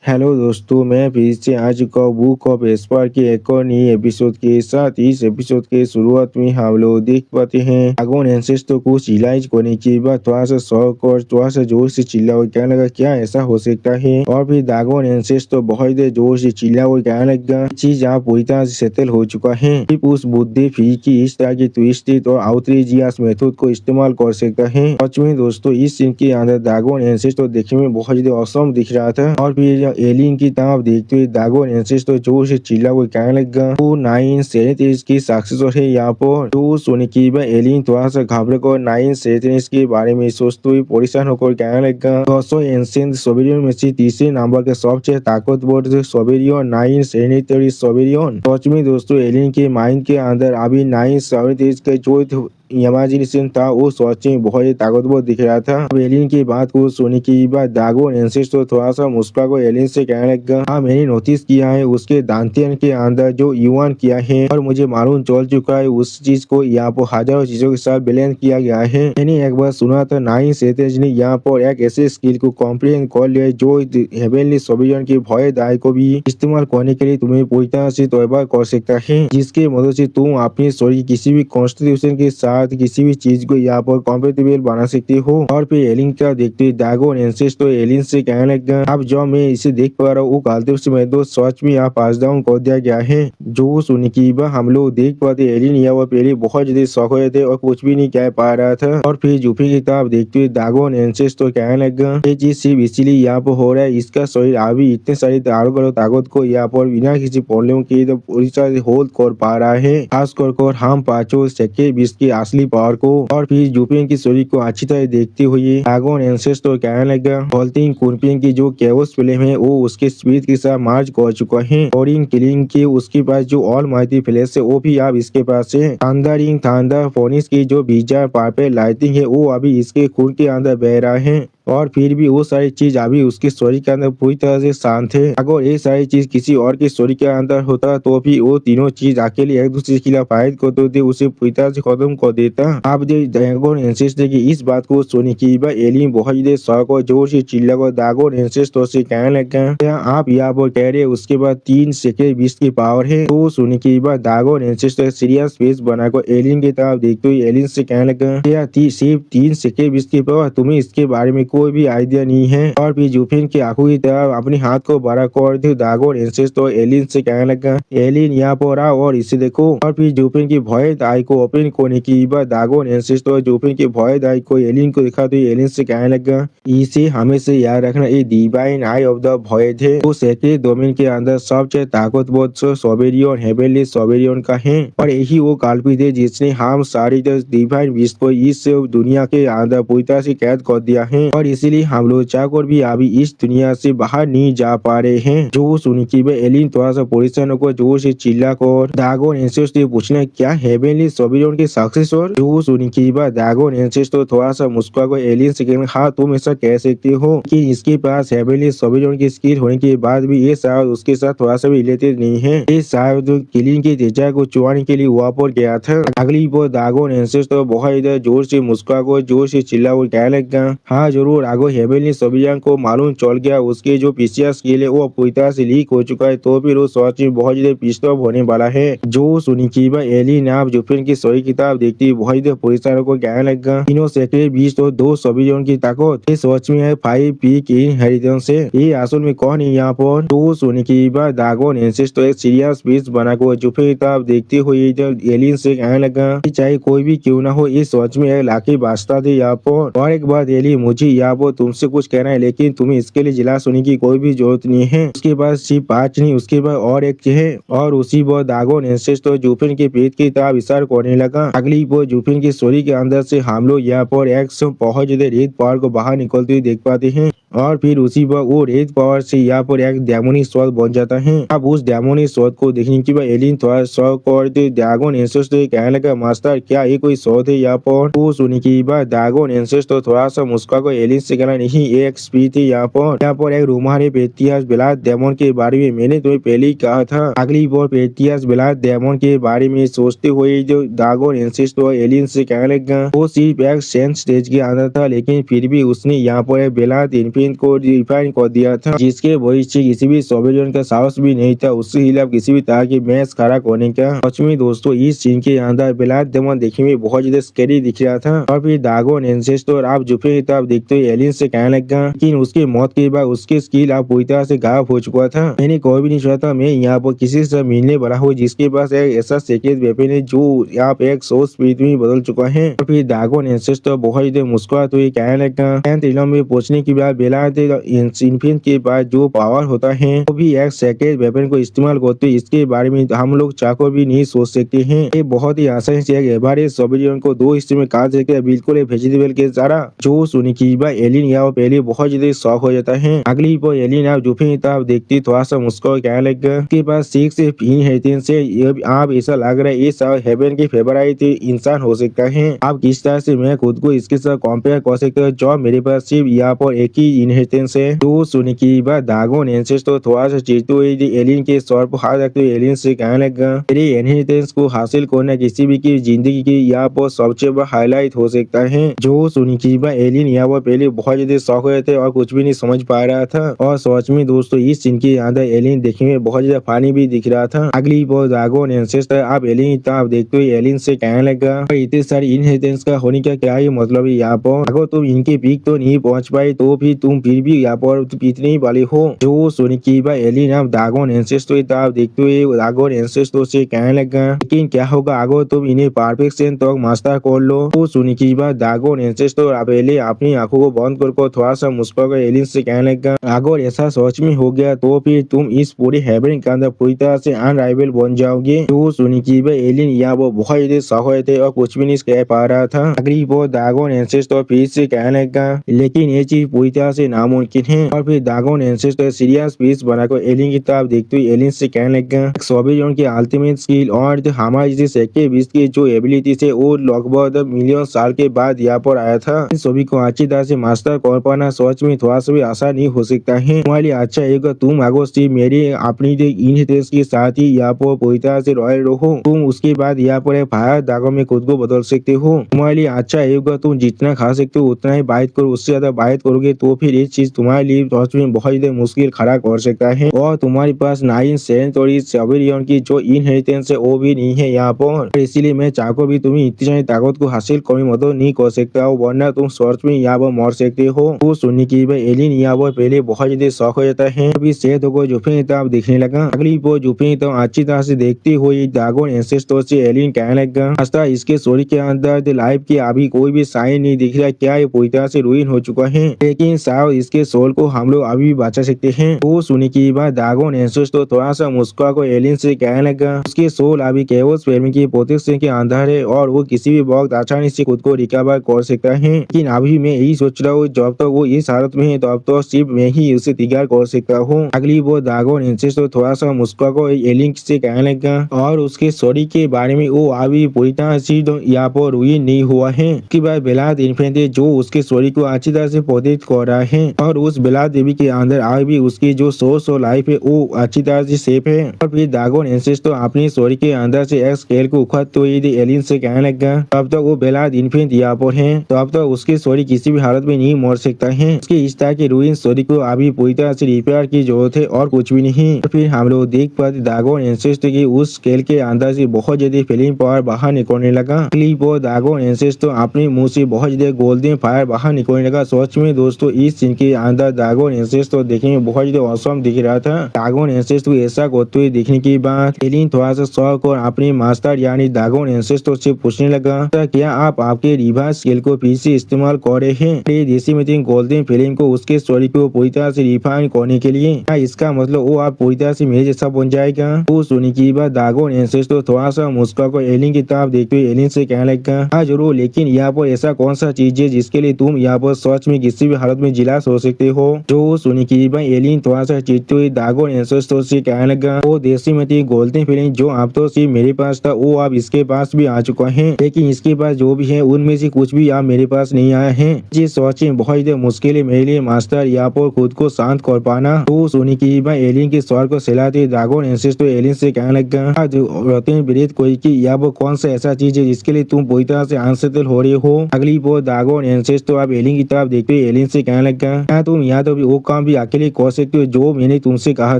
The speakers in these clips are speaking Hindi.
हेलो दोस्तों, मैं फिर से आ चुका हूँ बुक ऑफ एस्पर के एक और नई एपिसोड के साथ। इस एपिसोड के शुरुआत में हम लोग देख पाते हैं ड्रैगन एंसेस्टर को रियलाइज करने के बाद थोड़ा सा शौक और थोड़ा सा जोर से चिल्ला और कहने लगा क्या ऐसा हो सकता है। और फिर ड्रैगन एंसेस्टर बहुत देर जोर से चिल्ला और कहने लगा चीज यहाँ पूरी तरह से सेटल हो चुका है। सिर्फ उस बुद्धि फी की इस तरह की ट्विस्टेड और आउटरीजियस मेथड को इस्तेमाल कर सकता है। सच में दोस्तों, इस सीन के अंदर ड्रैगन एंसेस्टर देखने में बहुत ज्यादा औसम दिख रहा था। और फिर एलियन की तरफ देखते हुए ड्रैगन एंसेस्टर जोर से चिल्ला वो कहने लगा वो 973 की सक्सेसर है यहाँ पर। तो सुनने के बाद एलियन थोड़ा सा घबरा कर 973 के बारे में सोचते हुए परेशान होकर कहने लगा 200 एंशिएंट सोवेरियन में से तीसरे नंबर के सबसे ताकतवर सोवेरियन 973 सोवेरियन। सच में दोस्तों, एलियन के माइंड के अंदर अभी 973 के जो इमेजिनेशन था वो सच में बहुत ही ताकतवर दिख रहा था। अब एलियन की बात को सुनने के बाद ड्रैगन एंसेस्टर थोड़ा सा मुस्कुरा को एलियन से कहने लगा हाँ, मैंने नोटिस किया है उसके दांतियन के अंदर जो युवान किया है और मुझे मालूम चल चुका है उस चीज को यहाँ पर हजारों चीजों के साथ बैलेंस किया गया है। मैंने एक बार सुना था 973 ने यहाँ पर एक ऐसे स्किल को कॉम्प्रिहेंड कर लिया जो हेवनली सोवेरियन की भय दाय को भी इस्तेमाल करने के लिए तुम्हें पूरी तरह से तौबा कर सकता है, जिसके मदद से तुम अपने शरीर की किसी भी कॉन्स्टिट्यूशन के साथ किसी भी चीज को यहाँ पर कॉम्पेटेबल बना सकते हो। और फिर एलियन का देखते ड्रैगन एंसेस्टर एलियन से कहने लगा अब जो मैं इसे देख पा रहा हूँ गलती से मैं दोस्त सच में यहाँ पास डाउन कर दिया गया है। जो सुनने की बात हम लोग देख पाते एलियन यहाँ पहले बहुत ज्यादा शौक हुए थे और कुछ भी नहीं कह पा रहा था। और फिर जूफी की तरफ देखते हुए ड्रैगन एंसेस्टर कहने लगा ये चीज सिर्फ इसीलिए यहाँ पर हो रहा है, इसका शरीर अभी इतने सारी ताकत को यहाँ पर बिना किसी प्रॉब्लम के पूरी तरह से होल्ड कर पा रहा है, खास कर हम पांचों सेके बीस की असली पावर को। और फिर जूपियन की शरीर को अच्छी तरह देखते हुए ड्रैगन एंसेस्टर कहने लगा बोलते कुर्पियन की जो केवस फ्लेम है वो उसके स्पीड के साथ मार्च कर चुका है और इन किलिंग के उसके पास जो ऑल माइटी फ्लैश है वो भी अब इसके पास है। थंडरिंग थंडर फोनिक्स की जो बीजा पार्पल लाइटिंग है वो अभी इसके खून के अंदर बह रहा है। और फिर भी वो सारी चीज अभी उसके शरीर के अंदर पूरी तरह से शांत है। अगर ये सारी चीज किसी और के शरीर के अंदर होता तो भी वो तीनों चीज अकेले एक दूसरे के खिलाफ फाइट करते थे, उसे पूरी तरह से खत्म कर देता। आप ड्रैगन एंसेस्टर की इस बात को सुनने की बाद एलियन बहुत ही शौक और जोर से चिल्ला कर ड्रैगन एंसेस्टर से कहने लगा आप यहाँ पर कह रहे उसके बाद 3 सेकेंड 20 की पावर है। तो सुनने की बाद ड्रैगन एंसेस्टर सीरियस फेस बनाकर एलियन की तरफ देखते हुए एलियन से कहने लगा सिर्फ 3 सेकेंड 20 की पावर, तुम्हें इसके बारे में कोई भी आइडिया नहीं है। और फिर जूफिन के आंखों की तरफ अपने हाथ को बड़ा कर दे ड्रैगन एंसेस्टर एलियन से कहने लगा एलियन यहाँ पर आओ और इसे देखो। और फिर जूफिन की भय दाई को ओपन करने की बाद ड्रैगन एंसेस्टर जूफिन की भय दाई को एलियन को दिखा तो एलियन से कहने लगा इसे हमेशा याद रखना ये डिवाइन आई ऑफ द भॉयड है, वो सेक्रेट डोमेन के अंदर सबसे ताकतवर सोवेरियन हेवनली सोवेरियन का है और यही वो कल्पित है जिसने हम सारी डिवाइन विश्व को इस दुनिया के अंदर पूरी तरह से कैद कर दिया है और इसीलिए हम लोग चाहकर भी अभी इस दुनिया से बाहर नहीं जा पा रहे हैं। जो सुनी की एलियन थोड़ा सा परेशान होकर जोर से चिल्ला कर ड्रैगन एंसेस्टर से पूछना क्या हेवनली सोवेरियन के सक्सेसर। जो सुनी की ड्रैगन एंसेस्टर थोड़ा सा मुस्कुरा कर एलियन से कहना हाँ तुम ऐसा कह सकते हो, लेकिन इसके पास हेवनली सोवेरियन की स्किल होने के बाद भी ये शायद उसके साथ थोड़ा सा भी रिलेटेड नहीं है, ये शायद किलिंग की तेजा को चुराने के लिए वहाँ पर गया था। अगली बार ड्रैगन एंसेस्टर बहुत इधर जोर से मुस्कुरा कर जोर से चिल्ला और कहने लगा हाँ जरूर आगो हेवनली सोवेरियन को मालूम चल गया उसके जो पीछे स्किल है वो पूरी तरह से लीक हो चुका है, तो फिर वो सच में बहुत ज्यादा पिस्टॉप होने वाला है। जो सुनी की एलियन आप जूफिन की सही किताब देखती बहुत परेशान को कहने लगा तीनों सेक्रेट 20 तो 2 सोवेरियन की ताकत ये सच में है 5 पीक इनहेरिटेंस है, ये असल में कौन है यहाँ पर। तो सुनी की ड्रैगन एंसेस्टर एक सीरियस पीस बनाकर जूफिन की किताब देखते हुए एलियन से कहने लगा चाहे कोई भी क्यों ना हो ये सच में लाकी बास्ता थे यहाँ पर। और एक बात एलियन मुझे यहाँ पर तुमसे कुछ कहना है लेकिन तुम्हें इसके लिए जिला सुनी की कोई भी जरूरत नहीं है, उसके बाद सिर्फ 5 नहीं उसके बाद और एक है। और उसी पर ड्रैगन एंसेस्टर जूफिन के पेट की तरफ इशारा करने लगा। अगली पर जूफिन की शरीर के अंदर से हम लोग यहाँ पर एक बहुत ज्यादा रेत पावर को बाहर निकलते हुए देख पाते हैं और फिर उसी पर वो रेत पावर से यहाँ पर एक डेमोनिक स्वord बन जाता है। अब उस डेमोनिक स्वord को देखने के बाद एलियन थोड़ा शौक और ड्रैगन एंसेस्टर कहने लगा मास्टर क्या ये कोई स्वord है यहाँ पर। वो सुनने की बाद ड्रैगन एंसेस्टर थोड़ा सा मुस्कुरा कर एलियन से कहना नहीं एक स्पी थी। यहाँ पर एक रूमानी पेथियस ब्लैक डेमन के बारे में मैंने तुम्हें पहले ही कहा था। अगली बार पेथियस ब्लैक डेमन के बारे में सोचते हुए जो दागोन एंसेस्टर एलियन से कहने लगा वो सिर्फ एक सेंस स्टेज के अंदर था, लेकिन फिर भी उसने यहाँ पर ब्लैक इन्फिनिट को डिफाइन कर दिया था, जिसके भविष्य किसी भी सोबेरियन का साहस भी नहीं था उसके खिलाफ किसी भी तरह की मैच खड़ा करने का। सच में दोस्तों इस सीन के अंदर ब्लैक डेमन देखने में बहुत ज्यादा स्कैरी दिख रहा था। और फिर दागोन एंसेस्टर आप झुके तब देखते हुए एलियन से कहने लगा, लेकिन उसकी मौत के बाद उसकी स्किल आप पूरी तरह से गायब हो चुका था। मैंने कोई भी नहीं चाहता मैं यहाँ पर किसी से मिलने वाला हूँ जिसके पास एक ऐसा सीक्रेट वेपन है जो आप एक सौ स्पीड में बदल चुका है। और फिर दागोन एंसेस्टर बहुत ज्यादा मुस्कुराते हुए कहने लगा में पहुंचने के बाद ब्लैक इन्फिनिट के पास जो पावर होता है वो भी एक सीक्रेट वेपन को इस्तेमाल करते, इसके बारे में हम लोग चाको भी नहीं सोच सकते हैं। ये बहुत ही आसानी से एक एवरेज सोबेरियन को दो हिस्से में काट सकते हैं, बिल्कुल वेजिटेबल के सारा। जो सुनी की बात एलियन यहाँ पहले बहुत ज्यादा शौक हो जाता है। अगली बार एलियन आप झुके तब देखती थोड़ा सा मुस्कुरा कहने लगा के पास 6 से 3 है से आप ऐसा लग रहा है ये सब हेवन के फेवरेट इंसान हो सकता है। आप किस तरह से मैं खुद को इसके साथ कंपेयर कर सकते हो जो मेरे पास सिर्फ यहाँ पर एक ही इनहेरिटेंस है। तो सुनी की बात दागोन एंसेस्टर थोड़ा सा चिढ़ते हुए एलियन के सर पर हाथ रखते हुए एलियन से कहने लगा मेरे इनहेरिटेंस को हासिल करना किसी भी की जिंदगी की यहाँ पर सबसे बड़ा हाईलाइट हो सकता है। जो सुनी की बात एलियन यहाँ पर पहले बहुत ज्यादा शौक हुए थे और कुछ भी नहीं समझ पा रहा था। और सच में दोस्तों इस सीन के अंदर एलियन देखने में बहुत ज्यादा फानी भी दिख रहा था। अगली बार दागोन एंसेस्टर आप एलियन तब देखते हुए एलियन से कहने लगा इतने सारी इनहेरिटेंस का होने का क्या ही मतलब है यहाँ पर, अगर तुम इनके पीक तो नहीं पहुंच पाए तो फिर भी यहाँ पर इतने ही वाले हो। जो सुनी की बात एलियन आप दागोन एंसेस्टर तब देखते हुए दागोन एंसेस्टर से कहने लगा लेकिन क्या होगा अगर तुम इन्हें परफेक्शन तक मास्टर कर लो। तो सुनी की बात दागोन एंसेस्टर पहले अपनी आंखों को बंद कर थोड़ा सा मुस्कुरा एलियन से कहने लगा अगर ऐसा सच में हो गया तो फिर तुम इस पूरे हेवन के अंदर पूरी तरह से अनराइवल बन जाओगे। तो सुनी की बात एलियन यहाँ वो बहुत ज्यादा शौक हुए थे और कुछ भी नहीं कह पा रहा था। अगली बार दागोन एंसेस्टर फिर से कहने लगा लेकिन ये चीज पूरी तरह से नामुमकिन है। और फिर दागोन एंसेस्टर सीरियस पीस बनाकर एलियन की तरफ देखते हुए एलियन से कहने लगा सोबेरियन की अल्टीमेट स्किल और हमारे जैसे सेक्टर बीस की जो एबिलिटी है वो लगभग मिलियन साल के बाद यहाँ पर आया था। इन सभी को अच्छी तरह से मास्टर कर पाना सोच में थोड़ा सा भी आसान नहीं हो सकता है। तुम्हारे लिए अच्छा है तुम आगो से मेरे अपनी इनहेरिटेंस के साथ ही यहाँ पर पूरी तरह से रॉयल रहो। तुम उसके बाद यहाँ पर फायर दागों में खुद को बदल सकते हो। तुम्हारे लिए अच्छा है तुम जितना खा सकते हो उतना ही बात करो, उससे ज्यादा बात करोगे तो फिर ये चीज तुम्हारे लिए सच में बहुत ज्यादा मुश्किल खड़ा कर सकता है। और तुम्हारे पास 9 सेंस और इस सोबेरियन की जो इनहेरिटेंस है वो भी नहीं है यहाँ पर, इसीलिए मैं चाहकर भी तुम्हें इतनी सारी ताकत को हासिल करने में मदद नहीं कर सकता हो वरना तुम सच में यहाँ पर मर सकते हो। तो सुनने की एलियन यहाँ पर पहले बहुत ज्यादा शौक हो जाता है। अभी सेहत को जुफे तब देखने लगा। अगली बार जुफे तो अच्छी तरह से देखते हुए दागोन एंसेस्टर से एलियन कहने लगा रास्ता इसके स्टोरी के अंदर लाइफ की अभी कोई भी साइन नहीं दिख रहा, क्या ये पूरी तरह से रुइन हो चुका है, लेकिन शायद इसके सोल को हम लोग अभी भी बचा सकते हैं। तो सुनी की बात दागोन एंसेस्टर थोड़ा सा मुस्कुरा को एलियन से कहने लगा उसके सोल अभी केवल स्पर्म की प्रोटेक्शन के अंदर है और वो किसी भी वक्त आसानी से खुद को रिकवर कर सकता है। लेकिन अभी मैं यही सोच रहा हूँ जब तक वो इस हालत में है तब तो सिर्फ मैं ही उसे तैयार कर सकता हूँ। अगली वो दागोन एंसेस्टर थोड़ा सा मुस्कुरा को एलियन से कहने लगा और उसके स्टोरी के बारे में वो अभी पूरी तरह से यहाँ पर रुइन नहीं हुआ है। उसके बाद ब्लैक इन्फिनिटी जो उसके स्टोरी को अच्छी तरह से प्रोटेक्ट कर रहा है और उस ब्लैक देवी के अंदर आज भी उसकी जो सोर्स और लाइफ है वो अच्छी तरह से सेफ है। और फिर दागोन एंसेस्टर अपनी स्टोरी के अंदर से एक स्केल को उखड़ते हुए एलियन से कहने लगा तब तक वो ब्लैक इन्फिनिट यहाँ पर है तब तक उसकी स्टोरी किसी भी हालत में नहीं मर सकता है। उसकी इस तरह की रुइन स्टोरी को अभी पूरी तरह से रिपेयर की जरूरत है और कुछ भी नहीं। तो फिर हम लोग देख पाते दागोन एंसेस्टर की उस स्केल के अंदर से बहुत ज्यादा फिल्म पावर बाहर निकलने लगा। क्लिप और दागोन एंसेस्टर अपने मुंह से बहुत ज्यादा गोल्डन फायर बाहर निकलने लगा। सोच में दोस्तों इस सीन के अंदर दागोन एंसेस्टर देखने में बहुत ज्यादा औसम दिख रहा था। दागोन एंसेस्टर ऐसा करते हुए देखने के बाद एलियन थोड़ा सा शौक और अपने मास्टर यानी दागोन एंसेस्टर से पूछने लगा क्या आप आपके रिवर्स स्केल को फिर से इस्तेमाल कर रहे हैं देसी मीटिंग गोल्डन फिल्म को उसके स्टोरी को पूरी तरह से रिफाइन करने के लिए, क्या इसका मतलब वो आप पूरी तरह से मेरे जैसा बन जाएगा। तो सुनी की बात दागोन एंसेस्टर थोड़ा सा मुस्कुरा को एलियन की तरफ देखते हुए एलियन से कहने लगा हाँ जरूर, लेकिन यहाँ पर ऐसा कौन सा चीज है जिसके लिए तुम यहाँ पर सच में किसी भी हालत में जिलास हो सकते हो। जो सुनी की बात एलियन थोड़ा सा चिढ़ते हुए दागोन एंसेस्टर से कहने लगा वो देसी मीटिंग गोल्डन फिल्म जो आप तो सिर्फ मेरे पास था वो आप इसके पास भी आ चुका है, लेकिन इसके पास जो भी है उनमें से कुछ भी आप मेरे पास नहीं आया है। जिस सच में बहुत ही मुश्किल है मेरे लिए मास्टर यहाँ पर खुद को शांत कर पाना। तो सुनी की मैं एलियन के स्वर को सिलाते ड्रैगन एंसेस्टर एलियन से कहने लगा रतन विदित कोई की यह वो कौन सा ऐसा चीज है जिसके लिए तुम पूरी तरह से अनसेटल हो रहे हो। अगली वो ड्रैगन एंसेस्टर आप एलियन की तरफ देखते हुए एलियन से कहने लगा क्या तुम यहाँ तो वो काम भी अकेले कर सकते हो जो मैंने तुमसे कहा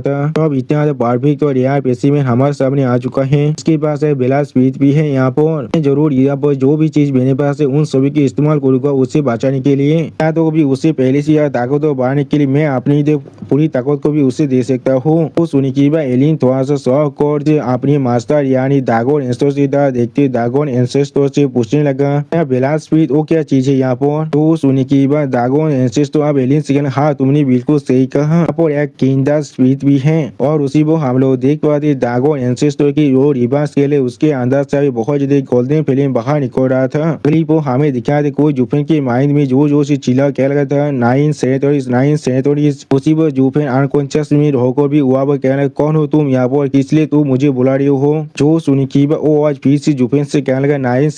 था। तो अब इतना परफेक्ट और रेयर स्पेसिमेन हमारे सामने आ चुका है। इसके पास है बेला स्पीड भी है यहाँ पर। जरूर यहाँ पर जो भी चीज मेरे पास है उन सभी की इस्तेमाल करूंगा उसे बचाने के लिए। या तो भी उससे पहले से या ताकत को बढ़ाने के लिए मैं अपनी पूरी ताकत को भी उसे दे सकता हूँ। तो सुनिकीबा एलियन थोड़ा सा शौक और अपनी मास्टर यानी ड्रैगन एंसेस्टर की तरह देखते ड्रैगन एंसेस्टर से पूछने लगा बेला स्पीड वो क्या चीज है यहाँ पर। तो सुनिकीबा ड्रैगन एंसेस्टर अब एलियन से कहना हाँ तुमने बिल्कुल सही कहा। यहाँ पर एक किंडर स्पीड भी है और उसी वो हम लोग देख पाते ड्रैगन एंसेस्टर की जो रिवर्स स्केल है उसके अंदर से बहुत ज्यादा गोल्डन फिल्म बाहर निकल रहा था। अगली वो हमें दिखा दे कोई जुफेन के माइंड में जो जो से चिल्ला कह लगा था 9 उसी वो जुफेन अनकॉन्शियस में होकर भी हुआ वो कहना कौन हो तुम यहाँ पर किस लिए तुम मुझे बुला रहे हो। जो सुनी की वो आज फिर से जुफेन से कहने लगा 9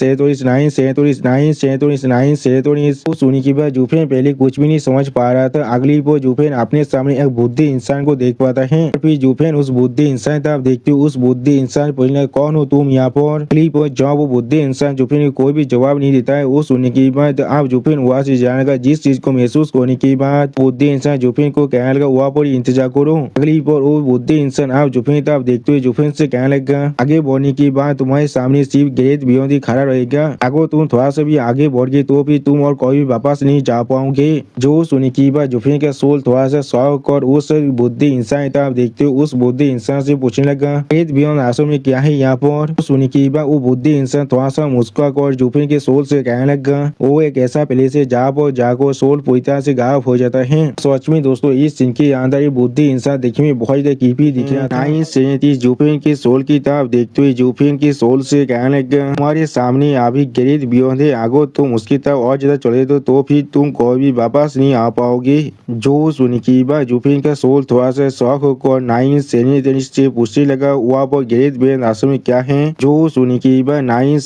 तो सुनी की जुफेन पहले कुछ भी नहीं समझ पा रहा था। अगली वो जुफेन अपने सामने एक बुद्धि इंसान को देख पाता है। फिर जुफेन उस बुद्धि इंसान तरफ देखते उस बुद्धि इंसान पूछने कौन हो तुम यहाँ पर। अगली वो जब वो बुद्धि इंसान जुफेन को कोई भी जवाब नहीं देता है वो सुनने की बात आप जुफेन वहाँ से जाने का जिस चीज को महसूस करने की बात बुद्धि इंसान जुफेन को कहने लगा वहाँ पर इंतजार करो। अगली पर वो बुद्धि इंसान आप जुफेन तरफ देखते हुए जुफेन से कहने लगा आगे बढ़ने की बात तुम्हारे सामने सिर्फ ग्रेट बियॉन्ड ही खड़ा रहेगा। अगर तुम थोड़ा सा भी आगे बढ़ गए तो फिर तुम और कोई भी वापस नहीं जा पाओगे। जो सुनी की बात जुफेन का सोल थोड़ा सा शौक और उस बुद्धि इंसान तरफ देखते हुए उस बुद्धि इंसान से पूछने लगा ग्रेट बियॉन्ड आसम में क्या है यहाँ पर। सुनी की बात वो बुद्धि इंसान थोड़ा सा मुस्कुरा और जुफेन के सोल से कहने लगा वो एक ऐसा प्लेस है जहाँ पर जाकर सोल पूरी तरह से गायब हो जाता है। सच में दोस्तों इस सीन के अंदर ये बुद्धि इंसान देखने में बहुत ज्यादा कीपी दिख रहा था। 9 जुफेन के सोल की तरफ देखते हुए जुफेन के सोल से कहने लगा हमारे सामने अभी ग्रेट बियॉन्ड है अगर तुम उसकी तरफ और ज्यादा चले तो फिर तुम कोई भी वापस नहीं आ पाओगे। जो सुनिकीबा जुफेन का सोल थोड़ा सा शौक होकर 9 से पूछने लगा वहाँ पर ग्रेट बियॉन्ड आश्रम में क्या है। जो सुनिकीबा 9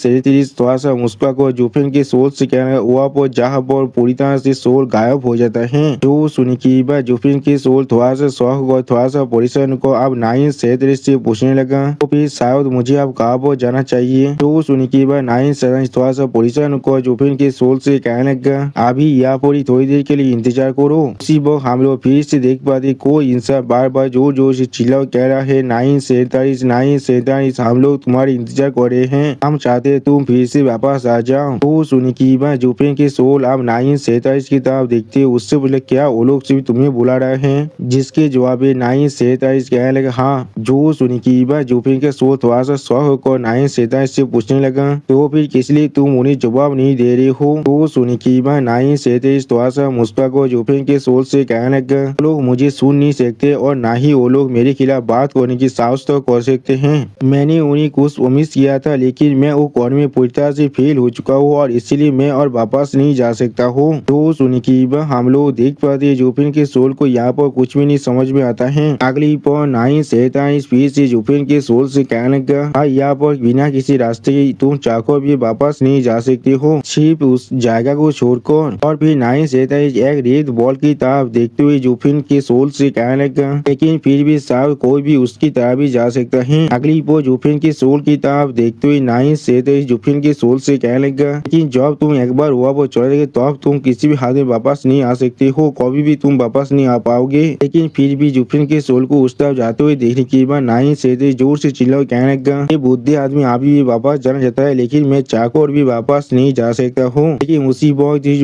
थोड़ा सा मुस्कुरा को जुफेन के सोल से कहना वहाँ पर जहाँ पर पूरी तरह से सोल गायब हो जाता है। जो सुनिकीबा जुफेन के सोल थोड़ा सा शौक और थोड़ा सा परेशान को अब 9 से पूछने लगा तो फिर शायद मुझे अब कहाँ पर जाना चाहिए। जो सुनिकीबा 9 थोड़ा सा परेशान को जुफेन के सोल से कहने लगा अभी यहाँ पर थोड़ी देर के लिए इंतजार करो। उसी वक्त हम लोग फिर से देख पाते कोई इंसान बार बार जोर जोर से चिल्ला कह रहा है 9 हम लोग तुम्हारे इंतजार कर रहे हैं हम चाहते तुम फिर से वापस आ जाओ। तो सुनिकीबा जुफेन के सोल अब 9 की तरफ देखते उससे बोले क्या वो लोग सिर्फ तुम्हें बुला रहे हैं। जिसके जवाब 9 कहने लगा हाँ। जो सुनिकीबा जुफेन के सोल थोड़ा सा शौक होकर 9 से पूछने लगा तो फिर किस लिए तुम उन्हें जवाब नहीं दे रहे हो। तो सुनिकीबा 9 थोड़ा सा मुस्कुरा को जुफेन के सोल से कहने लगा लोग मुझे सुन नहीं सकते और ना ही वो लोग मेरे खिलाफ बात करने की साहस तो कर सकते हैं। मैंने उन्हें कुछ उम्मीद किया था लेकिन मैं वो कौन में पूरी तरह से फेल हो चुका हूँ और इसीलिए मैं और वापस नहीं जा सकता हूँ। तो सुनिकीबा हम लोग देख पाते हैं जुफेन के सोल को यहाँ पर कुछ भी नहीं समझ में आता है। अगली पर 9 फिर से जुफेन के सोल से कहने लगा यहाँ पर बिना किसी रास्ते के तुम चाहो भी वापस नहीं जा सकते हो सिर्फ उस जगह को छोड़कर। और फिर 9 एक रेड बॉल की तरफ देखते हुए जुफेन के सोल से कहने लगा लेकिन फिर भी शायद कोई भी उसकी तरफ भी जा सकता है। अगली पर जुफेन के सोल की तरफ देखते हुए 9 जुफेन के सोल से कहने लगा लेकिन जब तुम एक बार हुआ वो चले गए तब तुम किसी भी हाल में वापस नहीं आ सकते हो कभी भी तुम वापस नहीं आ पाओगे। लेकिन फिर भी जुफेन के सोल को उस तरफ जाते हुए देखने के बाद 9 जोर से चिल्ला कहने लगा ये बुद्धि आदमी अभी भी वापस जाना चाहता है लेकिन मैं चाहकर भी वापस नहीं जा सकता हूँ। लेकिन उसी बहुत ही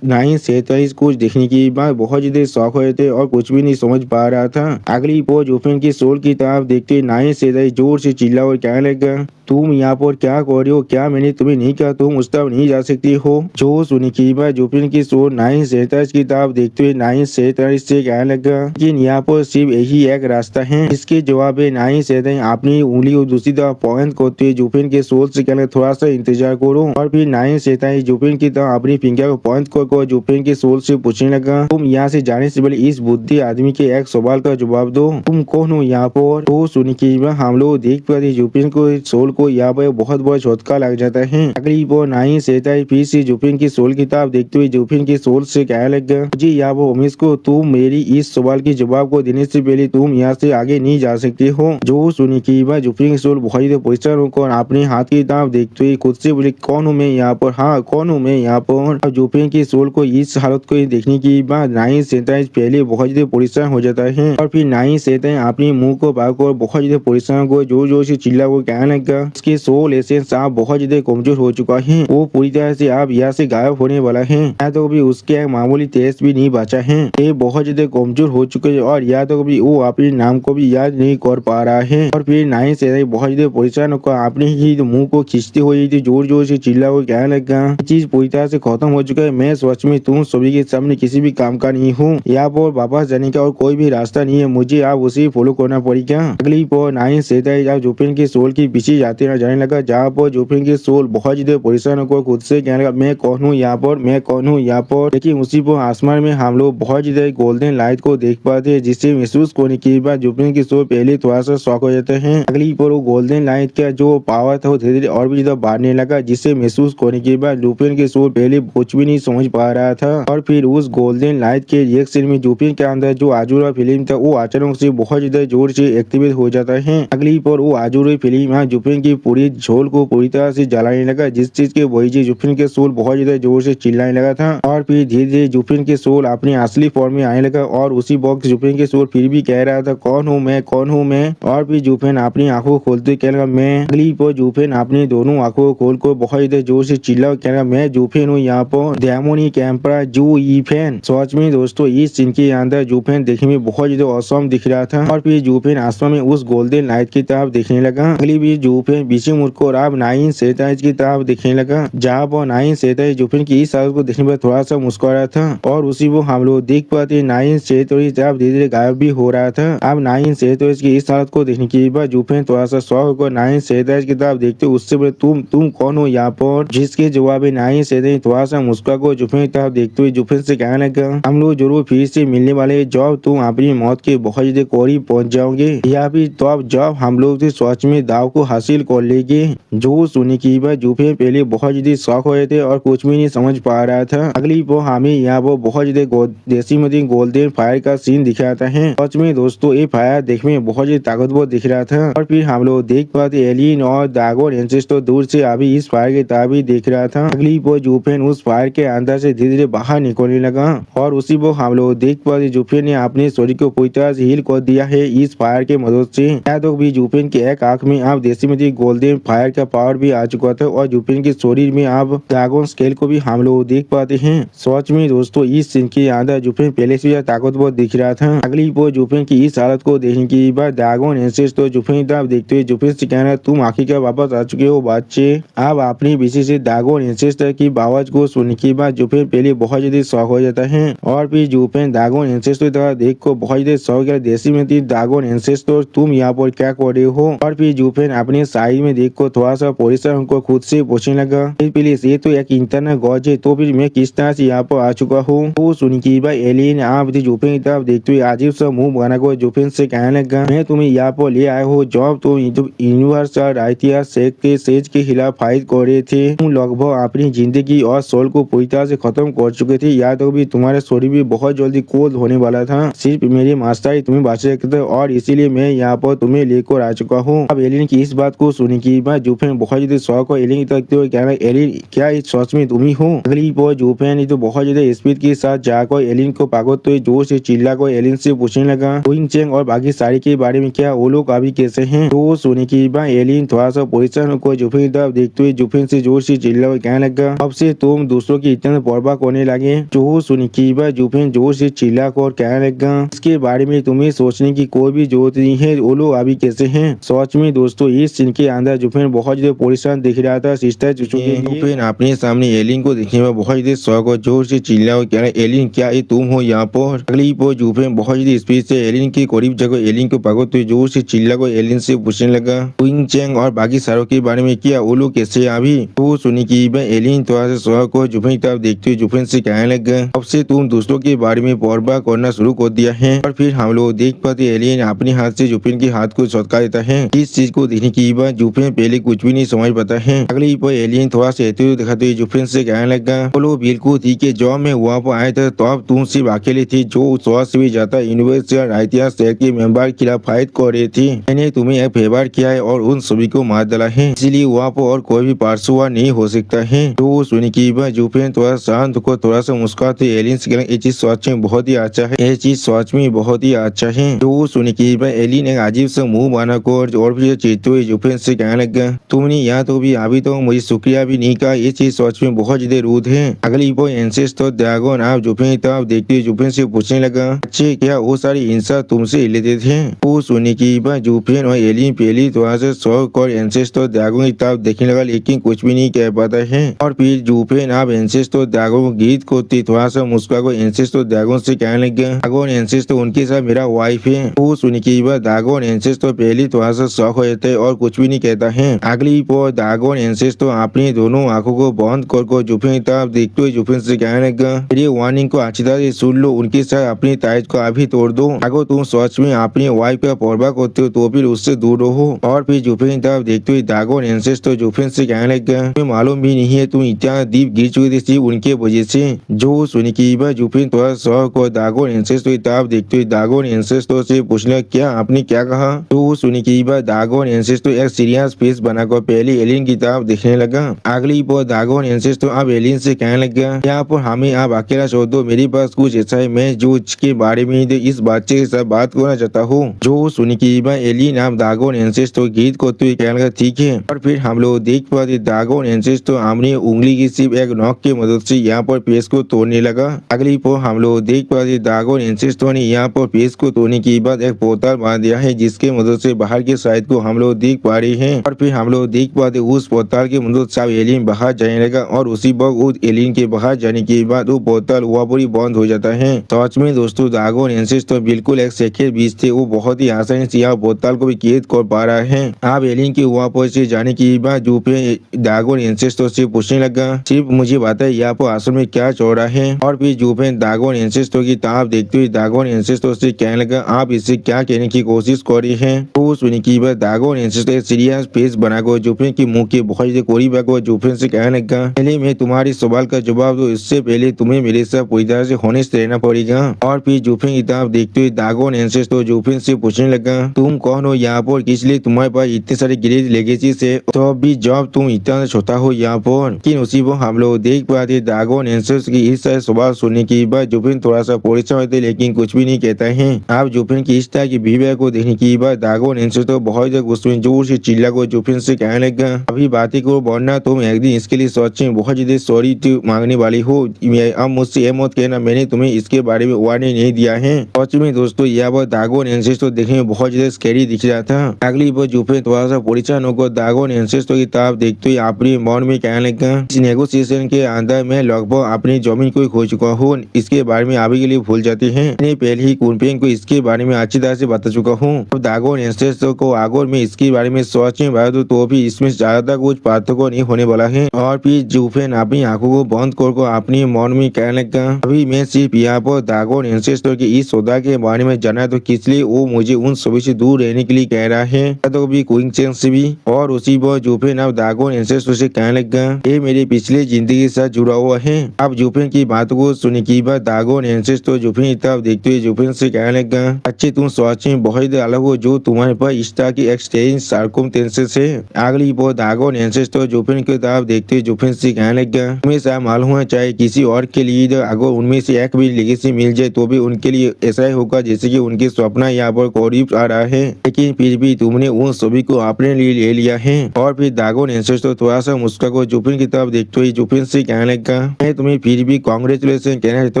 9 कुछ देखने की बाद बहुत ज्यादा शौक हुए थे और कुछ भी नहीं समझ पा रहा था। अगली पोज जुफेन के सोल की तरफ देखते 9 जोर से चिल्ला और कहने लगा तुम यहाँ पर क्या कर रहे हो क्या मैंने तुम्हें नहीं कहा तुम उस तरफ नहीं जा सकती हो। जो सुनिकीबा जुफेन की सोल 9 की तरफ देखते हुए 9 से कहने लगा लेकिन यहाँ पर सिर्फ यही एक रास्ता है। इसके जवाब 9 अपनी उंगली और दूसरी तरफ पॉइंट करते हुए जुफेन के सोल से कहने थोड़ा सा इंतजार करो। और फिर 9 जुफेन की तरफ अपनी फिंगर को पॉइंट को जुफिन के सोल से पूछने लगा, तुम यहाँ से जाने से पहले इस बुद्धि आदमी के एक सवाल का जवाब दो, तुम कौन हो यहाँ पर। तो सुन के हम लोग देख पाते जुफिन को सोल को यहाँ पर बहुत बड़ा झटका लग जाता है। अगली वो नहीं सहता है, फिर से जुफिन की सोल किताब देखते हुए जुफिन के सोल से कहने लगा, मुझे यहाँ वो उमेश को तुम मेरी इस सवाल के जवाब को देने से पहले तुम यहाँ से आगे नहीं जा सकते हो। जो सुनी की बात जुफिन के सोल बहुत ही परेशान होकर अपने हाथ की किताब देखते हुए खुद से बोले, कौन हूँ मैं यहाँ पर, हाँ कौन हूँ मैं यहाँ पर। अब जुफिन के सोल को इस हालत को देखने की बाद नहीं सहता है पहले बहुत ज्यादा परेशान हो जाता है और फिर नहीं सहता है अपने मुंह को पाकर बहुत ज्यादा परेशान को जोर जोर से चिल्ला को कहने लगा, उसके सोल एसेंस आप बहुत ज्यादा कमजोर हो चुका है, वो पूरी तरह से आप यहाँ से गायब होने वाला है, या तो अभी उसके एक मामूली तेज भी नहीं बचा है, ये बहुत ज्यादा कमजोर हो चुके हैं और या तो अभी वो अपने नाम को भी याद नहीं कर पा रहा है। और फिर नहीं से बहुत ज्यादा परेशान होकर अपने ही मुंह को खींचते हुए जोर जोर से चिल्ला को कहने लगा, चीज पूरी तरह से खत्म हो चुका है, मैं सच में तुम सभी के सामने किसी भी काम का नहीं हूँ, यहाँ पर वापस जाने का और कोई भी रास्ता नहीं है, मुझे आप उसे फॉलो करना पड़ेगा। अगली पर नहीं से जुफिन के सोल के पीछे जाते न जाने लगा, जहाँ पर जुफिन के सोल बहुत ज्यादा परेशान होकर खुद से कहने लगा, मैं कौन हूँ यहाँ पर, मैं कौन हूँ यहाँ पर। लेकिन उसी पर आसमान में हम लोग बहुत ज्यादा गोल्डन लाइट को देख पाते हैं, जिससे महसूस करने के बाद जुफिन के सोल पहले थोड़ा सा शॉक हो जाते हैं। अगली पर वो गोल्डन लाइट का जो पावर था वो धीरे धीरे और भी ज्यादा बढ़ने लगा, जिससे महसूस करने के बाद जुफिन के सोल पहले कुछ भी नहीं समझ पा रहा था। और फिर उस गोल्डन लाइट के रिएक्शन में जुफिन के अंदर जो आजुरा फिल्म था वो अचानक से बहुत ज्यादा जोर से एक्टिवेट हो जाता है। अगली पर वो आजुरा फिल्म जुफिन की पूरी झोल को पूरी तरह से जलाने लगा, जिस चीज के वजह जुफिन के सोल बहुत ज्यादा जोर से चिल्लाने लगा था। और फिर धीरे धीरे जुफिन के सोल अपनी असली फॉर्म में आने लगा और उसी वक्त जुफिन के सोल फिर भी कह रहा था, कौन हूँ मैं, कौन हूँ मैं। और फिर जुफिन अपनी आंखों खोलते कह लगा, मैं। अगली पर जुफिन अपनी दोनों आंखों खोल कर बहुत ज्यादा जोर से चिल्ला कह लगा, मैं जुफिन हूँ यहाँ पर डेमोनी कैंपरा जू ईफेन। सच में दोस्तों इस सीन के अंदर जुफिन देखने में बहुत ज्यादा औसम दिख रहा था। और फिर जुफिन आसमान में उस गोल्डन लाइट की तरफ देखने लगा। अगली भी जुफिन पीछे मुड़कर अब नाइन सेताइज की तरफ देखने लगा, जहाँ पर नाइन सेताइज जुफिन की इस हालत को देखने पर थोड़ा सा मुस्कुरा था और उसी वो हम लोग देख पाते नाइन सेताइज तरफ धीरे धीरे गायब भी हो रहा था। अब नाइन सेताइज की इस हालत को देखने के बाद जुफिन थोड़ा सा शौक होकर नाइन सेताइज की तरफ देखते उससे बोले, तुम कौन हो यहाँ पर। जिसके जवाब में नाइन सेताइज थोड़ा सा मुस्कुरा को जुफिन की तरफ देखते हुए जुफिन से कहने लगा, हम लोग जरूर फिर से मिलने वाले जब तुम अपनी मौत के बहुत ज्यादा करीब पहुंच जाओगे, या फिर तब जब हम लोग सच में दाव को हासिल कर लेंगे। जो सुनी की बात जुफिन पहले बहुत ज्यादा शौक हो थे और कुछ भी नहीं समझ पा रहा था। अगली वो हमें यहाँ वो बहुत ज्यादा देसी मदी गोल्डन फायर का सीन दिखाता है। सच में दोस्तों ये फायर देखने में बहुत ज्यादा ताकतवर दिख रहा था। और फिर हम लोग देख पाते एलियन और दागोन एंसेस्टर दूर से अभी इस फायर की तरफ ही देख रहा था। अगली वो जुफिन उस फायर के अंदर से धीरे धीरे बाहर निकलने लगा और उसी वो हम लोग देख पाते जुफिन ने अपने शरीर को पूरी तरह से हील कर दिया है इस फायर के मदद से। या तो भी जुफिन के एक आंख में अब देसी मदी गोल्डन फायर का पावर भी आ चुका था और जुफिन के शरीर में अब ड्रैगन स्केल को भी हम लोग देख पाते हैं। सच में दोस्तों इस सीन के अंदर जुफिन पहले से ज्यादा ताकतवर दिख रहा था। अगली वो जुफिन की इस हालत को देखने के बाद ड्रैगन एंसेस्टर जुफिन तरफ देखते हुए जुफिन से कहना, तुम आखिरकार वापस आ चुके हो बच्चे। अब अपनी विशेष ड्रैगन एंसेस्टर की आवाज को सुनने के बाद जुफिन पहले बहुत ज्यादा शौक हो जाता है और फिर जुफिन ड्रैगन एंसेस्टर तरफ देख को बहुत ज्यादा शौक है, देसी में ड्रैगन एंसेस्टर तुम यहाँ पर क्या कर रहे हो। और फिर जुफिन अपने साइड में देख को थोड़ा सा परेशान होकर खुद से पूछने लगा, प्लीज ये तो एक इंटरनल गॉज है, तो फिर मैं किस तरह से यहाँ पर आ चुका हूँ। तो सुन की बात एलियन आप जुफिन की तरफ देखते हुए अजीब सा मुंह बनाकर जुफिन से कहने लगा, मैं तुम्हें यहाँ पर ले आया हूँ जब तुम यूनिवर्सल राइटिया सेक के सेज के खिलाफ फाइट कर रहे थे। तुम लगभग अपनी जिंदगी और सोल को पूरी तरह से खत्म कर चुके थे, या तो भी तुम्हारा शरीर भी बहुत जल्दी कोल्ड होने वाला था। सिर्फ मेरे मास्टर ही तुम्हें बचा सकते थे और इसीलिए मैं यहाँ पर तुम्हें लेकर आ चुका हूँ। अब एलियन की इस बात को सुनी की बाद जुफिन बहुत ज्यादा शौक हो एलियन देखते हुए कहना, एलियन क्या इस सच में तुम ही हो। अगली पर जुफिन तो बहुत ज्यादा स्पीड के साथ जाकर एलियन को पागल तो जोर से चिल्ला कर एलियन से पूछने लगा, विंग चेंग और बाकी सारी के बारे में क्या, वो लोग अभी कैसे हैं। तो सुनी की बाद एलियन थोड़ा सा परेशान होकर जुफिन की तरफ देखते हुए जुफिन से जोर से चिल्ला कर कहने लगा, अब से तुम दूसरों की इतना परवाह करने लगे। जो सुनी की बाद जुफिन जोर से चिल्ला कर कहने लगा, इसके बारे में तुम्हें सोचने की कोई भी जरूरत नहीं है, वो लोग अभी कैसे हैं। सच में दोस्तों इस सीन के अंदर जुफिन बहुत ज्यादा परेशान दिख रहा था। सिस्टर जुफिन अपने सामने एलियन को देखने में बहुत ज्यादा शौक और जोर से चिल्ला और कहना, एलियन क्या ये तुम हो यहाँ पर। अगली पर जुफिन बहुत ज्यादा स्पीड से एलियन के करीब जगह एलियन को पागल तो जोर से चिल्ला कर एलियन से पूछने लगा, विंग चेंग और बाकी सारों के बारे में क्या, वो लोग कैसे अभी। तो सुनी की एलियन थोड़ा सा शौक और जुफिन की तरफ देखते देखते हुए जुफिन से कहने लगा, अब से तुम दूसरों के बारे में परवाह करना शुरू कर दिया है। और फिर हम लोग देख पाते एलियन अपने हाथ से जुफिन के हाथ को छटका देता है। इस चीज को देखने के बाद जुफिन पहले कुछ भी नहीं समझ पाता है। अगली पर एलियन थोड़ा सा दिखाते हुए जुफिन से कहने लगा, बोलो बिल्कुल ठीक है, जब मैं वहाँ पर आया था तो अब तुम सिर्फ अकेले थी जो उस से भी ज्यादा यूनिवर्सिटी राइटिया शहर के मेंबर के खिलाफ फाइट कर रही थी। मैंने तुम्हें एक फेवर किया है और उन सभी को मार डाला है, इसलिए वहाँ पर और कोई भी पार्श्वा नहीं हो सकता है। तो सुनने के बाद जुफिन थोड़ा शांत को थोड़ा सा मुस्कुराते एलियन से कहने, ये चीज सच में बहुत ही अच्छा है, ये चीज सच में बहुत ही अच्छा है। तो सुनने के बाद एलियन एक अजीब सा मुंह बना कर और फिर चीते हुए जुफिन से कहने लगा, तुमने यहाँ तो भी अभी तो मुझे शुक्रिया भी नहीं कहा, ये चीज सच में बहुत ज्यादा रूड है। अगली पर एंसेस्टर ड्रैगन आप जुफिन तब देखते हुए जुफिन से पूछने लगा, अच्छे क्या वो सारी हिंसा तुमसे लेते थे? वो सुनने की बात जुफिन और एलियन पहली थोड़ा सा शौक और एंसेस्टर ड्रैगन की तरफ देखने लगा, लेकिन कुछ भी नहीं कह पाता है। और फिर जुफिन आप एंसेस्टर ड्रैगन को गीत करते थोड़ा सा मुस्कुरा को एंसेस्टर ड्रैगन से कहने लगा, ड्रैगन एंसेस्टर उनके साथ मेरा वाइफ है। वो सुनने की बात ड्रैगन एंसेस्टर पहले थोड़ा सा शौक हो जाता है और कुछ भी नहीं कहता है। अगली पर ड्रैगन एंसेस्टर अपनी दोनों आंखों को बंद कर जुफिन की तरफ देखते हुए जुफिन से कहने लगा, मेरी वार्निंग को अच्छी तरह से सुन लो, उनके साथ अपनी ताइज को अभी तोड़ दो। अगर तुम सच में अपनी वाइफ का परवाह करते हो तो फिर उससे दूर रहो। और फिर जुफिन की तरफ देखते हुए ड्रैगन एंसेस्टर जुफिन से कहने लगा, तुम्हें मालूम भी नहीं है तुम इतना दीप गिर चुके थे सिर्फ उनके वजह से। जो सुनी की बात जुफिन थोड़ा शौक और ड्रैगन एंसेस्टर की तरफ देखते हुए ड्रैगन एंसेस्टर से पूछने लगा, क्या आपने क्या कहा? तो सुनी की बात ड्रैगन एंसेस्टर एक सीरियस फेस बनाकर पहले एलियन की तरफ देखने लगा। अगली पर ड्रैगन एंसेस्टर अब एलियन से कहने लगा, यहाँ पर हमें आप अकेला छोड़ दो, मेरे पास कुछ ऐसा है मैं जो इसके बारे में इस बच्चे के साथ बात करना चाहता हूँ। जो सुनी की बात एलियन आप ड्रैगन एंसेस्टर गीत करते हुए कहने लगा, ठीक है। और फिर हम लोग देख पाते ड्रैगन एंसेस्टर अपनी उंगली की सिर्फ एक नोक की मदद से यहाँ पर पेज को तोड़ने लगा। अगली पर हम लोग देख पाते ड्रैगन एंसेस्टर ने यहाँ पर पेज को तोड़ने के बाद एक पोर्टल बना दिया है, जिसके मदद से बाहर के साइड को हम लोग देख पा रहे हैं। और फिर हम लोग देख पाते उस पोर्टल की मदद से एलियन बाहर जाने लगा और उसी वक्त उस एलियन के बाहर जाने के बाद वो पोर्टल वहाँ पर बंद हो जाता है। सच में दोस्तों ड्रैगन एंसेस्टर बिल्कुल एक सेकंड बीच थे, वो बहुत ही आसानी से यहाँ पोर्टल को भी कैद कर पा रहा है। आप एलियन के वहाँ पर से जाने के बाद जुफिन ड्रैगन एंसेस्टर से पूछने लगा, सिर्फ मुझे बताए यहाँ पर असल में क्या चल रहा है? और फिर जुफिन ड्रैगन एंसेस्टर की तरफ देखते हुए ड्रैगन एंसेस्टर से कहने लगा, आप इससे क्या कहने की कोशिश कर रही हैं? तो सुनने की बात ड्रैगन एंसेस्टर सीरियस फेस बनाकर जुफिन की मुंह के बहुत करीब आकर जुफिन से कहने लगा, पहले मैं तुम्हारे सवाल का जवाब दूं, इससे पहले तुम्हें मेरे साथ पूरी तरह से होनेस्ट रहना पड़ेगा। और फिर जुफिन की तरफ देखते हुए ड्रैगन एंसेस्टर जुफिन से पूछने लगा, तुम कौन हो यहाँ पर, किस लिए तुम्हारे पास इतने सारे ग्रेज लेगेसी से, तो भी जब तुम इतना छोटा हो यहाँ पर। लेकिन उसी वक्त हम लोग देख पाते ड्रैगन एंसेस्टर की इस तरह सवाल सुनने के बाद जुफिन थोड़ा सा परेशान होते लेकिन कुछ भी नहीं कहता है। आप जुफिन की इस तरह की बिहेवियर को देखने के बाद ड्रैगन एंसेस्टर बहुत गुस्से में जोर से चिल्ला को जुफिन से कहने लगा, अभी बातें करो वरना तुम एक दिन इसके लिए सच में बहुत ज्यादा सॉरी मांगने वाली हो। अब मुझसे ये मत कहना मैंने तुम्हें इसके बारे में वार्निंग नहीं दिया है। सच में दोस्तों यह बार ड्रैगन एंसेस्टर देखने में बहुत ज्यादा स्कैरी दिख रहा था। अगली बार जुफिन थोड़ा सा परेशान होकर ड्रैगन एंसेस्टर की तरफ देखते हुए अपने मन में कहने लगा, इस नेगोशिएशन के अंदर मैं लगभग अपनी जमीन को खो चुका हूँ, इसके बारे में अभी के लिए भूल जाते हैं। मैंने पहले ही कुनपेन को इसके बारे में अच्छी तरह से बता चुका हूँ। ड्रैगन एंसेस्टर को अगर मैं इसके बारे में सोच में बता दूं तो भी इसमें ज्यादा कुछ पार्थक्य नहीं होने वाला है। और फिर जुफिन अपनी आंखों को बंद कर अपने मन में कहने लगा, अभी मैं सिर्फ यहाँ पर ड्रैगन एंसेस्टर के इस सौदा के बारे में जाना तो किस लिए वो मुझे उन सभी से दूर रहने के लिए कह रहा है, तो भी कोइंसिडेंस भी। और उसी पर जुफिन अब ड्रैगन एंसेस्टर से कहने लगा, ये मेरी पिछली जिंदगी के साथ जुड़ा हुआ है। अब जुफिन की बात को सुनने की बाद ड्रैगन एंसेस्टर जुफिन की तरफ देखते हुए जुफिन से कहने लगा, अच्छे तुम सच में बहुत अलग हो जो तुम्हारे पास इस तरह की एक्सचेंज सर्कमस्टेंसेस है। अगली बार ड्रैगन एंसेस्टर जुफिन की तरफ देखते हुए जुफिन से कहने लगा, तुम्हें शायद मालूम है चाहे किसी और के लिए अगर उनमें से एक भी लेगेसी मिल जाए तो भी उनके लिए ऐसा ही होगा जैसे कि उनके सपना यहाँ पर करीब आ रहा है, लेकिन फिर भी तुमने उन सभी को अपने लिए ले लिया है। और फिर ड्रैगन एंसेस्टर थोड़ा सा मुस्कुराकर जुफिन की तरफ देखते हुए जुफिन से कहने लगा, मैं तुम्हें फिर भी कांग्रेचुलेशन कहना चाहता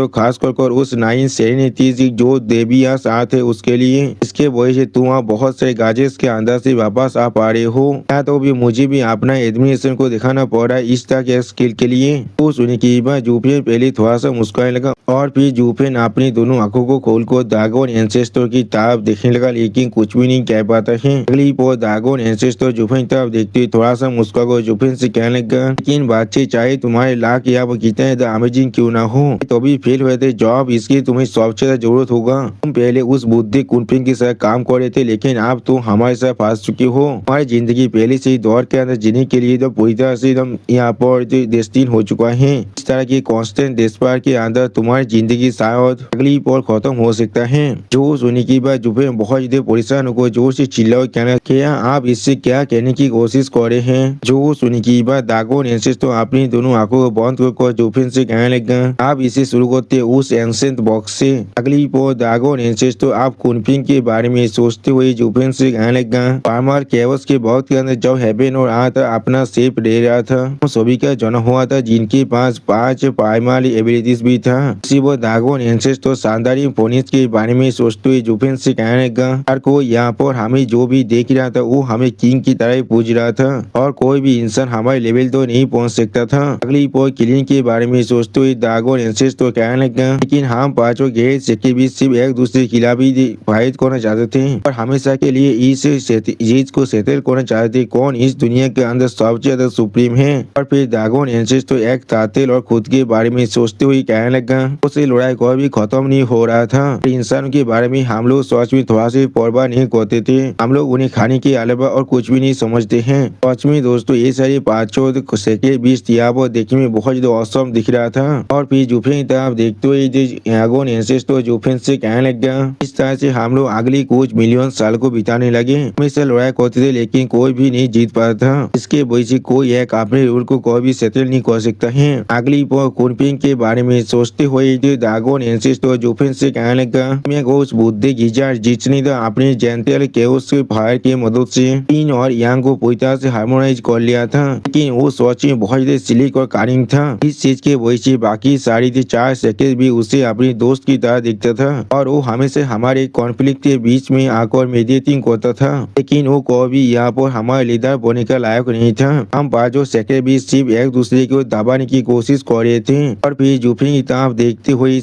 हूँ, खास कर उस नाइन सेरेनिटी जो देविया साथ है उसके लिए। इसके वजह से तुम आप बहुत सारे गाजेस के अंदर से वापस आ पा रहे हो। या तो भी मुझे भी अपना एडमिनेशन को दिखाना पड़ रहा है इस तरह के स्किल के लिए। तो सुनने की बात जुफिन पहले थोड़ा सा मुस्कुराने लगा और फिर जुफिन अपनी दोनों आंखों को खोलकर ड्रैगन एंसेस्टर की तरफ देखने लगा, लेकिन कुछ भी नहीं कह पाता है। अगली बार ड्रैगन एंसेस्टर जुफिन की तरफ देखते हुए थोड़ा सा मुस्कुराकर जुफिन से कहने लगा, लेकिन बच्चे चाहे तुम्हारे लाख या वो कितना ज़्यादा अमेजिंग क्यों ना हो, तो भी फेल हुए थे जॉब, इसकी तुम्हें सबसे ज्यादा जरूरत होगा। तुम पहले उस बुद्धि कुनपिंग के साथ काम कर रहे थे, लेकिन अब तुम हमारे साथ फंस चुके हो। हमारी जिंदगी पहले से ही दौर के अंदर जीने के लिए तो पूरी तरह से एकदम यहाँ पर डेस्टिन हो चुका है। इस तरह की कांस्टेंट देशपार के अंदर तुम्हारी जिंदगी शायद अगली पल खत्म हो सकता है। जो सुनने की बात जुबेन बहुत ज्यादा परेशान होकर जोर से चिल्लाओ, कहना क्या आप इससे क्या कहने की कोशिश कर रहे हैं। जो सुनने की बात दागो नेंसेस तो अपनी दोनों आंखों को बंद कर जुबेन से कहने लगा, आप इसे शुरू करते उस एंसेंट बॉक्स से। अगली पल दागो नेंसेस तो आप कुनपिंग के बारे में सोचते हुए जुबेन से कहने लगा, पार्मर केवस के बहुत के अंदर जब हेवन और आर्थ अपना शेप ले रहा था, वो सभी का जन्म हुआ था जिनके पास 5 प्राइमरी एबिलिटीज भी था। इसी वो दागो नेंसेस तो शानदारी फोनिस के बारे में सोचते हुए जुबेन से कहने लगा, हर कोई यहाँ पर हमें जो भी देख रहा था वो हमें किंग की तरह पूज रहा था और कोई भी इंसान हमारे लेवल तो नहीं पहुँच सकता था। अगली पल किलिंग के बारे में सोचते हुए दागो नेंसेस तो कहने लगा, लेकिन हम पांचों गैर के बीच सिर्फ एक दूसरे के खिलाफ ही फाइट करना चाहते थे और हमेशा के लिए इस चीज को सेटल करना चाहते थे, कौन इस दुनिया के अंदर सबसे ज्यादा सुप्रीम है। और फिर दागो नेंसेस तो एक तातिल और खुद के बारे में सोचते हुए कहने लगा, उसे लड़ाई कोई भी खत्म नहीं हो रहा था। इंसानों के बारे में हम लोग सच में थोड़ा सी परवाह नहीं करते थे, हम लोग उन्हें खाने के अलावा और कुछ भी नहीं समझते हैं। सच में दोस्तों ये सारी पांचों सेके बीच तियाबो देखने में बहुत ज्यादा औसम दिख रहा था। और फिर जुफेन तरफ देखते हुए दागो नेंसेस तो जुफेन से कहने लगा, इस तरह से हम लोग अगली कुछ मिलियन साल को बिताने लगे, हमेशा लड़ाई करते थे लेकिन कोई भी नहीं जीत पाता था। इसके वजह से कोई एक अपने रूल को कोई भी सेटल नहीं कर सकता है। अगली कुनपिंग के बारे में सोचते हुए दागो नेंसेस तो जुफेन से कहने लगा, मैं उस बुद्धि गिजार जिसने तो अपने जेंटल केओस के फायर की मदद से इन और यांग को पूरी तरह से हार्मोनाइज कर लिया था, लेकिन वो सोच में बहुत ज्यादा सिलिक और कारिंग था। इस चीज के वजह से बाकी सारी 4 सेकेंड भी उसे अपने दोस्त की तरह दिखता था और वो हमेशा हमारे कॉन्फ्लिक्ट के बीच में आकर मीडिएटिंग करता था, लेकिन वो कोई भी यहाँ पर हमारे लीडर बनने का लायक नहीं था। हम पांचों सेकेंड भी सिर्फ एक दूसरे को दबाने की कोशिश कर रहे थे। और फिर जुफिन की तरफ देखते हुए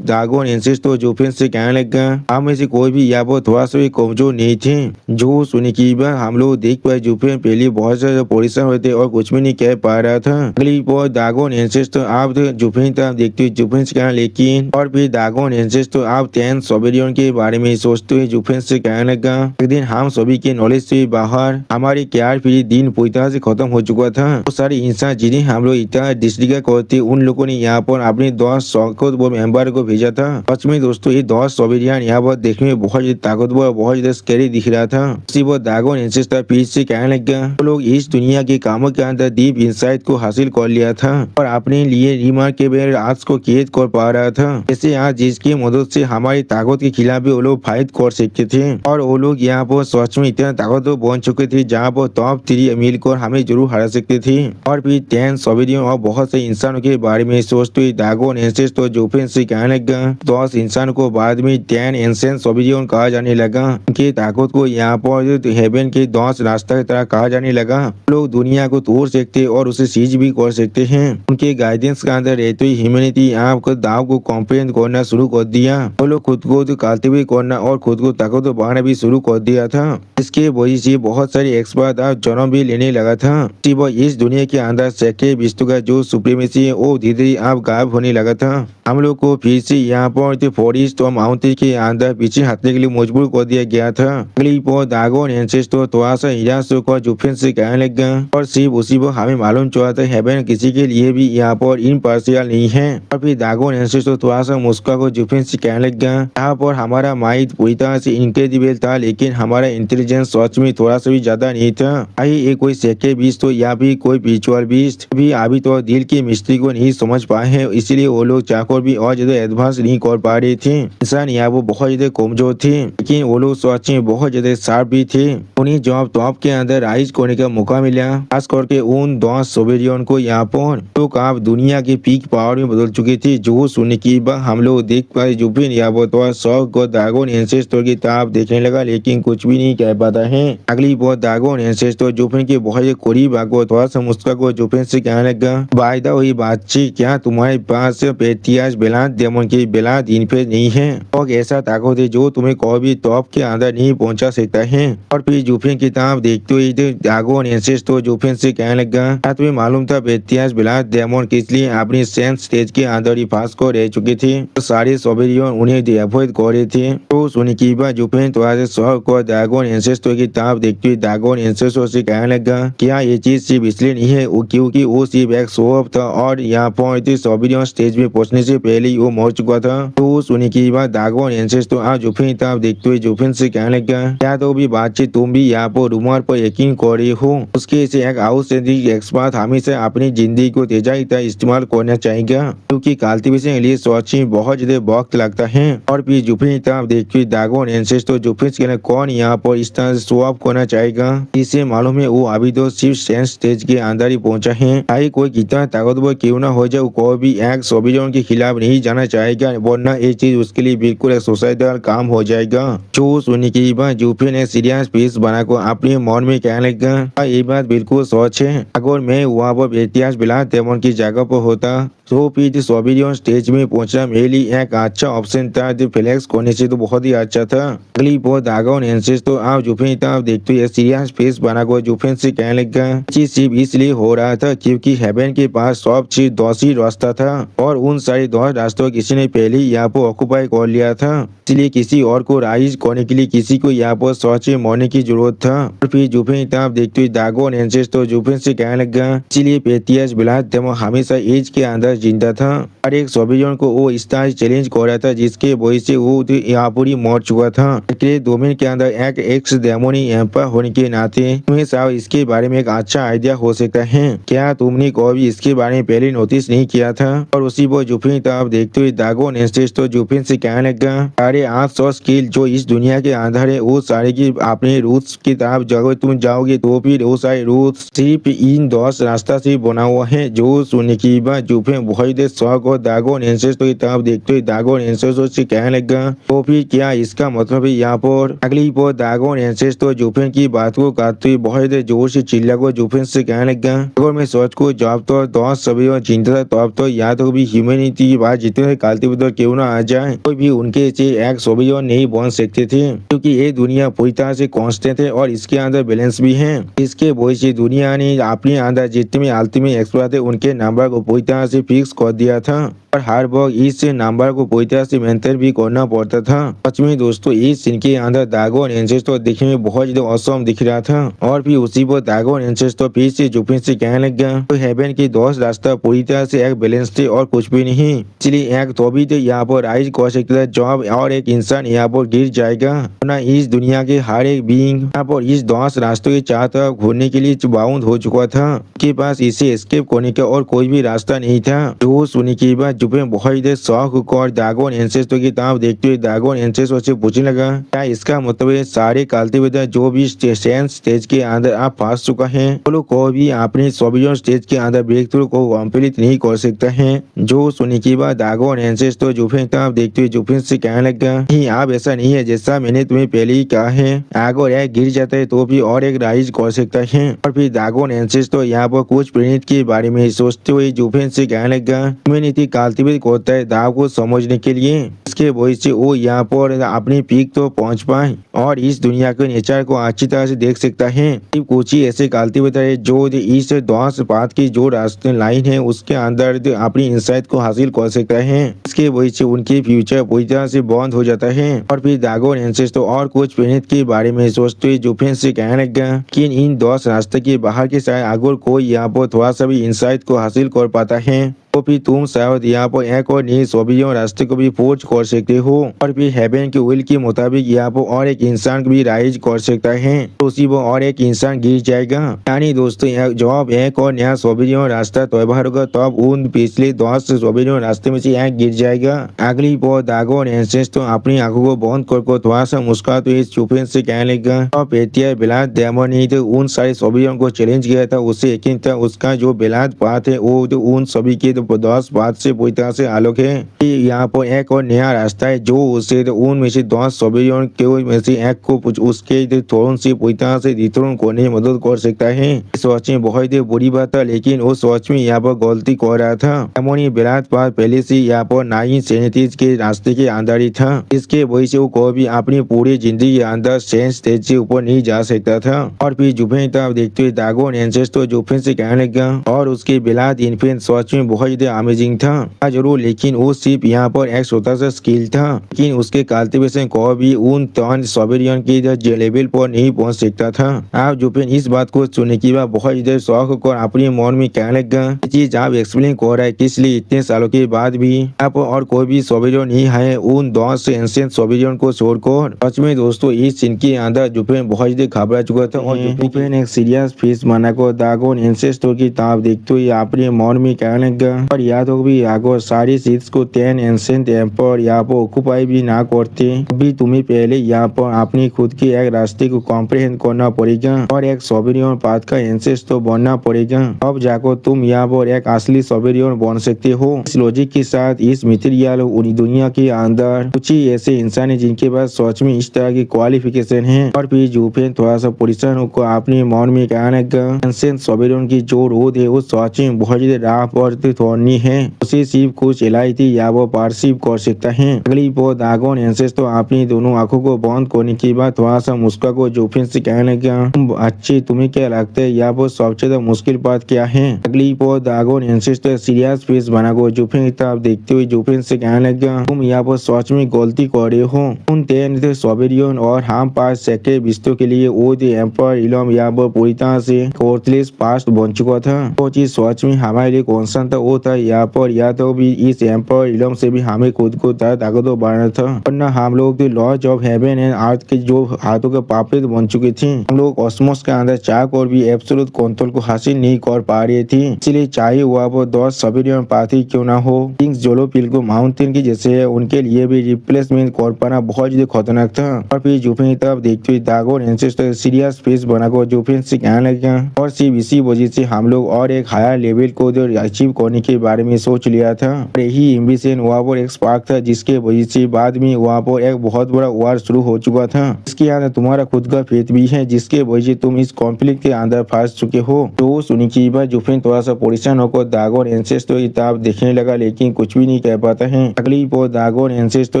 दागो नेंसेस तो जुफिन से कहने लगा, हम में से कोई भी यहाँ पर थोड़ा सा भी कमजोर नहीं थे। जो सुनने की बात हम लोग देख पाए जुफिन पहले बहुत ज्यादा परेशान हुए थे और कुछ भी नहीं कह पा रहा था। अगली बार दागो नेंसेस तो आप जुफिन तरफ देखते हुए जुफिन से कहना, लेकिन और फिर दागो नेंसेस तो आप 10 सोबेरियन के बारे में सोचते हुए जुफिन से कहने लगा, एक दिन हम सभी के नॉलेज से बाहर हमारी केयर फ्री दिन पूरी तरह से खत्म हो चुका था। वो सारे इंसान जिन्हें हम लोग इतना डिस्ट्रिक्ट करते उन लोगों ने यहाँ पर अपने 10 ताकतवर मेंबर को भेजा था। सच में दोस्तों ये 10 सोबेरियन यहाँ पर देखने में बहुत ज्यादा ताकतवर बहुत ज्यादा स्कैरी दिख रहा था। उसी वो दागो नेंसेस फिर से कहने लगा, वो लोग इस दुनिया के कामों के अंदर डीप इंसाइट को हासिल कर लिया था और अपने लिए रिमार्केबल आज को कैद कर पा रहा था। जैसे आज जिसकी मदद से हमारी ताकत के खिलाफ भी वो लोग फाइट कर सकते थे और वो लोग यहाँ पर सच में इतना ताकतवर बन चुके थे जहाँ पर टॉप 3 मिलकर हमें जरूर हरा सकते थे। और फिर 10 सोबेरियन और बहुत से इंसानों के बारे में सोचते हुए दागो नेंसेस तो जुफिन से कहने लगा, 10 इंसान को बाद में 10 एंसेंट सोबेरियन कहा जाने लगा। उनकी ताकत को यहाँ पर हेवन के 10 रास्ता की तरह कहा जाने लगा। लोग दुनिया को तोड़ सकते और उसे सीज भी कर सकते हैं। उनके गाइडेंस के अंदर रहते हुए ह्यूमैनिटी आपको दाव को कॉम्प्रेंड करना शुरू कर दिया। वो लोग खुद को काल्टिवेट करना और खुद को ताकत बढ़ाना भी शुरू कर दिया था। इसके वजह से बहुत सारे एक्सपर्ट आप जन्म भी लेने लगा था। इस दुनिया के अंदर सेक्रे विश्व का जो सुप्रीमेसी है वो धीरे धीरे आप गायब होने लगा था। हम लोग को फिर से यहाँ पर फॉरेस्ट और माउंटेन के अंदर पीछे हटने के लिए मजबूर कर दिया गया था। अगली पर दागो नेंसेस तो थोड़ा सा निराश होकर जुफिन से कहने लगा, और सिर्फ उसी पर हमें मालूम चला था हेवन किसी के लिए भी यहाँ पर इम्पार्शियल नहीं है। और फिर दागो नेंसेस तो थोड़ा सा मुस्का को जुफिन से कहने लगा, यहाँ पर हमारा माइंड पूरी तरह से इनक्रेडिबल था लेकिन हमारा इंटेलिजेंस सच में थोड़ा सा भी ज्यादा नहीं था। ये कोई सेके बीच तो या भी कोई स्पिरिचुअल बीच अभी तो दिल की मिस्ट्री को नहीं समझ पाए हैं, इसलिए वो लोग चाहकर भी और ज्यादा एडवांस नहीं कर पा रहे थे। इंसान यहाँ वो बहुत ज्यादा कमजोर थे लेकिन वो लोग सच में बहुत ज्यादा शार्प भी थे। उन्हें जब टॉप के अंदर राइज करने का मौका मिला, खास करके उन 10 सोबेरियन को यहाँ पर तो आप दुनिया के पीक पावर में बदल चुके थे। जो सुनने की बात हम लोग देख पाए जुफिन यहाँ पर तो शौक को दागो नेंसेस की ताप देखने लगा लेकिन कुछ भी नहीं कह पाता है। अगली बार दागो नेंसेस तो जुफिन के बहुत करीब आगो थोड़ा सा मुस्का को जुफिन से कहने लगा, वायदा हुई बातचीत क्या तुम्हारे पास पेटियाज बेलाद डेमन की बेलाद इनफेज नहीं है और ऐसा ताकत है जो तुम्हें कोई भी टॉप के अंदर नहीं पहुंचा सकता है। और फिर जुफिन की ताप देखते हुए दागो नेंसेस तो जुफिन से कहने लगा, क्या तुम्हें मालूम था पेटियाज बेलाद डेमन किसलिए अपनी सेंस स्टेज के अंदर ही फांस को रह चुकी थी। तो सारे सोबेरियन उन्हें अवॉइड कर रहे थे। तो सुनी की बात जुफिन थोड़ा से शौक को ड्रैगन एंसेस्टर की तरफ देखते हुए ड्रैगन एंसेस्टर से कहने लगा क्या ये चीज सिर्फ इसलिए नहीं है क्योंकि वो सिर्फ एक शो ऑफ था और यहाँ पर सोबेरियन स्टेज में पहुंचने से पहले ही वो मर चुका था। तो सुनी की बात ड्रैगन एंसेस्टर आज जुफिन तरफ देखते हुए जुफिन से कहने लगा क्या तो भी बातचीत तुम भी यहाँ पर रूमर पर यकीन कर रही हो। उसके से एक आउटस्टैंडिंग एक्सपर्ट हमेशा अपनी जिंदगी को तेजाई तरह इस्तेमाल करना चाहेगा क्योंकि कल्टीवेशन के लिए सर्चिंग बहुत ज्यादा वक्त लगता है। और फिर जुफिन तरफ देखते हुए ड्रैगन एंसेस्टर जुफिन के कौन यहाँ पर इस तरह से शो ऑफ करना चाहेगा। इसे मालूम है वो अभी तो सिर्फ सेंस स्टेज के अंदर ही पहुंचा है। चाहे कोई कितना ताकतवर क्यों ना हो जाए कोई भी एक सोबेरियन के खिलाफ नहीं जाना चाहेगा वरना ये चीज उसके लिए बिल्कुल एक सुसाइडल काम हो जाएगा। जो सुनने की बात जुफिन ने सीरियस पीस बनाकर अपने मन में कहने लगा ये बात बिल्कुल सच है। अगर मैं वहाँ पर इतिहास बिला डेमन की जगह पर होता तो फिर सोबेरियन स्टेज में पहुंचना मेरे लिए एक अच्छा ऑप्शन था। फ्लेक्स करने से तो बहुत ही अच्छा था। अगली बार ड्रैगन एंसेस्टर तो आप जुफिन तरफ देखते हुए सीरियस फेस बनाकर जुफिन से कहने लगा चीज सिर्फ इसलिए हो रहा था क्योंकि हेवन के पास सब चीज 10 ही रास्ता था और उन सारे 10 रास्तों किसी ने पहले ही यहाँ पर ऑक्यूपाई कर लिया था इसलिए किसी और को राइज करने के लिए किसी को यहाँ पर सोच मरने की जरूरत था। और फिर जुफिन तरफ देखते हुए ड्रैगन एंसेस्टर जुफिन से कहने लगा इसलिए पेटियस बिलात डेमन हमेशा एज के अंदर जिंदा था और एक सोबेरियन को वो इस तरह चैलेंज कर रहा था जिसके वजह से वो यहाँ पर ही मर चुका था। इसलिए डोमेन के अंदर एक एक्स डेमोनी एम्पायर होने के नाते तुम्हें शायद इसके बारे में एक अच्छा आइडिया हो सकता है। क्या तुमने कभी इसके बारे में पहले नोटिस नहीं किया था। और उसी पर जुफिन तरफ देखते हुए ड्रैगन एंसेस्टर जुफिन से कहने लगा सारे 800 स्किल जो इस दुनिया के अंदर है वो सारे की अपने रूट्स की तरफ जगह तुम जाओगे तो फिर वो सारे रूट्स सिर्फ इन 10 रास्ता से बना हुआ है। जो सुनने की बात जुफिन बहुत शौक और ड्रैगन एंसेस्टर की तरफ देखते हुए ड्रैगन एंसेस्टर से कहने लगा तो फिर क्या इसका मतलब है यहाँ पर। अगली बार ड्रैगन एंसेस्टर जुफिन की बात को काटते हुए बहुत जोर से चिल्ला को जुफिन से कहने लगा अगर मैं सोच को जब तो 10 सभी चिंता था तब तो या तो भी ह्यूमैनिटी की बात जितने कल्टीवेटर क्यों ना आ जाए कोई भी उनके से एक सोबेरियन नहीं बन सकते थे क्योंकि ये दुनिया पूरी तरह से कांस्टेंट है और इसके अंदर बैलेंस भी है। इसके वजह से दुनिया ने अपने अंदर जितने अल्टीमेट एक्सपर्ट थे उनके नंबर को पूरी तरह से फिक्स कर दिया था और हर बार इस नंबर को पूरी तरह से मेंटेन भी करना पड़ता था। सच में दोस्तों इस सीन के अंदर ड्रैगन एंसेस्टर दिखने में बहुत ज्यादा ऑसम दिख रहा था। और फिर उसी पर ड्रैगन एंसेस्टर फिर से जुफिन से कहने लगा तो हेवन के 10 रास्ता पूरी तरह से एक बैलेंस थे और कुछ भी नहीं इसलिए एक तो भी तो यहाँ पर राइज कर सकता था जब और एक इंसान यहाँ पर गिर जाएगा ना इस दुनिया के हर एक बीइंग यहाँ पर इस 10 रास्तों के चार तरफ घूरने के लिए बाउंड हो चुका था। के पास इसे एस्केप करने का और कोई भी रास्ता नहीं था। जो सुनने की बात जुफिन बहुत देर शौक और ड्रैगन एंसेस्टर की तरफ देखते हुए ड्रैगन एंसेस्टर से पूछने लगा क्या इसका मतलब है सारे कल्टीवेटर जो भी सेंस स्टेज के अंदर आप फंस चुका है वो लोग को भी अपने सोबेरियन स्टेज के अंदर ब्रेक थ्रू को कंप्लीट नहीं कर सकता है। जो सुनने की बात ड्रैगन एंसेस्टर जुफिन तरफ देखते हुए जुफिन से कहने लगा नहीं आप ऐसा नहीं है जैसा मैंने तुम्हें पहले ही कहा है अगर एक गिर जाता है तो भी और एक राइज कर सकता है। और फिर ड्रैगन एंसेस्टर यहाँ पर कुछ प्रेरित के बारे में सोचते हुए जुफिन से कहने लगा ह्यूमैनिटी कल्टीवेट करता है दाव को समझने के लिए इसके वजह से वो यहाँ पर अपनी पीक तो पहुँच पाए और इस दुनिया के नेचर को अच्छी तरह से देख सकता है। सिर्फ कुछ ही ऐसे कल्टीवेटर है जो इस 10 पाथ की जो रास्ते लाइन है उसके अंदर अपनी इंसाइट को हासिल कर सकता है। इसके वजह से उनकी फ्यूचर पूरी तरह से बंद हो जाता है। और फिर ड्रैगन एंसेस्टर और कुछ प्लेनेट के बारे में सोचते हुए जुफिन से कहने लगा कि इन 10 रास्ते के बाहर के साथ अगर कोई यहाँ पर थोड़ा सा भी इंसाइट को हासिल कर पाता है तो फिर तुम शायद यहाँ पर एक और नई सोबेरियन रास्ते को भी फोर्ज कर सकते हो और फिर हेवन के विल के मुताबिक यहाँ पर और एक इंसान भी राइज कर सकता है तो उसी पर और एक इंसान गिर जाएगा। यानी दोस्तों जब एक और नया सोबेरियन रास्ता तैयार होगा तब उन पिछले 10 सोबेरियन रास्ते में से एक गिर जाएगा। अगली बार ड्रैगन एंसेस्टर अपनी आंखों को बंद कर थोड़ा सा मुस्कुराते हुए जुफिन से कहने लगा और पेटिया बेलाद डेमन नहीं थे उन सारे सोबेरियन को चैलेंज किया था उससे यकीन था उसका जो बेलाद पाथ है वो उन सभी के 10 बात से पूरी तरह से आलोक है। यहाँ पर एक और नया रास्ता है जो उसे उनमें से 10 सोवियन के में से एक को उसके थ्रोन से पूरी तरह से डिथ्रोन करने में मदद कर सकता है। सोच में बहुत ही बुरी बात था, लेकिन वो सोच में यहाँ पर गलती कर रहा था। एमोनी बेलात पर पहले से यहाँ पर 937 के रास्ते के अंदर ही था। इसके वजह से वो कभी अपनी पूरी जिंदगी के अंदर सेंस स्टेज से ऊपर नहीं जा सकता था। और फिर जुफेन तब देखते हुए दागोन एंसेस तो जुफेन से कहने लगा और उसके बेलात इन्फेंट सोच में बहुत ज्यादा अमेजिंग था जरूर, लेकिन वो सिर्फ यहाँ पर एक छोटा सा स्किल था, लेकिन उसके कल्टीवेशन को भी उन 3 सोवेरियन के लेवल पर नहीं पहुंच सकता था। आप जुफेन इस बात को सुनने के बाद बहुत ज्यादा शौक होकर अपने मन में कहने लगा चीज आप एक्सप्लेन कर रहा है किस लिए इतने सालों के बाद भी आप और कोई भी सोवेरियन नहीं है उन 10 एंशिएंट सोवेरियन को छोड़कर। सच में दोस्तों इस सीन के अंदर जुफेन बहुत ज्यादा घबरा चुका था और जुफेन एक सीरियस फेस बनाकर दागोन एंसेस्टर की ताब देखते हुए अपने मन में कहने लगा और याद हो भी आगो सारी सीट्स को 10 एंशिएंट एम्पायर यहाँ पर ऑक्युपाई भी ना करते अभी तुम्हें पहले यहाँ पर अपनी खुद के एक रास्ते को कॉम्प्रिहेंड करना पड़ेगा और एक सोवेरियन पाथ का एंसेस्टर बनना पड़ेगा। अब जाकर तुम यहाँ पर एक असली सोवेरियन बन सकते हो। इस लॉजिक के साथ इस मटेरियल दुनिया के अंदर कुछ ही ऐसे इंसान है जिनके पास सच में इस तरह की क्वालिफिकेशन है। और फिर जुफेन थोड़ा सा परेशान होकर अपने मन में कहने लगा एंशिएंट सोवेरियन की जो रोड है वो सच में बहुत ज्यादा राफ और थोड़नी है, उसे सिर्फ कुछ इलायती या वो परसीव कर सकता है। अगली बार दागोन एंसेस तो अपनी दोनों आंखों को बंद करने के बाद थोड़ा सा मुस्का को जुफेन से कहने लगा अच्छी तुम्हें क्या लगता है यहाँ पर सबसे ज्यादा मुश्किल बात क्या है। अगली बार दागोन एंसेस तो सीरियस फेस बनाकर जुफेन की तरफ देखते हुए जुफेन से कहने लगा तुम यहाँ पर सच में गलती कर रहे हो। उन 10 सोवेरियन और हम 5 सेक्रेट बिस्तों के लिए वो एम्पायर इलम यहाँ पर पूरी तरह से कोर्थलेस पास्ट बन चुका था। वो चीज सच में हमारे लिए कॉन्स्टेंट था वो था यहाँ पर या तो भी इस एम्पायर इलम से भी हमें खुद को ताकतवर बनाना था, वरना हम लोग laws of heaven and earth के जो हाथों के पापड़े बन चुके थे। हम लोग कॉस्मोस के अंदर चाक और भी एब्सोल्यूट कंट्रोल को हासिल नहीं कर पा रहे थे। इसलिए चाहे वह वो 10 सोवेरियन पाथी क्यों ना हो, किंग्स जोलोपिल को माउंटेन की जैसे है उनके लिए भी रिप्लेसमेंट कर पाना बहुत ज्यादा खतरनाक था। और फिर जुफेन की तरफ देखते हुए दागोन एंसेस्टर सीरियस फेस बनाकर जुफेन से कहने लगा और सिर्फ इसी वजह से हम लोग और एक हायर लेवल को जो अचीव करने के बारे में सोच लिया था। और यही एम्बिशन वहाँ पर एक स्पार्क था जिसके वजह से बाद में वहाँ पर एक बहुत बड़ा वार शुरू हो चुका था। इसके अंदर तुम्हारा खुद का फेथ भी है जिसके वजह से तुम इस कॉन्फ्लिक्ट के अंदर फंस चुके हो। तो सुनी की बात जुफेन थोड़ा सा परेशान होकर दागोन एंसेस्टर की तरफ देखने लगा, लेकिन कुछ भी नहीं कह पाता है। अगली बार दागोन एंसेस्टर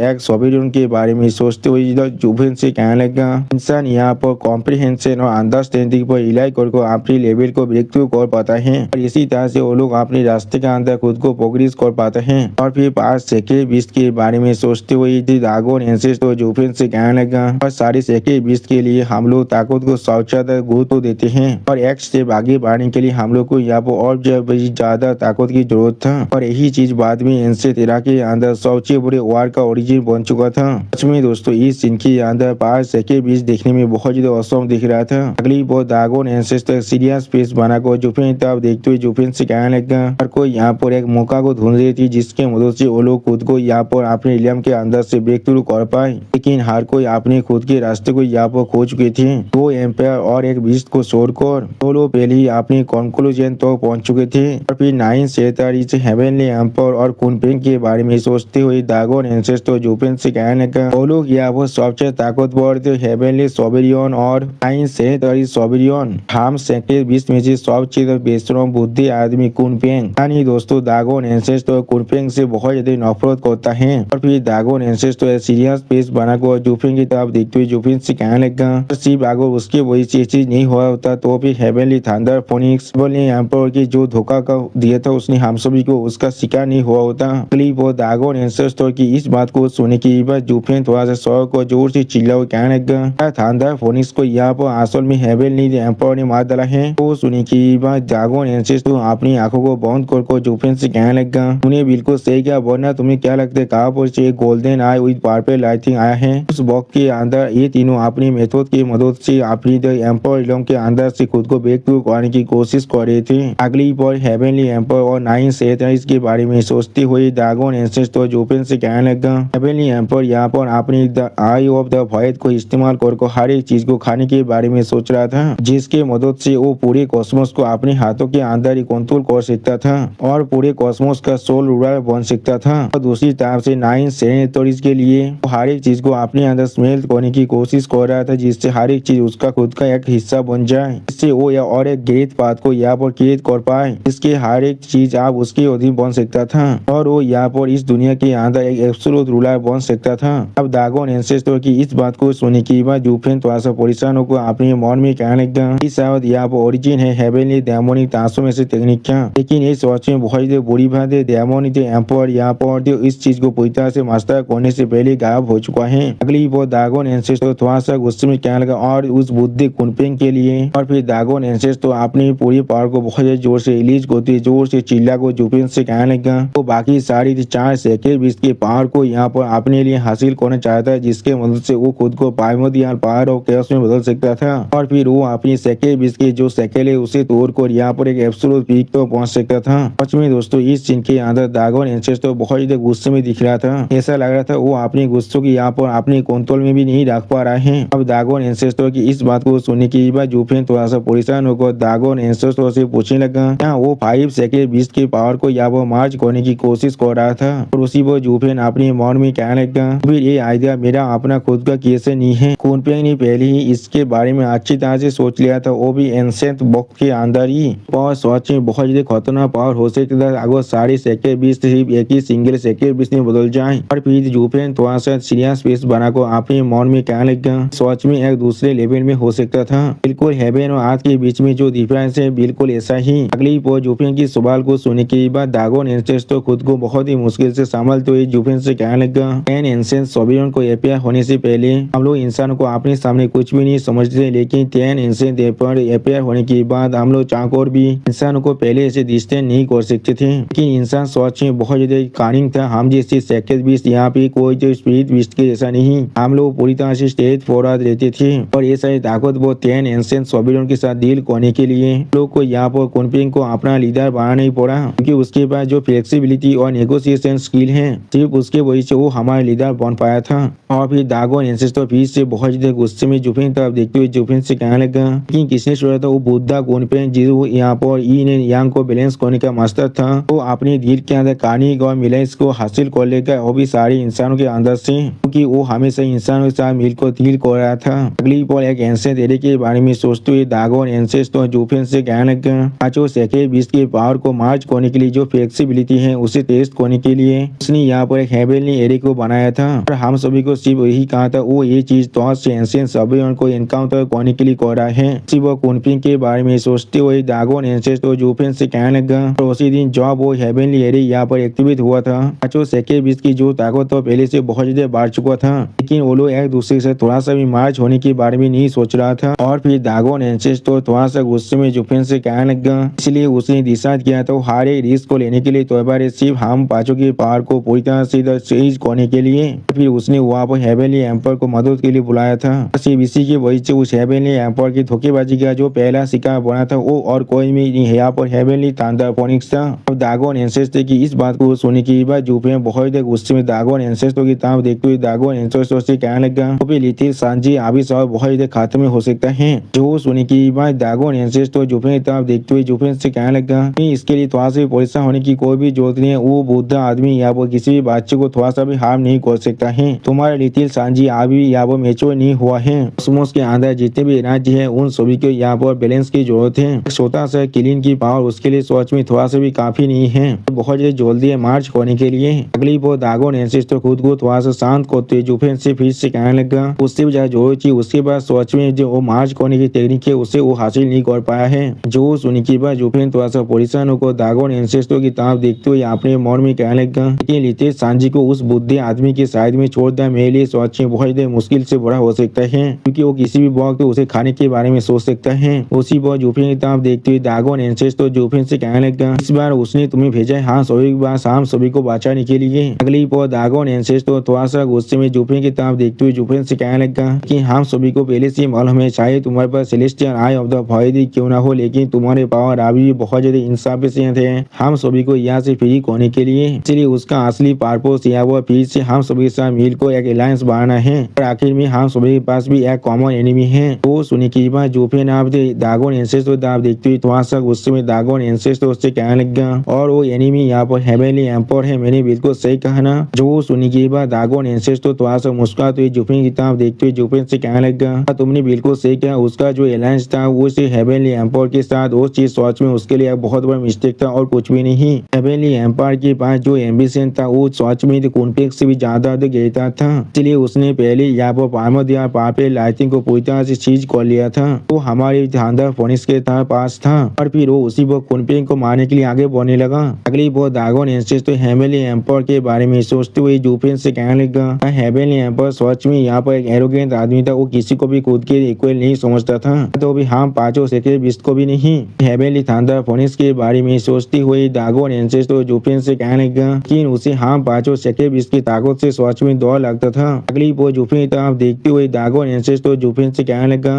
एक सोवेरियन के बारे में सोचते हुए जुफेन से कहने लगा इंसान यहाँ पर कॉम्प्रिहेंशन और अंडरस्टैंडिंग पर इलाई करके अपने लेवल को ब्रेक थ्रू कर पाता है और इसी तरह से वो लोग अपने रास्ते के अंदर खुद को प्रोग्रेस कर पाते हैं। और फिर 5 सेक्रेट बीस्ट के बारे में सोचते हुए दागोन एंसेस्टर जुफेन से कहने लगा और सारे सेक्रेट बीस्ट के लिए हम लोग ताकत को सबसे ज्यादा गुरुत्व देते हैं और एक स्टेप आगे बढ़ने के लिए हम लोग को यहाँ पर और ज्यादा ताकत की जरूरत था। और यही चीज बाद में एंशिएंट एरा के अंदर सबसे बड़े वार का ओरिजिन बन चुका था। सच में दोस्तों इस सीन के अंदर 5 सेक्रेट बीस्ट देखने में बहुत ज्यादा औसम दिख रहा था। अगली बार दागोन एंसेस्टर सीरियस फेस बनाकर जुफेन तब देखते हुए जुफेन से कहने लगा हर कोई यहाँ पर एक मौका को ढूंढ रही थी जिसके मदद से वो लोग खुद को यहाँ पर अपने इलम के अंदर से ब्रेक थ्रू कर पाए, लेकिन हर कोई अपने खुद के रास्ते को यहाँ पर खो चुके थे। 2 एम्पायर और एक बीस्ट को छोड़कर वो लोग पहले ही अपने कंक्लूजन तो पहुंच चुके थे। और फिर 937 हेवनली एम्पायर और कुनपेंग के बारे में सोचते हुए दागोन एंसेस्टर जुफेन से कहने लगा वो लोग यहाँ पर सबसे ताकतवर थे हेवनली सोवेरियन और 937 सोवेरियन हम सेक्रेट बीस्ट में से सबसे बेशरम बुद्धि आदमी कुनपेंग यानी दोस्तों दागोन एंसेस्टर कुनपेंग से बहुत ज्यादा नफरत करता है। और फिर दागोन एंसेस्टर सीरियस फेस बनाकर जुफेन की तरफ देखते हुए जुफेन से कहने लगा सिर्फ अगर उसके वजह से चीज नहीं हुआ होता तो फिर हेवनली थंडर फोनिक्स ने एम्पायर की जो धोखा का दिया था उसने हम सभी को उसका शिकार नहीं हुआ होता। अगली बार दागोन एंसेस्टर की इस बात को सुनने के बाद जुफेन थोड़ा सा शौक को जोर से चिल्ला कहने लगा थंडर फोनिक्स को यहाँ पर असल में हेवनली एम्पायर ने मार डाला है। तो सुनने के बाद दागोन एंसेस्टर अपनी आंखों को बंद कर जुफेन से कहने लगा उन्हें बिल्कुल सही क्या वरना तुम्हें क्या लगता है कहाँ पर से golden I with purple lighting आया है। उस वक्त के अंदर ये तीनों अपनी मेथड की मदद से अपनी एम्पायर इलम के अंदर से खुद को ब्रेक थ्रू करने की कोशिश कर रहे थे। अगली बार हेवनली एम्पायर और 937 के बारे में सोचते हुए दागोन एंसेस्टर जुफेन से कहने लगा हेवनली एम्पायर यहाँ पर अपनी आई ऑफ द वॉइड को इस्तेमाल कर हर एक चीज को खाने के बारे में सोच रहा था जिसके मदद से वो पूरे कॉस्मोस को अपने हाथों के अंदर ही कंट्रोल कर सकता था और पूरे कॉस्मोस का सोल रूलर बन सकता था। और दूसरी तरफ से 9 सेनेटरीज के लिए वो हर एक चीज को अपने अंदर स्मेल करने की कोशिश कर रहा था, जिससे हर एक चीज उसका खुद का एक हिस्सा बन जाए, जिससे वो या और एक ग्रेट पाथ को यहाँ पर क्रिएट कर पाए, इसके हर एक चीज आप उसके अधीन बन सकता था और वो यहाँ पर इस दुनिया के अंदर एक एब्सोल्यूट रूलर बन सकता था। अब दागोन एंसेस्टर की इस बात को सुनने के बाद जूफेन थोड़ा सा परेशान होकर अपने मन में कहने लगा कि शायद यहाँ पर ओरिजिन है हेवनली डेमोनिक तांसों में से टेक्निक का, लेकिन ये सोच में बहुत ही बुरी बात है। डेमोनिक एम्पर यहाँ पर इस चीज को पूरी तरह से मास्टर करने से पहले गायब हो चुका है। अगली वो दागोन एंसेस्टर थोड़ा सा गुस्से में कहने लगा और उस बुद्धि कुनपिंग के लिए, और फिर दागोन एंसेस्टर अपनी पूरी पावर को बहुत जोर से रिलीज करते जोर से चिल्ला को जूफेन से कहने लगा वो बाकी सारी 4 सेकेंड बीच के पावर को यहाँ पर अपने लिए हासिल करना चाहता है, जिसके मदद से वो खुद को प्राइमोर्डियल पावर और कैओस में बदल सकता था और फिर वो अपनी सेकेंड बीच के जो सेकेंड है उसे तोड़कर यहाँ पर एक एब्सोल्यूट पीक पर पहुंच सकता था। सच में दोस्तों इस सीन के अंदर दागोन एंसेस्टर बहुत ही गुस्से में दिख रहा था, ऐसा लग रहा था वो अपने गुस्सों की यहाँ पर अपने कंट्रोल में भी नहीं रख पा रहा है। अब दागोन एंसेस्टर की इस बात को सुनने के बाद जूफेन थोड़ा सा परेशान होकर दागोन एंसेस्टर से पूछने लगा क्या वो 5 सेकेंड बीच के पावर को यहाँ पर मार्च करने की कोशिश कर रहा था, और उसी पर जूफेन अपने मन में कहने लगा फिर ये आइडिया मेरा अपना खुद का कैसे नहीं है। कुनपिंग ने पहले ही इसके बारे में अच्छी तरह से सोच लिया था, वो भी एंसेंट वक्त के अंदर ही। और सोच में बहुत ज्यादा खतरनाक पावर हो सकता था अगर सारी सेकेंड बीच सिर्फ एक ही सिंगल सेकेंड बीच में बदल जाए। और फिर जूफेन थोड़ा सा सीरियस फेस बनाकर अपने मन में कहने लगा सोच में एक दूसरे लेवल में हो सकता था, बिल्कुल हेवन और अर्थ के बीच में जो डिफरेंस है बिल्कुल ऐसा ही। अगली पर जूफेन की सवाल को सुनने के बाद दागोन एंसेस्टर खुद को बहुत ही मुश्किल से संभालते हुए जूफेन से कहने लगा 10 एंसेंट सोबियन को एपियर होने से पहले हम लोग इंसानों को अपने सामने कुछ भी नहीं समझते, लेकिन 10 एंसेंट एपियर होने के बाद हम लोग चाकोर भी इंसानों को पहले ऐसे दिखते नहीं कर सकते थे, लेकिन इंसान सोच में बहुत ज्यादा कानिंग था। हम जैसे सेकेंड बीस्ट यहाँ पे कोई तो स्पिरिट बीस्ट के जैसा नहीं, हम लोग पूरी तरह से स्टेज फॉरवर्ड रहते थे और ये सारी ताकत वो 10 एंसेंट सोबियन के साथ डील करने के लिए लोग को यहाँ पर कुनपिंग को अपना लीडर बनाना ही पड़ा, क्योंकि उसके पास जो फ्लेक्सिबिलिटी और नेगोशिएशन स्किल है सिर्फ उसके वजह से वो हमारा लीडर बन पाया था। और फिर दागोन एंसेस्टर फिर से बहुत ज्यादा गुस्से में जूफेन तरफ देखते हुए जूफेन से कहने लगा कि किसने सोचा था वो बुद्धा कुनपिंग जो यहाँ पर इन एंड यांग को बैलेंस करने का मास्टर था, वो अपने दिल के अंदर कानिंग और मिलेंस को हासिल कर लेगा, वो भी सारे इंसानों के अंदर से, क्योंकि वो हमेशा इंसानों के साथ मिलकर डील कर रहा था। अगली पल एक एंसेंट एरिया के बारे में सोचते हुए दागोन एंसेस्टर जूफेन से कहने लगा पांचों सेकेंड बीच के पावर को मार्च करने के लिए जो फ्लेक्सिबिलिटी है उसे टेस्ट करने के लिए उसने यहाँ पर एक हेवनली एरिया को बनाया था, और हम सभी को सिर्फ यही कहा था वो ये चीज तो से एंसेंट सोबियन को एनकाउंटर करने के लिए कर रहा है। सिर्फ कुनपिंग के बारे में सोचते हुए दागोन एंसेस्टर जूफेन से कहने लगा और उसी दिन जब वो हेवनली एरिया यहाँ पर एक्टिवेट हुआ था पांचों सेकेंड बीच की जो ताकत तो पहले से बहुत ज्यादा बढ़ चुका था, लेकिन वो लोग एक दूसरे से थोड़ा सा भी मार्च होने के बारे में नहीं सोच रहा था। और फिर दागोन एंसेस्टर थोड़ा सा गुस्से में जूफेन से कहने लगा इसलिए उसने डिसाइड किया था हर एक रिस्क को लेने के लिए तैयार सिर्फ हम पांचों के पावर को पूरी तरह से सीज करने के लिए। फिर उसने वहाँ पर हेवनली एम्पर को मदद के लिए बुलाया था, सिर्फ इसी की वजह से उस हेवनली एम्पर की धोखेबाजी का जो पहला शिकार बना था वो और कोई भी नहीं यहाँ पर हेवनली थंडर फोनिक्स था। अब दागोन एंसेस्टर की इस बात को सुनने के बाद जूफेन बहुत गुस्से में दागोन एंसेस्टर की तरफ देखते हुए दागोन एंसेस्टर से कहने लगा लिथिल सांजी अभी सब बहुत खात्मे हो सकता है। जो सुनने के बाद दागोन एंसेस्टर जूफेन की तरफ देखते हुए जूफेन से कहने लगा इसके लिए थोड़ा सा परेशान होने की कोई भी जरूरत नहीं है, वो बुद्धा आदमी या वो किसी भी बच्चे को थोड़ा सा भी हार्म नहीं कर सकता है। तुम्हारा लिथिल सांजी अभी या वो मैच्योर नहीं हुआ है, कॉस्मोस के अंदर जितने भी एनर्जी है उन सभी को यहाँ पर बैलेंस की जरूरत है। छोटा सा क्लीन की पावर उसके लिए सोच में थोड़ा सा भी काफी नहीं है, बहुत जल्दी है मार्च करने के लिए। अगली बार दागोन एंसेस्टर खुद को थोड़ा सा शांत करते जूफेन से फिर से कहने लगा उससे भी ज्यादा जरूरत थी, उसके बाद सोच में जो वो मार्च करने की टेक्निक है उसे वो हासिल नहीं कर पाया है। जो सुनने के बाद जूफेन थोड़ा सा परेशान होकर दागोन एंसेस्टर की तरफ देखते हुए अपने मन में कहने लगा लेकिन लिथिल सांजी को उस बुद्धि आदमी के साइड में छोड़ दिया मेरे लिए सोच में बहुत मुश्किल से बड़ा हो सकता है, क्योंकि वो किसी भी वक्त उसे खाने के बारे में सोच सकता है। उसी पर जूफेन की तरफ देखते हुए दागोन एंसेस्टर जूफेन से कहने लगा इस बार उसने तुम्हें भेजा है हाँ सभी बार हम सभी को बचाने के लिए। अगली पर दागोन एंसेस्टर थोड़ा सा गुस्से में जूफेन की तरफ देखते हुए जूफेन से कहने लगा कि हम सभी को पहले से मालूम है चाहे तुम्हारे पास सेलेस्टियल आई ऑफ द भॉइड क्यों ना हो, लेकिन तुम्हारे पावर अभी भी बहुत ज्यादा इंसफिशिएंट है हम सभी को यहाँ से फ्री करने के लिए। इसलिए उसका असली पर्पस या वो फिर से हम सभी के साथ मिलकर एक अलायंस बनाना है, और आखिर में हम सभी के पास भी एक कॉमन एनिमी है। वो सुनने के बाद जूफेन आप दागोन एंसेस्टर देखते हुए थोड़ा सा गुस्से में दागोन एंसेस्टर उससे कहने लगा और वो एनिमी यहाँ पर हेवनली एम्पर है, मैंने बिल्कुल सही सही कहा ना। जो सुनने के बाद दागोन एंसेस तो थोड़ा सा मुस्कुराते हुए जुफिन की तरफ देखते हुए जुफिन से कहने लगा, तुमने बिल्कुल सही कहा, उसका जो अलायंस था वो से हेवनली एम्पायर के साथ वो चीज सच में उसके लिए एक बहुत बड़ा मिस्टेक था और कुछ भी नहीं। हेवनली एम्पायर के पास जो एम्बिशन था वो सच में कॉन्फ्लिक्ट से भी ज्यादा गिरता था, इसलिए उसने पहले यहाँ पर पामोदिया पापे लाइटिंग को पूरी तरह से चीज कर लिया था। वो हमारे शानदार फोनिक्स के पास था और फिर वो उसी वो कॉन्फ्लिक्ट को मारने के लिए आगे बढ़ने लगा। अगली वो दागोन एंसेस तो हेवनली एम्पायर के बारे में सोचते हुए जुफिन से कहने लगा, हेवनली एम्पायर सच में यहाँ पर एक एरोगेंट आदमी था, वो किसी को भी खुद के इक्वल नहीं समझता था, तो भी हम पांचों सेक्रेट बिस्ट को भी नहीं। हेवनली शानदार फोनिक्स के बारे में सोचती हुई दागोन एंसेस तो जुफिन से कहने लगा कि उसे हम पांचों सेक्रेट बिस्ट की ताकत से सच में डर लगता था। अगली वो जुफिन की तरफ देखते हुए दागोन एंसेस तो जुफिन से कहने लगा,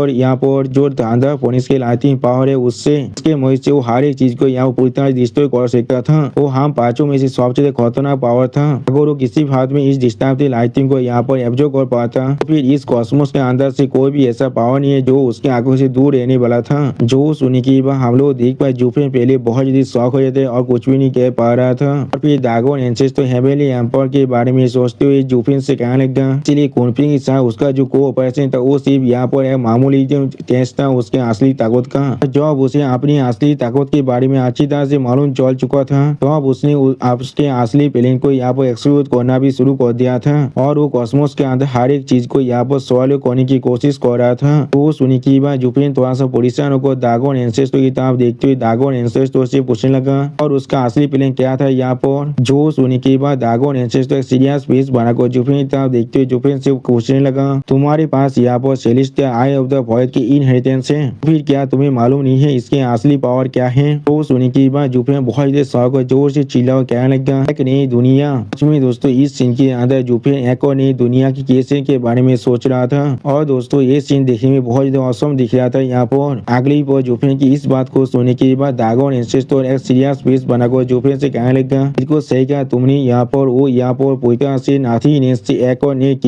यहाँ पर जो शानदार फोनिक्स के लाइटिंग पावर है उससे उसके मुझ से वो हर एक चीज को यहाँ पूरी तरह डिस्ट्रॉय कर सकता था। वो हम पांचों में से सबसे खतरनाक पावर था। अगर वो किसी बात में इस डिस्टर्ब लाइटिंग को यहाँ पर एब्जॉर्ब कर पाता तो फिर इस कॉस्मोस के अंदर से कोई भी ऐसा पावर नहीं है जो उसके आंखों से दूर रहने वाला था। जो सुनी की बात हम लोग देख पाए जुफिन पहले बहुत जल्दी शौक हो जाते और कुछ भी नहीं कह पा रहा था। और फिर दागोन एंसेस तो हेवनली एम्पायर के बारे में सोचते हुए जुफिन से कहने लगा, इसलिए कॉन्फ्लिक्ट के साथ उसका जो कोऑपरेशन था वो सिर्फ यहाँ पर एक मामूली टेस्ट था उसके असली ताकत का। जब उसे अपनी असली ताकत के बारे में अच्छी तरह से मालूम चल चुका था तो अब उसने उसके असली प्लेन को यहाँ पर एक्सक्लूड करना भी शुरू कर दिया था और वो कॉस्मोस के अंदर हर एक चीज को यहाँ पर सॉल्व करने की कोशिश कर रहा था। वो सुनी की बात जुफिन थोड़ा सा परेशान होकर दागोन एंसेस्टो की तरफ देखते हुए दागोन एंसेस्टो से पूछने लगा और उसका असली प्लेन क्या था यहाँ पर। जो सुनी की बात दागोन एंसेस्टो एक सीरियस फेस बनाकर जुफिन की तरफ देखते हुए जुफिन से पूछने लगा, तुम्हारे पास यहाँ पर celestial I of the void की इनहेरिटेंस है, फिर क्या तुम्हें मालूम नहीं है इसके असली पावर क्या है। तो सुनी की बात जुफिन बहुत ही शौक जोर से चिल्ला और कहने लगा, एक नई दुनिया। में दोस्तों इस सीन के अंदर जुफिन एक और नई दुनिया की केस के बारे में सोच रहा था और दोस्तों ये सीन देखने में बहुत ज्यादा औसम दिख रहा था। यहाँ पर अगली पर जुफिन की इस बात को सुनने के बाद दागोन एंसेस्टर एक सीरियस फेस बनाकर जुफिन से कहने लगा, बिल्कुल सही कहा तुमने, यहाँ पर वो यहाँ पर पूरी तरह से नाथी ने एक और नई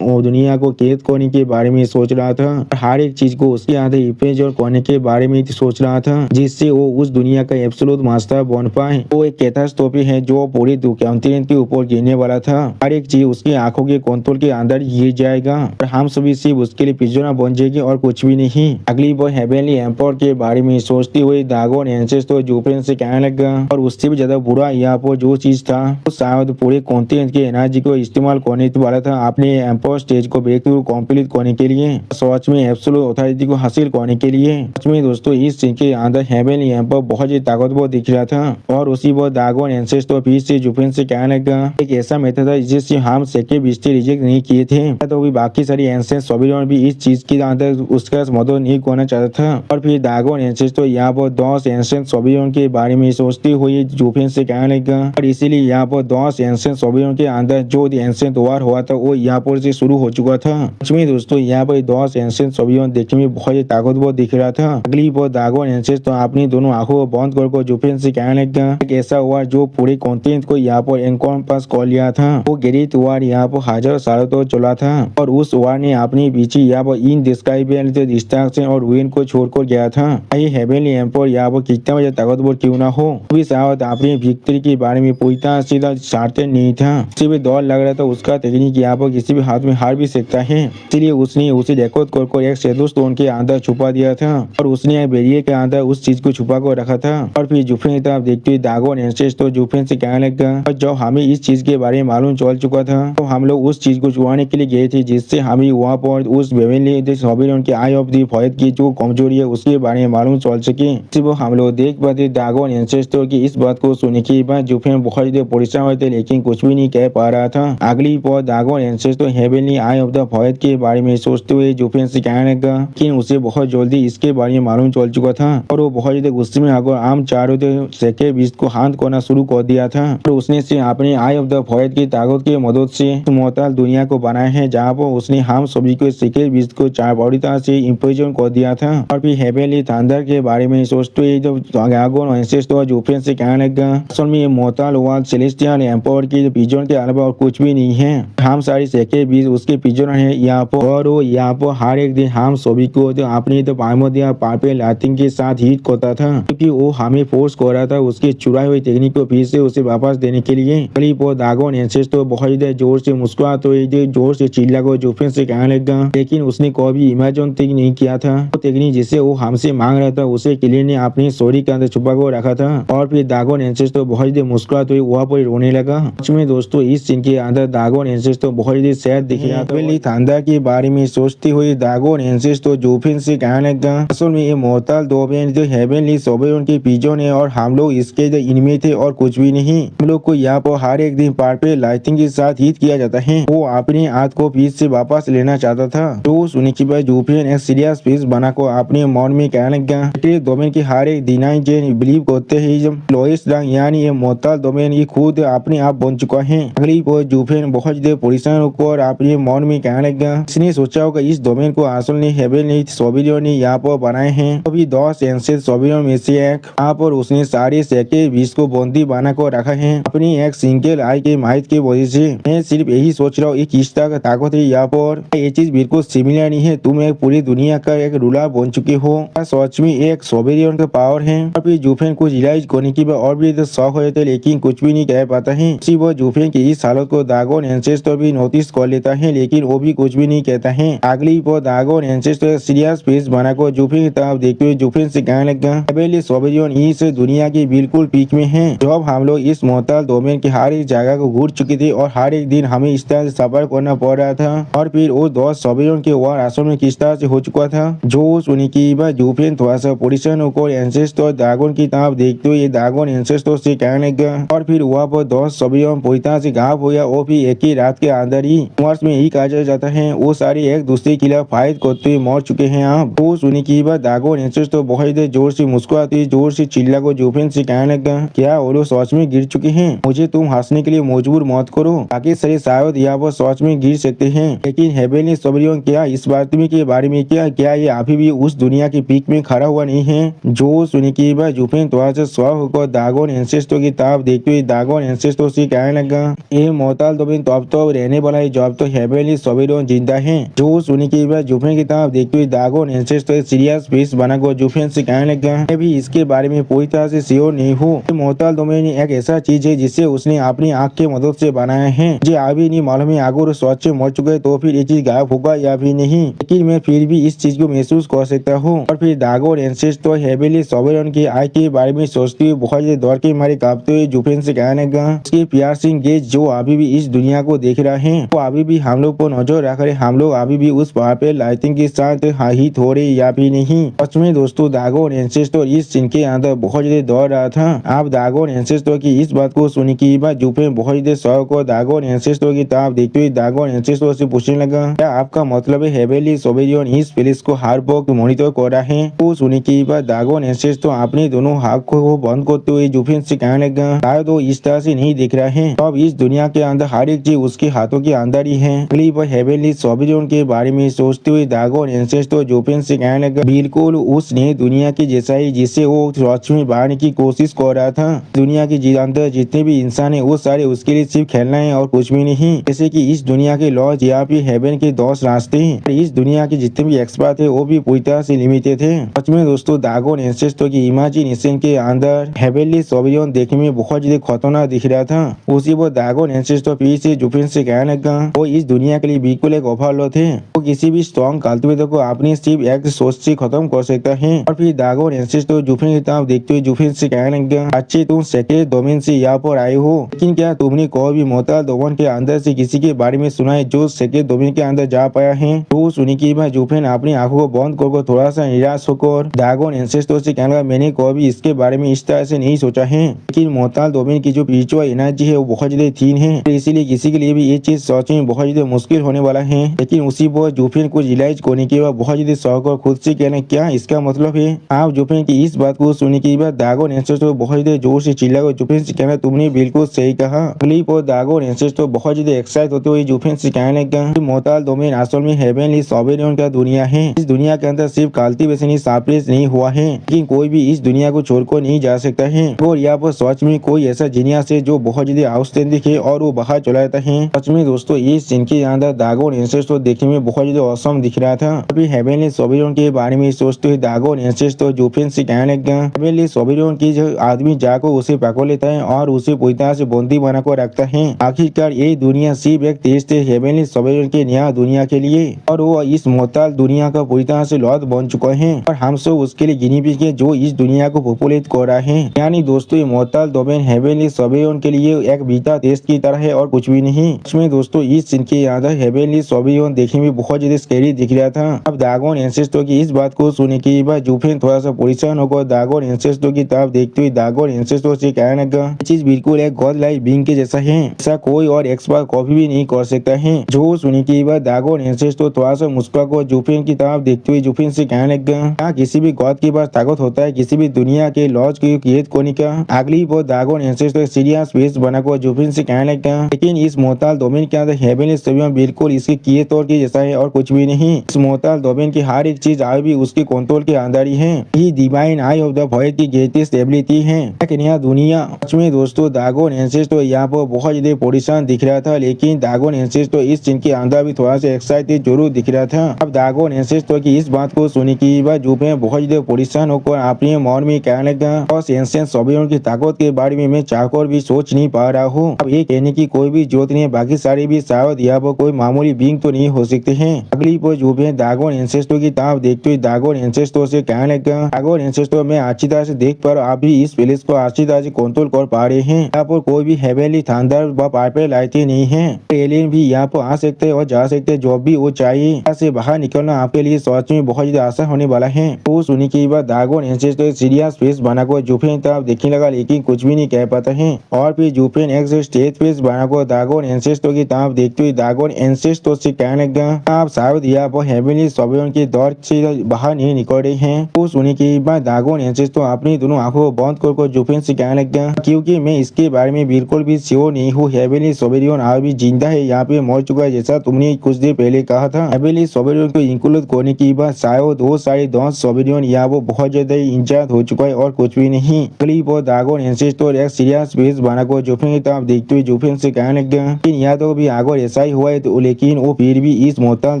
दुनिया को कैद करने के बारे में सोच रहा था। हर एक चीज को उसके अंदर रिप्रेजेंट करने के बारे में सोच रहा था जिससे वो उस दुनिया का एब्सोल्यूट मास्टर बन पाए। वो एक कैटास्ट्रोफी है जो पूरी कंटिनेंट के ऊपर गिरने वाला था। हर एक चीज उसकी आंखों के कंट्रोल के अंदर गिर जाएगा और हम सभी सिर्फ उसके लिए पिजोना बन जाएगी और कुछ भी नहीं। अगली बार हेवनली एम्पायर के बारे में सोचती हुई दागोन एंसेस तो जुफिन से कहने लगा और उससे भी ज्यादा बुरा यहाँ पर जो चीज था वो शायद पूरे कॉन्टिनेंट की एनर्जी को इस्तेमाल करने वाला था अपने एम्पायर स्टेज को ब्रेक थ्रू कंप्लीट करने के लिए, सच में एब्सोल्यूट अथॉरिटी को हासिल करने के लिए। सच में दोस्तों इस सीन के अंदर हेवनली एम्पायर बहुत ही ताकतवर दिख रहा था और उसी पर दागोन एंसेस तो फिर से जुफिन से कहने लगा, एक ऐसा मेथड था जिससे हम सेक्रेट बिस्ट रिजेक्ट नहीं किए थे, तो भी बाकी सारी एंसेंस सोबियन भी इस चीज के अंदर उसका मदद नहीं करना चाहता था। और फिर दागोन एंसेस तो यहाँ पर 10 एंसेंस सोबियन के बारे में सोचती हुई जुफिन से कहने लगा और इसीलिए यहाँ पर 10 एंसेंस सोबियन के अंदर जो एंसेंट वार हुआ था वो यहाँ पर से शुरू हो चुका था। सच में दोस्तों यहाँ पर 10 एंसेंट सोबियन देखने में बहुत ही ताकतवर दिख रहा था। अगली बार दागोन एंसेस तो अपनी दोनों आंखों को बंद कर जुफिन से कहने लगा, एक ऐसा वार जो पूरे कॉन्टिनेंट को यहाँ पर एनकॉम्पास कर लिया था। वो गिरित वार यहाँ पर हजारों सालों तक चला था और उस वार ने अपने पीछे यहाँ पर इनडिस्क्राइबेबल डिस्ट्रक्शन और रुइन को छोड़कर गया था। ये हेवनली एम्पायर यहाँ पर कितना बजे ताकतवर क्यों ना हो, भी शायद अपनी विक्ट्री के बारे में पूरी तरह सीधा चाहते नहीं था। उसे भी डर लग रहा था उसका टेक्निक यहाँ पर किसी भी हाथ में हार भी सकता है, इसलिए उसने उसे रिकॉर्ड कर एक शैडो स्टोन के अंदर छुपा दिया था और उसने बैरियर के अंदर उस चीज को छुपा कर रखा था। और फिर जुफिन की तरफ देखते हुए दागोन एंसेस तो जुफिन से कहने लगा, और जब हमें इस चीज के बारे में मालूम चल चुका था तो हम लोग उस चीज को छुपाने के लिए गए थे जिससे हमें वहाँ पर उस हेवनली सोबियन के आई ऑफ द वॉइड की जो कमजोरी है उसके बारे में मालूम चल सके। सिर्फ हम लोग देख पाते दागोन एंसेस्टर की इस बात को सुनने के बाद जुफिन बहुत ज्यादा परेशान हुए थे लेकिन कुछ भी नहीं कह पा रहा था। अगली पर Dagon ancestor heavenly I of the void के बारे में सोचते हुए जुफिन से कहने लगा कि उसे बहुत जल्दी इसके बारे में मालूम चल चुका था और वो बहुत ज्यादा गुस्से में आकर आम चारों सेक्रेट बिस्ट को हाथ करना शुरू कर दिया था और उसने से अपने आई ऑफ द वॉइड की ताकत की मदद से मोहताल दुनिया को बनाया है जहाँ पर उसने हम सभी को सेक्रेट बिस्ट को चार बड़ी तरह से इम्प्रेजन कर दिया था। और फिर हेवनली थंडर के बारे में सोचते हुए जब दागोन एंसेस्टर जुफिन से कहने लगा, असल में ये मोहताल वर्ल्ड सेलेस्टियल एम्पायर के पिजन के अलावा और कुछ भी नहीं है, हम सारी सेक्रेट बिस्ट उसके पिजन है यहाँ पर और वो यहाँ पर हर एक दिन हम सभी को तो अपनी तो पाइमोदिया पापे लाइटिंग के साथ हिट करता था क्योंकि वो हमें फोर्स कर रहा था उसकी चुराई हुई टेक्निक को फिर से उसे वापस देने के लिए। अगली पोर दागोन एंसेस्टर बहुत ज्यादा जोर से मुस्कुराते हुए जोर से चिल्ला को जुफिन से कहने लगा, लेकिन उसने कभी इमेजिन तक नहीं किया था वो टेक्निक जिसे वो हमसे मांग रहा था उसे किलियन ने अपनी स्टोरी के अंदर छुपा कर रखा था। और फिर दागोन एंसेस्टर बहुत ज्यादा मुस्कुराते हुए वहाँ पर रोने लगा। सच में दोस्तों इस सीन के अंदर दागोन एंसेस्टर बहुत ज्यादा सैड दिख रहा था। थांडर के बारे में सोचते हुए दागोन एंसेस्टर जुफिन से कहने लगा, असल में ये मोर्टल डोमेन जो हेवनली सोबेरोन के पिजन है और हम लोग इसके इनमें थे और कुछ भी नहीं। हम लोग को यहाँ पर हर एक दिन पार पे लाइटिंग के साथ हिट किया जाता है। वो अपने हाथ को पीस से वापस लेना चाहता था। तो सुनने के बाद जुफिन एक सीरियस पीस बना को अपने मन में कहने लगा, डोमेन की हर एक डिनाइन जेन बिलीव करते हैं जब लोइस रंग यानी ये मोर्टल डोमेन ये खुद अपने आप बन चुका है। अगली बार जुफिन बहुत ज्यादा परेशान होकर अपने मन में कहने लगा, इसने सोचा होगा इस डोमेन को असल ने हेवनली सोबेरियन ने यहाँ पर बनाए हैं। अभी 10 एंसेंट सोबेरियन में से एक यहाँ पर उसने सारे सेके 20 को बंदी बना कर रखा है अपनी एक सिंगल आई के माहित की वजह से। मैं सिर्फ यही सोच रहा हूँ एक किस तरह का ताकत है यहाँ पर। ये चीज बिल्कुल सिमिलर नहीं है, तुम एक पूरी दुनिया का एक रूलर बन चुके हो। सच में एक सोबेरियन का पावर है। और फिर जुफिन कुछ रियलाइज करने की और भी शौक हो थे लेकिन कुछ भी नहीं कह पाता है। उसी वो जुफिन की इस हालत को दागोन एंसेस्टर भी नोटिस कर लेता है लेकिन वो भी कुछ भी नहीं कहता है। अगली वो दागोन एंसेस्टर सीरियस फेस बनाकर जुफिन की तरफ देखते हुए जुफिन से कहने लगा, सोबेरियन इस दुनिया की बिल्कुल पीक में है। जब हम लोग इस मोर्टल डोमेन की हर एक जगह को घूर चुके थे और हर एक दिन हमें इस तरह से सफर करना पड़ रहा था। और फिर वो 10 सोबेरियन के वार असल में किस तरह से हो चुका था। जो सुनी की बाद जुफिन थोड़ा सा परेशान होकर एंसेस्टर दागोन की तरफ देखते हुए दागोन एंसेस्टर से कहने लगा। और फिर वहाँ पर 10 सोबेरियन पूरी तरह से घाव हो गया। वो भी एक ही रात के अंदर ही वर्ष में ही कहा जाता है वो सारे एक दूसरे के खिलाफ फाइट करते हुए मर चुके हैं। आप वो सुनी की बाद दागोन एंसेस्टर बहुत जोर से मुस्कुराते जोर से चिल्ला को जुफिन से कहने लगा, क्या वो लोग सच में गिर चुके हैं? मुझे तुम हंसने के लिए मजबूर मत करो, बाकी सारे शायद यहाँ पर सच में गिर सकते हैं लेकिन हेवनली सोबेरियन क्या इस बात में के बारे में क्या ये अभी भी उस दुनिया की पीक में खड़ा हुआ नहीं है? जो सुनी की बाद जुफिन थोड़ा सा स्व होकर दागोन एंसेस्टर की तरफ देखते हुए दागोन एंसेस्टर से कहने लगा, ये मोर्टल डोमेन तो अब तो रहने वाला है जब तो हेवनली सोबेरियन जिंदा है। जो सुनी की बाद जुफिन की तरफ देखते हुए दागोन एंसेस्टर सीरियस फेस बनाकर जुफिन से कहने लगा, मैं भी इसके बारे में पूरी तरह से श्योर नहीं हूँ। मोर्टल डोमेन एक ऐसा चीज है जिसे उसने अपनी आँख की मदद से बनाया है। मुझे अभी नहीं मालूम है अगर सच में मर चुके तो फिर ये चीज गायब होगा या भी नहीं, लेकिन मैं फिर भी इस चीज को महसूस कर सकता हूँ। और फिर दागोन एंसेस्टर हेवनली सोबेरियन की आय के बारे में सोचते हुए बहुत दौड़ के मारे कांपते हुए जुफिन से कहने लगा, उसकी पियर्सिंग गेज जो अभी भी इस दुनिया को देख रहा है वो अभी भी हम लोग को नजर रख रहे, हम लोग अभी भी उस पहाड़ पे लाइटिंग के साथ हिट हो रहे या भी नहीं। सच में दोस्तों दागोन एंसेस्टर इस सीन के अंदर बहुत ज्यादा दौड़ रहा था। आप दागोन एंसेस्टर की इस बात को सुनी की बाद जुफिन बहुत ज्यादा शौक और दागोन एंसेस्टर की तरफ देखते हुए दागोन एंसेस्टर से पूछने लगा, क्या आपका मतलब है हेवनली सोबेरियन इस प्लेस को हर वक्त मॉनिटर कर रहा है? वो सुनी की बाद दागोन एंसेस्टर अपने दोनों हाथ को बंद करते हुए जुफिन से कहने लगा, शायद वो इस तरह से नहीं दिख रहा है। अब इस दुनिया के अंदर हर एक चीज उसके हाथों के अंदर ही है। अगली बार हेवनली सोबेरियन के बारे में सोचते हुए दागोन एंसेस्टर जुफिन से कहने लगा, बिल्कुल उस नई दुनिया की जैसा ही जिसे वो सच में बाहर की कोशिश कर रहा था। दुनिया के अंदर जितने भी इंसान है वो सारे उसके लिए सिर्फ खेलना है और कुछ भी नहीं। जैसे कि इस दुनिया के लॉज या फिर हेवन के 10 रास्ते हैं। इस दुनिया के जितने भी एक्सपर्ट है वो भी पूरी तरह से लिमिटेड है। सच में दोस्तों दागोन एंसेस्टर की इमेजिनेशन के अंदर हेवनली सोबेरियन देखने में बहुत ज्यादा खतरनाक दिख रहा था। उसी वो दागोन एंसेस्टर फिर से जुफिन से कहने लगा, वो इस दुनिया के लिए बिल्कुल एक ओवरलॉर्ड है। वो किसी भी स्ट्रॉन्ग कल्टिवेटर को अपनी सिर्फ एक सोच से खत्म कर सकता है। और फिर दागोन एंसेस्टर जुफिन की तरफ देखते हुए जुफिन से कहने लगा, अच्छे तुम सेक्रेट डोमेन से यहाँ पर आए हो, लेकिन क्या तुमने कोई भी मोर्टल डोमेन के अंदर से किसी के बारे में सुना है जो सेक्रेट डोमेन के अंदर जा पाया है? तो सुनी की बाद जुफिन अपनी आंखों को बंद कर थोड़ा सा निराश होकर दागोन एंसेस्टर से कहने लगा, मैंने कभी इसके बारे में इस तरह से नहीं सोचा है, लेकिन मोर्टल डोमेन की जो स्पिरिचुअल एनर्जी है वो बहुत ज्यादा थीन है, तो इसीलिए किसी के लिए भी ये चीज सोचने में बहुत ज्यादा मुश्किल होने वाला है। लेकिन उसी पर जुफिन को रियलाइज करने के बाद बहुत ज्यादा शौक और खुद से कहने क्या इसका मतलब है? आप जुफिन की इस बात को सुनने के बाद दागोन एंसेस्टर बहुत ज्यादा जोर से चिल्लाकर जुफिन से कहना, तुमने बिल्कुल सही कहा। अगली पर दागोन एंसेस्टर बहुत ज्यादा एक्साइट होते हुए जुफिन से कहने लगा, मोर्टल डोमेन असल में हेवनली सोबेरियन का दुनिया है। इस दुनिया के अंदर सिर्फ कल्टिवेशन ही सप्रेस नहीं हुआ है, लेकिन कोई भी इस दुनिया को छोड़कर नहीं जा सकता है। और यहाँ पर सच में कोई ऐसा जीनियस है जो बहुत ज्यादा आउटस्टैंडिंग है और वो बाहर चला जाता है। सच में दोस्तों इस सीन के अंदर दागोन एंसेस्टर देखने में बहुत ज्यादा औसम दिख रहा था। अभी हेवनली सोबेरियन के बारे में सोचते हुए दागोन एंसेस्टर जुफिन से कहने लगा, हेवनली सोबेरियन की जो आदमी जाकर उसे पकड़ लेता है और और उसे पूरी तरह से बंदी बनाकर रखता है। आखिरकार ये दुनिया सिर्फ एक टेस्ट है हेवनली सॉवरेन के नया दुनिया के लिए और वो इस मोहताज दुनिया का पूरी तरह से लॉर्ड बन चुका है और हम सब उसके लिए गिनी पिग है जो इस दुनिया को पॉपुलेट कर रहा है। यानी दोस्तों ये मोहताज डोमेन हेवनली सॉवरेन के लिए एक बीटा टेस्ट की तरह है और कुछ भी नहीं। इसमें दोस्तों इस सीन के अंदर हेवनली सॉवरेन देखने में बहुत ज्यादा स्कैरी दिख रहा था। अब दागोन एंसेस्टर की इस बात को सुनने के बाद जुफेन थोड़ा सा परेशान होकर दागोन एंसेस्टर की तरफ देखते हुए दागोन एंसेस्टर से कहने लगा ये चीज बिल्कुल एक गॉड लाइक बीइंग के जैसा है, ऐसा कोई और एक्सपर्ट कॉपी भी नहीं कर सकता है। जो सुनने के बाद दागोन एंसेस्टर थोड़ा सा मुस्कुराकर जुफेन की तरफ देखते हुए जुफेन से कहने लगा क्या किसी भी गॉड के पास ताकत होता है किसी भी दुनिया के लॉज की क्रिएट करने का। अगली बार दागोन एंसेस्टर सीरियस फेस बनाकर जुफेन से कहने लगा लेकिन इस मोहताज डोमेन के अंदर हेवनली सॉवरेन बिल्कुल इसके किए तौर के जैसा है और कुछ भी नहीं। इस मोहताज डोमेन की हर एक चीज आज भी उसके कंट्रोल के अंदर ही है। ये divine I of the void की ग्रेटेस्ट एबिलिटी है एक नया दुनिया। में दोस्तों दागोन एंसेस्टर यहाँ पर बहुत ज्यादा परेशान दिख रहा था लेकिन दागोन एंसेस्टर इस सीन के अंदर भी थोड़ा सा एक्साइटेड जरूर दिख रहा था। अब दागोन एंसेस्टर की इस बात को सुनने के बाद जुफेन बहुत ज्यादा परेशान होकर अपने मन में कहने लगा और एंशिएंट सॉवरेन की ताकत के बारे में मैं चाहकर भी सोच नहीं पा रहा हूँ। अब ये कहने की कोई भी जरूरत नहीं है बाकी सारे भी शायद यहाँ पर कोई मामूली बीइंग तो नहीं हो सकते हैं। अगली पर जुफेन दागोन एंसेस्टर की तरफ देखते हुए दागोन एंसेस्टर से कहने लगा दागोन एंसेस्टर मैं अच्छी तरह से देख पर आप भी इस प्लेस को अच्छी तरह से कंट्रोल कर पा रहे हैं। यहाँ पर कोई भी हेवनली थंडर व पाइपर लाइटें नहीं है। एलियन भी यहाँ पर आ सकते हैं और जा सकते हैं जो भी वो चाहिए। यहाँ से बाहर निकलना आपके लिए सच में बहुत ज्यादा आसान होने वाला है। तो सुनने के बाद दागोन एंसेस्टर सीरियस फेस बनाकर जुफेन तरफ देखने लगा लेकिन कुछ भी नहीं कह पाता है और फिर जुफेन एक स्टेज फेस बनाकर दागोन एंसेस्टर की तरफ देखते हुए दागोन एंसेस्टर से कहने लगा आप शायद यहाँ पर हेवनली सॉवरेन के दौर से बाहर नहीं निकल रहे हैं। तो सुनने के बाद दागोन एंसेस्टर अपनी दोनों आंखों को बंद कर जुफेन से कहने लगा क्योंकि मैं इसके बारे में बिल्कुल भी श्योर नहीं हूँ हेवनली सॉवरेन आज भी जिंदा है यहाँ पे मर चुका है जैसा तुमने कुछ देर पहले कहा था। हेवनली सॉवरेन को इंक्लूड करने के बाद शायद वो सारे 10 सॉवरेन यहाँ वो बहुत ज्यादा इंचार्ज हो चुका है और कुछ भी नहीं। अगली बार दागोन एंसेस्टर एक सीरियस फेस बनाकर जुफेन की तरफ देखते हुए जुफेन से कहने लगा लेकिन यहाँ तो भी आगे ऐसा ही हुआ है तो लेकिन वो फिर भी इस मोहताज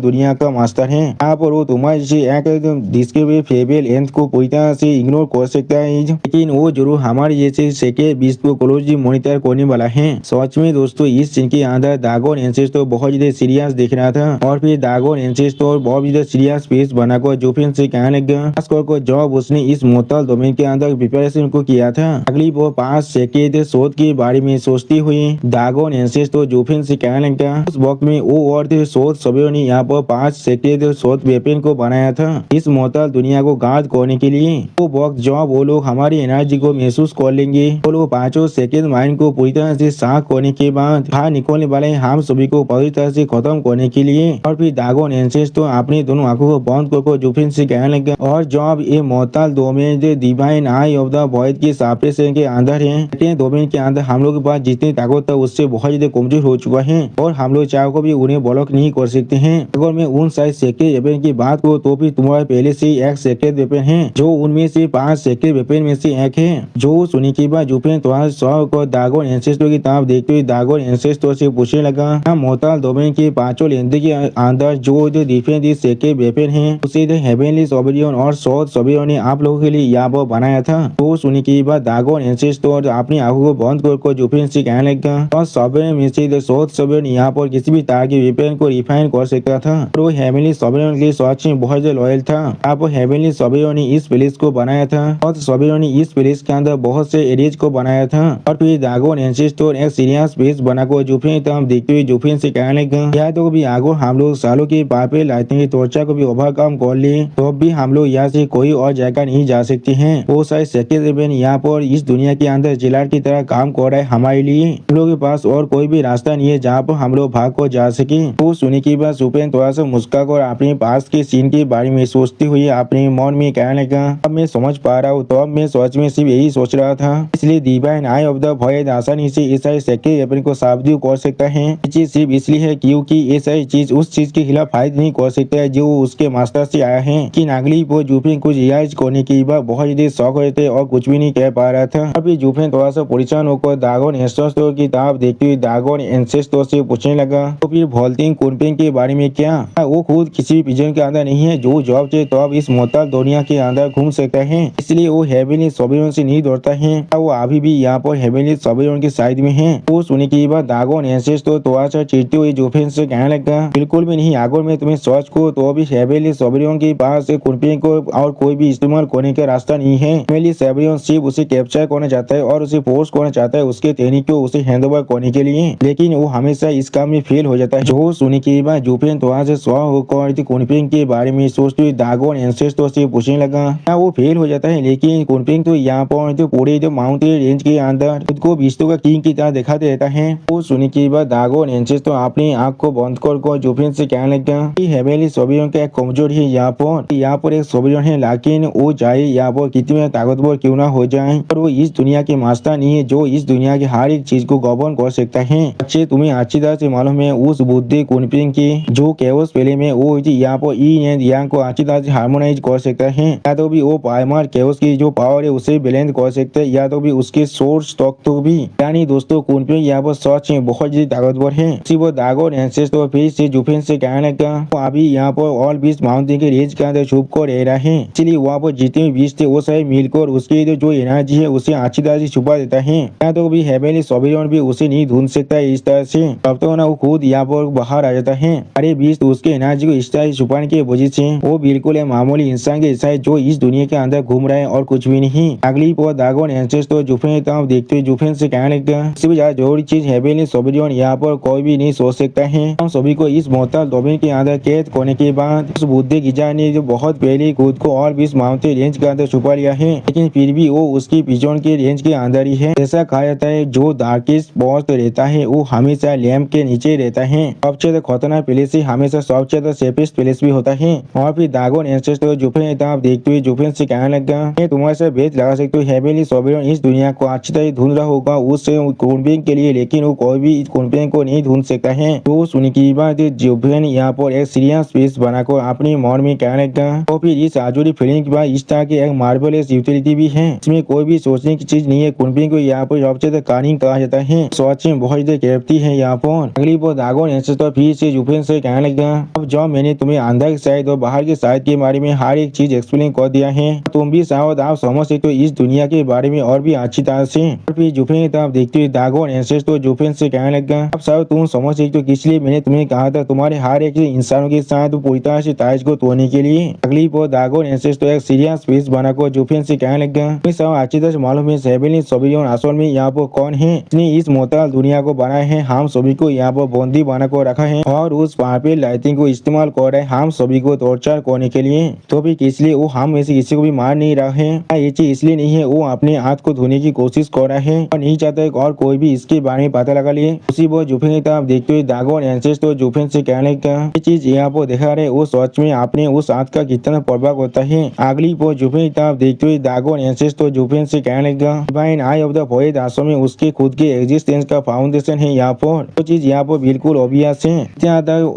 दुनिया का मास्टर है। यहाँ पर वो तुम्हारे से एक डिस्कवरी फेबल एंड को पूरी तरह से इग्नोर कर सकता है लेकिन वो जरूर हमारे जैसे सेके बीस को क्लोजली मॉनिटर करने वाला है। सच में दोस्तों इस सीन के अंदर दागोन एंसेस्टर बहुत ज्यादा सीरियस दिख रहा था और फिर दागोन एंसेस्टर बहुत ज्यादा सीरियस फेस बनाकर जुफेन से कहने लगा खासकर को जब उसने इस मोहताज डोमेन के अंदर प्रिपरेशन को किया था। अगली वो 5 सेकेंड शोध के बारे में सोचती हुई दागोन एंसेस्टर जुफेन से कहने लगा उस वक्त में वो और शोध सभ्यों ने यहाँ पर 5 सेकेंड शोध वेपन को बनाया था इस मोहताज दुनिया को गार्ड करने के लिए। वो वक्त जब वो लोग हमारी एनर्जी को महसूस कर लेंगे वो लोग 5 सेकेंड माइंड को पूरी तरह से साफ करने के बाद बाहर निकलने वाले हम सभी को पूरी तरह से खत्म करने के लिए। और फिर दागोन एंसेस्टर अपनी दोनों आंखों को बंद कर जुफेन से कहने लगा और जब ये मोहताज domain divine I of the void के सेपरेशन के अंदर है डोमेन के अंदर हम लोग के पास जितनी ताकत है उससे बहुत ज्यादा कमजोर हो चुका है और हम लोग चाहे को भी उन्हें ब्लॉक नहीं कर सकते हैं। अगर मैं उन साइज सेक्रेट वेपन की बात करूँ तो भी तुम्हारे पहले से एक सेक्रेट वेपन है जो उनमें से 5 सेक्रेट वेपन में से एक है। जो सुनी के बाद जुफेन थोड़ा सौ को दागोन एंसेस्टर की तरफ देखते हुए दागोन एंसेस्टर से पूछने लगा मोहताज डोमेन के 5 लेंथ के अंदर जो डिफरेंट सेक्रेट वेपन है उसे हेवनली सॉवरेन और सौद सॉवरेन ने आप लोगों के लिए यहाँ पर बनाया था। तो सुनी के बाद दागोन एंसेस्टर अपनी आंखों को बंद कर जुफेन से कहने लगा और सॉवरेन में से सौद सॉवरेन यहाँ पर किसी भी तरह के वेपन को रिफाइन कर सकता था और वो हेवनली सॉवरेन के सच में बहुत ज्यादा लॉयल था। आप हेवनली सॉवरेन ने इस प्लेस को बनाया था और सॉवरेन ने इस प्लेस के अंदर बहुत से एरियाज को बनाया था। और फिर दागोन एंसेस्टर एक सीरियस फेस बनाकर जुफेन तरफ देखते हुए जुफेन से कहने लगा यहाँ तो भी आगे हम लोग सालों की पापे लाइटिंग की तोर्चा को भी ओवरकम कर लिए तो भी हम लोग यहाँ से कोई और जगह नहीं जा सकते हैं। वो सारे सेक्रेट वेपन यहाँ पर इस दुनिया के अंदर जिलार की तरह काम कर रहा है हमारे लिए। हम लोग के पास और कोई भी रास्ता नहीं है जहाँ पर हम लोग भाग कर जा सके। वो सुनी के बाद जुफेन थोड़ा सा मुस्का कर अपने पास के सीन के बारे में सोचते हुए अपने मन में कहने लगा अब मैं समझ पा रहा हूँ तो अब मैं सोच में सिर्फ यही सोच रहा था इसलिए divine I of the void आसानी से इस सारे सेक्रेट वेपन को साबित कर सकता है। ये चीज सिर्फ इसलिए है क्योंकि ये सारी चीज उस चीज के खिलाफ फाइट नहीं कर सकता है जो उसके मास्टर से आया है। कि नागली वो जुफेन कुछ रियाज करने के बाद बहुत ज्यादा शौक हुए थे और कुछ भी नहीं कह पा रहा था। अभी जुफेन थोड़ा सा परेशान होकर दागोन एंसेस्टर की तरफ देखते हुए दागोन एंसेस्टर से पूछने लगा तो फिर वोल्टिंग कुनपिंग के बारे में क्या? वो खुद किसी भी पिजन के अंदर नहीं है जो जॉब चाहे तो अब इस मोहताज दुनिया के अंदर घूम सकता है इसलिए वो हेवनली सॉवरेन से नहीं दौड़ता है। वो अभी भी यहाँ पर हेवेनली सोबियन के साइड में है। वो सुनने के बाद दागोन एंसेस तो थोड़ा सा चिढ़ते हुए जुफेन से कहने लगा, बिल्कुल भी नहीं, अगर मैं तुम्हें सर्च को तो अभी हेवेनली सोबियन के पास कुनपिंग को और कोई भी इस्तेमाल करने का रास्ता नहीं है। हेवेनली सोबियन सिर्फ उसे कैप्चर करना चाहता है और उसे फोर्स करना चाहता है उसके टेक्निक को उसे हैंडओवर करने के लिए, लेकिन वो हमेशा इस काम में फेल हो जाता है। जो सुनने के बाद जुफेन थोड़ा सा सौ होकर कुनपिंग के बारे में सोचते हुए दागोन एंसेस्टर से पूछने लगा। वो फेल हो जाता है, लेकिन कुनपिंग तो यहाँ पर तो पूरे माउंटेन रेंज के अंदर खुद को विश्व का किंग की तरह दिखाते रहता है। वो सुनने के बाद दागोन एंसेस्टर अपनी आंख को बंद कर जुफेन से कहने लगा कि हेवेनली सोबियन का एक कमजोर है, यहाँ पर एक सोबियन है, लेकिन वो चाहे यहाँ पर कितने ताकतवर क्यों ना हो जाए, और वो इस दुनिया के मास्टर नहीं है जो इस दुनिया की हर एक चीज को गवर्न कर सकता है। अच्छे तुम्हें अच्छी तरह से मालूम है उस बुद्धि कुनपिंग की जो केवस पहले में वो यहाँ पर ई एंड यांग को अच्छी तरह से हार्मोनाइज कर सकता है, या तो भी वो प्राइमर केवस की जो पावर है उसे बैलेंस कर सकता है, या तो भी उसके सोर्स तक तो भी। यानी दोस्तों कुनपिंग यहाँ पर सच में बहुत ज्यादा ताकतवर है। वो दागोन एंसेस्टर फिर से जुफेन से कहने लगा, अभी यहाँ पर ऑल बीस्ट माउंटेन के रेंज के अंदर छुप कर रह रहा है, इसलिए वहाँ पर जितने बीस्ट थे वो सही मिलकर उसके जो एनर्जी है उसे अच्छी तरह से छुपा देता है, या तो भी हेवेनली सोबियन भी उसे नहीं ढूंढ सकता है इस तरह से। तब तो ना वो खुद यहाँ पर बाहर आ जाता है। अरे बीस्ट उसके एनर्जी को इस तरह से छुपाने की वजह से वो बिल्कुल है मामूली इंसान के जैसा है जो इस दुनिया के अंदर घूम रहा है और कुछ भी नहीं। अगली पर दागोन एंसेस्टर जुफेन तरफ देखते हुए जुफेन से कहने लगा, इससे भी ज्यादा जरूरी चीज हेवेनली सोबियन यहाँ पर कोई भी नहीं सोच सकता है। हम सभी को इस मोहताल डोमेन के अंदर कैद करने के बाद उस बुद्धि गिजा ने जो बहुत पहले खुद को और बीस माउंटेन रेंज के अंदर छुपा लिया है, लेकिन फिर भी वो उसकी पिछों के रेंज के अंदर ही है। ऐसा कहा जाता है जो डार्केस्ट बॉस रहता है वो हमेशा लैम्प के नीचे रहता है। सबसे ज्यादा खतरनाक प्लेस ही हमेशा सबसे ज्यादा सेफेस्ट प्लेस भी होता है। और फिर दागोन एंसेस्टर जुफेन तरफ देखते हुए जुफेन से कहने लगा, मैं तुम्हारे से बेच लगा सकते हो हेवेनली सोबियन इस दुनिया को अच्छी तरह ढूंढ रहा होगा उससे कुनपिंग के लिए, लेकिन वो कोई भी कुनपिंग को नहीं ढूंढ सकता है। तो सुनने की बात जुफेन यहाँ पर एक सीरियस फेस बनाकर अपनी मन में कहने लगा, तो फिर इस आजुरी फीलिंग के बाद इस तरह की एक मार्वलेस यूटिलिटी भी है, इसमें कोई भी सोचने की चीज नहीं है। कुनपिंग को यहाँ पर सबसे ज्यादा कानिंग कहा जाता है, सोच में बहुत ज्यादा कैप्टी है यहाँ पर। अगली बार दागोन एंसेस्टर फिर से जुफेन से कहने लगा, अब जब मैंने तुम्हें अंदर की साइड और बाहर की साइड के बारे में हर एक चीज एक्सप्लेन कर दिया है, तुम भी शायद आप समझ सकते हो इस दुनिया के बारे में और भी अच्छी तरह से। और फिर जुफेन की तरफ देखते हुए दागोन एंसेस्टर जुफेन से कहने लगा, अब शायद तुम समझ सकते हो इसलिए मैंने तुम्हें कहा था तुम्हारे हर एक इंसानों के साथ पूरी तरह से ताज को तोड़ने के लिए। अगली बार दागोन एंसेस्टर एक सीरियस फेस बनाकर जुफेन से कहने लगा, मैं सब अच्छी तरह से मालूम है हेवेनली सोबियन असल में यहाँ पर कौन है, इसने इस मोहताल दुनिया को बनाया है, हम सभी को यहाँ पर बंदी बनाकर रखा है और उस पापी लाइटिंग को इस्तेमाल कर रहे हैं हम सभी को टॉर्चर करने के लिए। तो भी इसलिए वो हम में से किसी को भी मार नहीं रहा है, ये चीज इसलिए नहीं है वो अपने हाथ को धोने की कोशिश कर रहा है और नहीं चाहता है और कोई भी इसके बारे में पता लगा लिए। उसी वो जुफेन की तरफ देखते हुए दागोन एंसेस्टर जुफेन से कहने का ये चीज यहाँ पर दिखा रहे वो सच में आपने उस हाथ का कितना प्रभाव होता है। अगली वो जुफेन की तरफ देखते हुए दागोन एंसेस्टर जुफेन से कहने का divine I of the void असल में उसके खुद के एग्जिस्टेंस का फाउंडेशन है यहाँ पर। वो चीज यहाँ पर बिल्कुल ऑब्वियस है,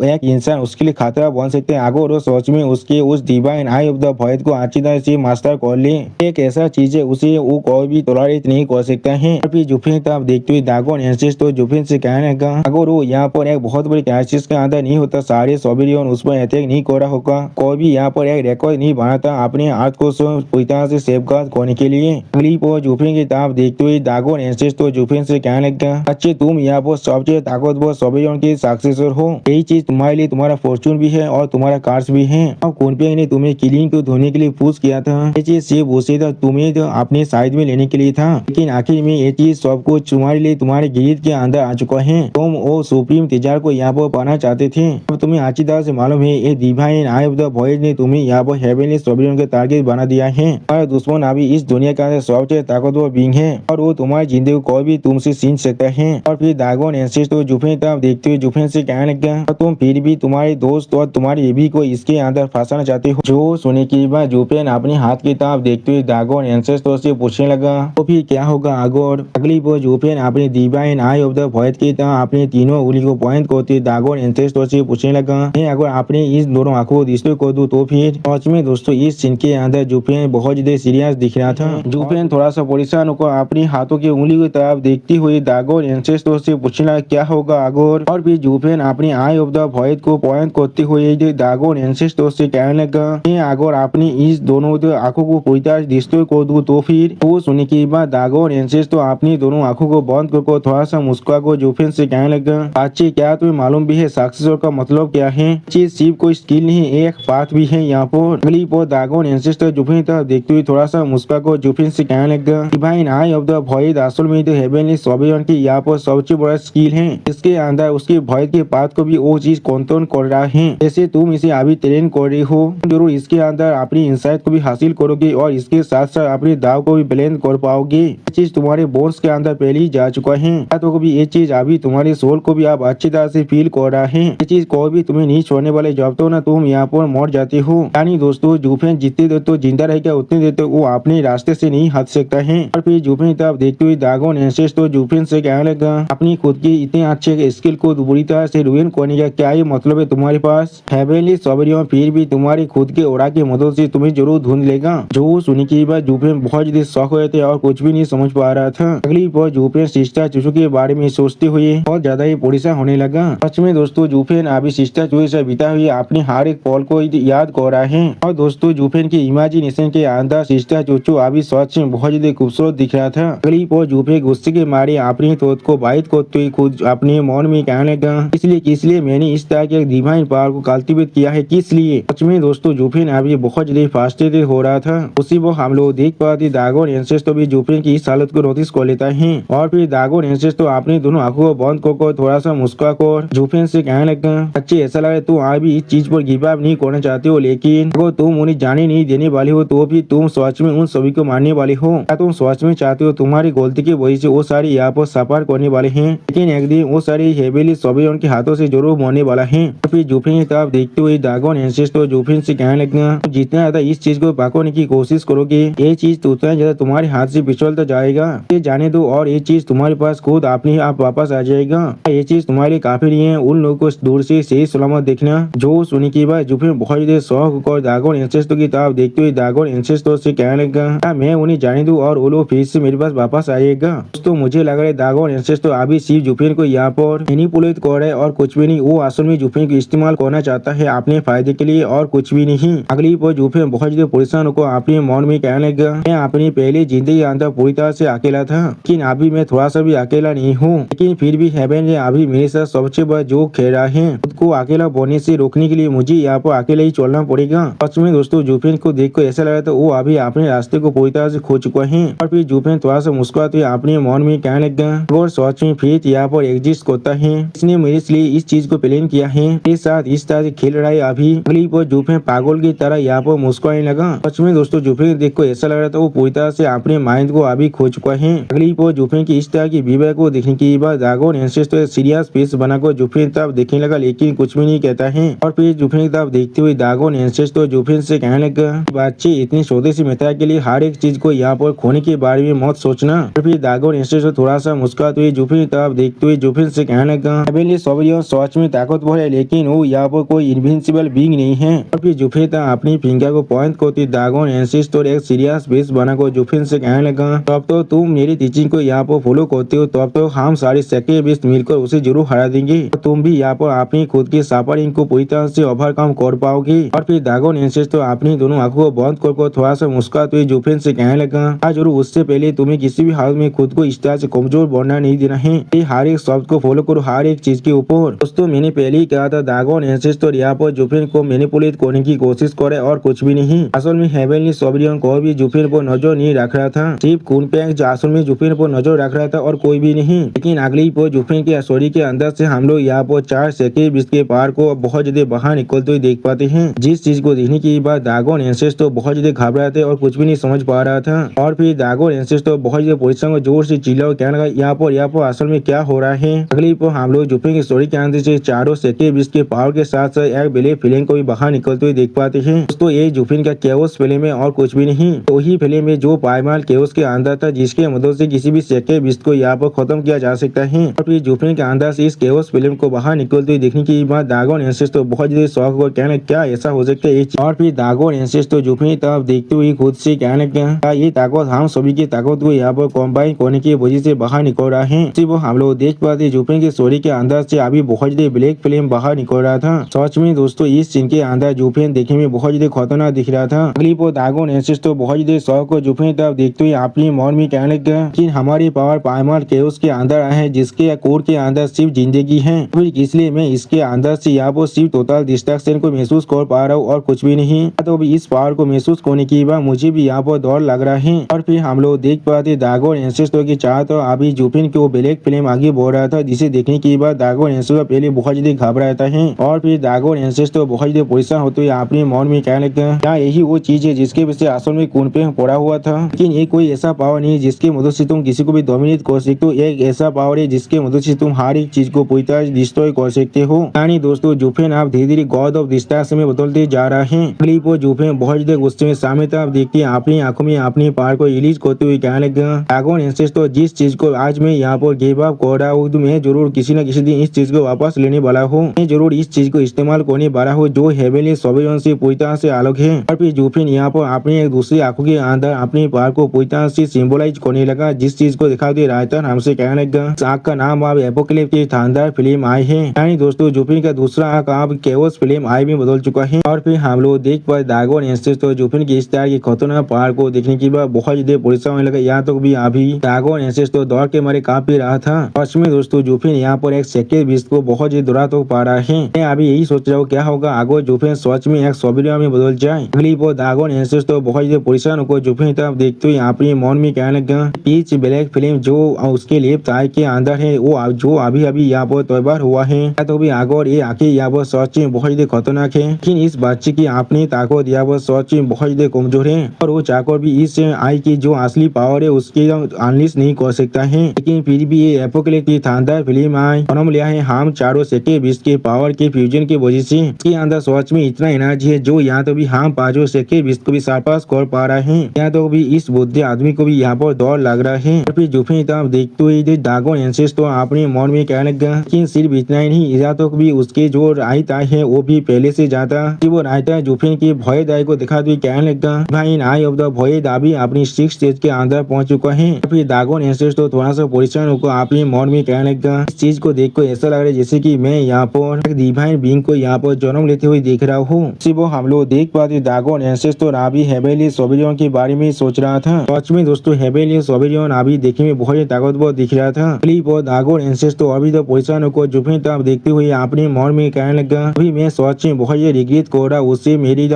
एक इंसान उसके लिए खतरा बन सकते हैं अगर वो सोच में उसके उस divine I of the void को अच्छी तरह से मास्टर कर ले। एक ऐसा चीज है उसे वो कोई भी टॉलरेट नहीं कर सकता है। फिर जुफेन की तरफ देखते हुए दागोन एंसेस्टर जुफेन से कहने का अगर वो यहाँ पर एक बहुत बड़ी क्राइसिस के अंदर नहीं होता, सारे सोबियन उस पर अटैक नहीं कर रहा होगा, कोई भी यहाँ पर एक रिकॉर्ड नहीं बनाता अपने हाथ को पूरी तरह से सेफगार्ड करने के लिए। अगली पर जुफेन की तरफ देखते हुए दागोन एंसेस्टर जुफेन से कहने लगा, अच्छे तुम यहाँ पर सबसे ताकतवर सोबियन के सक्सेसर हो, यही चीज तुम्हारे लिए तुम्हारा फॉर्चून भी है और तुम्हारा कार्स भी है। अब कुनपिंग ने तुम्हें किलिंग को धोने के लिए पुश किया था, ये चीज सिर्फ उसे तुम्हें अपने साइड में लेने के लिए था, लेकिन आखिर में ये चीज सब कुछ तुम्हारे लिए तुम्हारे गिरीद के अंदर आ चुका है। तुम वो सुप्रीम तेजार को यहाँ पर पाना चाहते थे, अब तुम्हें अच्छी तरह से मालूम है ये divine I of the void ने तुम्हें यहाँ पर हेवेनली सोबियन के टारगेट बना दिया है। और दुश्मन अभी इस दुनिया का सबसे ताकतवर बीइंग है और वो तुम्हारी जिंदगी कोई भी तुमसे छीन सकता है। और फिर दागोन एंसेस्टर जुफेन तरफ देखते हुए जुफेन से कहने लगा, तुम फिर भी तुम्हारे दोस्त और तुम्हारी एबी को इसके अंदर फंसाना चाहते हो। जो सुनने के बाद जुफेन अपने हाथ की तरफ देखते हुए दागोन एंसेस्टर से पूछने लगा, तो फिर क्या होगा अगर। अगली बार जुफेन अपने divine I of the void की तरह अपने तीनों उंगली को पॉइंट करते दागोन एंसेस्टर से पूछने लगा, मैं अगर अपने इस दोनों आंखों को डिस्ट्रॉय कर दूं तो फिर। सच में दोस्तों इस सीन के अंदर जुफेन बहुत ज्यादा सीरियस दिख रहा था। जुफेन थोड़ा सा परेशान होकर अपनी हाथों की उंगली की तरफ देखती हुई दागोन एंसेस्टर से पूछना क्या होगा अगर। और फिर जुफेन अपनी आई ऑफ द वॉइड को पॉइंट करते हुए दागोन एंसेस्टर से कहने लगा, मैं अगर अपनी इस दोनों आंखों को पूरी तरह डिस्ट्रॉय कर दूं तो फिर। वो सुनने के बाद दागोन एंसेस तो अपनी दोनों आंखों को बंद करके थोड़ा सा मुस्कुरा को जूफिन से कहने लगा, अच्छी क्या तुम्हें मालूम भी है सक्सेसर का मतलब क्या है? चीज सिर्फ कोई स्किल नहीं, एक बात भी है यहाँ पर। अगली पर दागोन एंसेस तो जूफिन तरफ देखते हुए थोड़ा सा मुस्कुरा को जूफिन से कहने लगा, divine I of the void असल में तो हेवनली सोबियन की यहाँ पर सबसे बड़ा स्किल है। इसके अंदर उसके वॉइड के पाथ को भी वो चीज कंट्रोल कर रहा है, जैसे तुम इसे अभी ट्रेन कर रही हो। जरूर इसके अंदर अपनी इंसाइट को भी हासिल करोगे और इसके साथ साथ अपने दाव को भी ब्लेंड कर पाओगे। ये चीज तुम्हारे बोन्स के अंदर पहले ही जा चुका है, तो भी ये चीज अभी तुम्हारे सोल को भी आप अच्छी तरह से फील कर रहा है। ये चीज कोई भी तुम्हें नहीं छोड़ने वाले, जब तो ना तुम यहाँ पर मर जाते हो। यानी दोस्तों जूफिन जितनी देर तो जिंदा रहेगा उतनी देर तो वो अपने रास्ते से नहीं हट सकता है। और फिर जूफिन तरफ देखते हुए दागोन एंसेस तो जूफिन से कहने लगा, अपनी खुद की इतने अच्छे स्किल को बुरी तरह से रुइन करने का क्या ये मतलब है तुम्हारे पास? हेवनली सोबियन फिर भी तुम्हारी खुद के ओरा की मदद से तुम्हें जरूर ढूंढ लेगा। जो सुनी की बात जूफिन बहुत ज्यादा शौक हुए थे और कुछ भी नहीं समझ पा रहा था। अगली बार जूफिन सिस्टर चूचू के बारे में सोचते हुए बहुत ज्यादा ही परेशान होने लगा। सच में दोस्तों जूफिन अभी सिस्टर चूचू से बिता हुए अपने हर एक पल को याद कर रहा है। और दोस्तों जूफिन की इमेजिनेशन के अंदर सिस्टर चूचू अभी सच में बहुत ज्यादा खूबसूरत दिख रहा था। अगली बार जूफिन गुस्से के मारे अपनी थोत को बाइट करते हुए खुद अपने मन में कहने लगा, इसलिए मैंने इस तरह के डिवाइन पावर को कल्टीवेट किया है, किस लिए? सच में दोस्तों जूफिन अभी बहुत ज्यादा फ्रस्ट्रेटेड हो रहा था। उसी वो हम लोग देख पाते दागोन एंसेस तो भी जूफिन की इस हालत को नोटिस कर लेता है और फिर दागोन एंसेस तो अपनी दोनों आंखों को बंद कर थोड़ा सा मुस्कुरा कर जूफिन से कहने लगा, अच्छी ऐसा लगा तुम अभी इस चीज पर गिव अप नहीं करना चाहते हो, लेकिन अगर तुम उन्हें जाने नहीं देने वाले हो तो भी तुम सच में उन सभी को मारने वाले हो। क्या तुम सच में चाहते हो तुम्हारी गलती की वजह से वो सारी यहाँ पर सफर करने वाले हैं, लेकिन एक दिन वो सारी हेवनली सोबियन के हाथों से जरूर मरने वाला है। फिर जूफिन की तरफ देखते हुए दागोन एंसेस तो जूफिन से कहने लगा, जितना ज्यादा इस चीज को पकड़ने की कोशिश करोगे ये चीज तो उतना ज्यादा तुम्हारे हाथ से फिसलता जाएगा। ये जाने दो और ये चीज तुम्हारे पास खुद अपने आप वापस आ जाएगा। ये चीज तुम्हारे लिए काफी नहीं है उन लोगों को दूर से सही सलामत देखना। जो सुनी की बात जूफिन बहुत ज्यादा शौक और दागोन एंसेस्टो की तरफ देखते हुए दागोन एंसेस्टो से कहने लगा, मैं उन्हें जाने दूं और वो लोग फिर से मेरे पास वापस आएगा। दोस्तों मुझे लग रहा है दागोन एंसेस्टो अभी सिर्फ जूफिन को यहाँ पर मैनिपुलेट कर रहा है और कुछ भी नहीं। वो असल में जूफिन को इस्तेमाल करना चाहता है अपने फायदे के लिए और कुछ भी नहीं। अगली पर जूफिन बहुत ज्यादा परेशान होकर अपने मन में कहने लगा, मैं अपनी पहली जिंदगी के अंदर पूरी तरह से अकेला था, लेकिन अभी मैं थोड़ा सा भी अकेला नहीं हूँ। लेकिन फिर भी हेवन ने अभी मेरे साथ सबसे बड़ा जोक खेल रहा है। खुद को अकेला बनने से रोकने के लिए मुझे यहाँ पर अकेले ही चलना पड़ेगा। सच में दोस्तों जूफिन को देखकर ऐसा लगा था वो अभी अपने रास्ते को पूरी तरह से खो चुका है। और फिर जूफिन थोड़ा सा मुस्कुराते हुए अपने मन में कहने लगा, और सच में फिर यहाँ पर एग्जिस्ट करता है, इसने मेरे लिए इस चीज को प्लान किया है, मेरे साथ इस तरह से खेल रहा है। अभी अगली पर जूफिन पागल की तरह यहाँ पर मुस्कुराने लगा। सच में दोस्तों जूफिन देख को ऐसा लग रहा था वो पूरी तरह से अपने माइंड को अभी खो चुका है। अगली पर जूफिन की इस तरह की विवेक को देखने के बाद दागोन एंसेस तो सीरियस फेस बनाकर जूफिन तरफ देखने लगा, लेकिन कुछ भी नहीं कहता है। और फिर जूफिन की तरफ देखते हुए दागोन एंसेस तो जूफिन से कहने लगा, बच्चे इतनी स्वदेशी मित्रता के लिए हर एक चीज को यहाँ पर खोने के बारे में मत सोचना। और फिर दागोन एंसेस थोड़ा सा मुस्कुराते हुए जूफिन की तरफ देखते हुए जूफिन से कहने लगा, हेवनली सोबियन सच में ताकतवर है, लेकिन वो यहाँ पर कोई इनविंसिबल बीइंग नहीं है। और फिर जूफिन अपनी फिंगर को पॉइंट करती दागोन एंसेस तो एक सीरियस फेस बनाकर जूफिन से कहने लगा, तब तो तुम मेरी टीचिंग को यहाँ पर फॉलो करते हो, तब तो हम सारे सेके बीस मिलकर उसे जरूर हरा देंगे। तुम भी यहाँ पर अपनी खुद की सफरिंग को पूरी तरह से ओवरकम कर पाओगे। और फिर दागोन एंसेस तो अपनी दोनों आंखों को बंद कर थोड़ा सा मुस्कुराते हुए जूफिन से कहने लगा, जरूर उससे पहले तुम्हें किसी भी हालत में खुद को इस तरह से कमजोर बनना नहीं देना है। ये हर एक शब्द को फॉलो करो हर एक चीज के ऊपर। दोस्तों मैंने पहले ही कहा था दागोन एंसेस तो यहाँ पर जूफिन को मैनिपुलेट करने की कोशिश करे और कुछ भी नहीं। असल में हेवनली सोबियन को भी जूफिन पर नजर नहीं रख रहा था, सिर्फ कुनपेंग असल में जूफिन पर नजर रख रहा था और कोई भी नहीं। लेकिन अगली पर जूफिन के स्टोरी के अंदर से हम लोग यहाँ पर 4 सेके बीस के पार को बहुत ज्यादा बाहर निकलते हुए देख पाते हैं। जिस चीज को देखने के बाद दागोन एंसेस तो बहुत ज्यादा घबराते और कुछ भी नहीं समझ पा रहा था। और फिर दागोन एंसेस तो बहुत ज्यादा परेशान को जोर से चिल्ला और कहने लगा, यहाँ पर असल में क्या हो रहा है। अगली पर हम लोग जूफिन की स्टोरी के अंदर से चारों सेके बीस के पावर के साथ एक बिलीव फिल्म को भी बाहर निकलते हुए देख पाते हैं। दोस्तों ये जूफिन का केओस फिल्म है और कुछ भी नहीं। तो ही फिल्म में जो पायमाल केओस के अंदर था, जिसके मदद से किसी भी सेके बीस को यहाँ पर खत्म किया जा सकता है। और फिर जूफिन के अंदर से इस केओस फिल्म को बाहर निकलते हुए देखने के बाद दागोन एंसेस तो बहुत ज्यादा शौक और कहने क्या ऐसा हो सकता है। और फिर दागोन एंसेस तो जूफिन की तरफ देखते हुए खुद से कहने क्या ये ताकत हम सभी की ताकत को यहाँ पर कॉम्बाइन करने की वजह से बाहर निकल रहा है। वो हम लोग देख पाते जूफिन की स्टोरी के अंदर से अभी बहुत ज्यादा ब्लैक फिल्म बाहर निकल रहा था। सच में दोस्तों इस सीन के अंदर जूफिन देखने में बहुत ज्यादा खतरनाक दिख रहा था। अगली पर दागोन एंसेस तो बहुत ज्यादा शौक और जूफिन की तरफ देखते हुए अपने मन मन में कहने लगा कि हमारी पावर प्राइमल केओस के अंदर है, जिसके कोर के अंदर सिर्फ जिंदगी है, इसलिए मैं इसके अंदर से यहाँ पर सिर्फ टोटल डिस्ट्रक्शन को महसूस कर पा रहा हूँ और कुछ भी नहीं। तो अभी इस पावर को महसूस करने के बाद मुझे भी यहाँ पर डर लग रहा है। और फिर हम लोग देख पाते दागोन एंसेस्टर के चार तो अभी जुफिन के वो ब्लैक फ्लेम आगे बढ़ रहा था, जिसे देखने के बाद दागोन एंसेस्टर पहले बहुत ज्यादा घबराता है और फिर दागोन एंसेस्टर बहुत ज्यादा परेशान होते हुए अपने मन में कहने लगा क्या यही वो चीज है जिसके वजह से असल में कून पे पड़ा हुआ था। लेकिन ये कोई ऐसा पावर नहीं जिसके मदद से तुम किसी को भी डोमिनेट कर सकते हो, एक ऐसा पावर है जिसके मदद से तुम हर एक चीज को पूरी तरह डिस्ट्रॉय कर सकते हो। यानी दोस्तों जुफिन आप धीरे धीरे गॉड ऑफ डिस्ट्रक्शन में बदलते जा रहा है। अगली वो जुफिन बहुत ज्यादा गुस्से में सामने तरफ देखती है, अपनी आंखों में अपनी पावर को रिलीज करते हुए कहने लगा दागोन एंसेस्टर जिस चीज को आज मैं यहाँ पर गिव अप कर रहा हूँ, तो मैं जरूर किसी न किसी दिन इस चीज को वापस लेने वाला हूँ। मैं जरूर इस चीज को इस्तेमाल करने वाला हूँ जो हेवनली सोबेरियन से पूरी तरह से अलग है। और फिर जुफिन यहाँ पर अपनी एक दूसरी आंखों के अंदर अपनी पावर को पूरी तरह से सिंबलाइज करने लगा, जिस चीज को दिखा दे रायतन हमसे कहने लगा इस आंख का नाम अब एपोकलिप्टिक थंडर फिल्म आई है। यानी दोस्तों जुफिन का दूसरा आंख अब केओस फिल्म आई में बदल चुका है। और फिर हम लोग देख पाए दागोन एंसेस्टर जुफिन की इस तरह की खतरनाक पावर को देखने के बाद बहुत ज्यादा परेशान होने लगा। यहाँ तक भी अभी दागोन एंसेस्टर दौड़ के मारे काफी रहा था। फर्स्ट में दोस्तों जुफिन यहाँ पर एक सेकेंड बीस्ट को बहुत ज्यादा दूरा तो पा रहा है। मैं अभी यही सोच रहा हूँ क्या होगा अगर जुफिन सच में एक सोबेरियन में बदल जाए। अगली वो दागोन एंसेस्टर बहुत ज्यादा परेशान होकर जुफिन तरफ देखते हुए अपने मन में कहने लगा पीच ब्लैक फिल्म जो उसके लेफ्ट आई के अंदर है वो जो अभी अभी यहाँ पर तैयार हुआ है, तो भी अगर ये आंखें यहाँ पर सच में बहुत ज्यादा खतरनाक है, लेकिन इस बच्चे की अपनी ताकत यहाँ पर सच में बहुत ज्यादा कमजोर है और वो चाहकर भी इस आई की जो असली पावर है उसके अनलिश नहीं कर सकता है। लेकिन फिर भी ये एपोकलिप्टिक थंडर फिल्म आई जन्म लिया है हम चारों सेके बीच के पावर के फ्यूजन की वजह से। इसके अंदर सच में इतना एनर्जी है जो यहाँ तो भी हम पांचों सेके बीच को भी सरपास कर पा रहा है। यहाँ तो भी इस बुद्धि आदमी को भी यहाँ पर दौड़ लग रहा है। और फिर जुफिन तरफ देखते हुए दागोन एंसेस्टर अपने मन में कहने लगा लेकिन सिर्फ इतना ही नहीं, यहाँ तो भी उसके जो राइट आई है वो भी पहले से ज्यादा वो राइट आई जुफिन की भय दाई को दिखा हुए कहने लगा भाई आई ऑफ द भय दाबी अपनी 6 स्टेज के अंदर पहुंच चुका है। फिर दागोन एंसेस्टर थोड़ा सा परेशान होकर अपने मन में कहने लगा इस चीज को देखकर ऐसा लग रहा है जैसे कि मैं यहाँ पर एक डिवाइन बीइंग को यहाँ पर जन्म लेते हुए देख रहा हूँ। वो हम लोग देख पाते दागोन एंसेस्टर अभी हेवनली सोबेरियन के बारे में सोच रहा था। सच में दोस्तों हेवनली सोबेरियन अभी देखने में बहुत ताकतवर दिख रहा था। दागोन एंसेस्टर अभी तो परेशान होकर जुफिन तरफ देखते हुए अपने मन में कहने लगा अभी मैं सच में बहुत रिग्रेट कर रहा उससे मेरी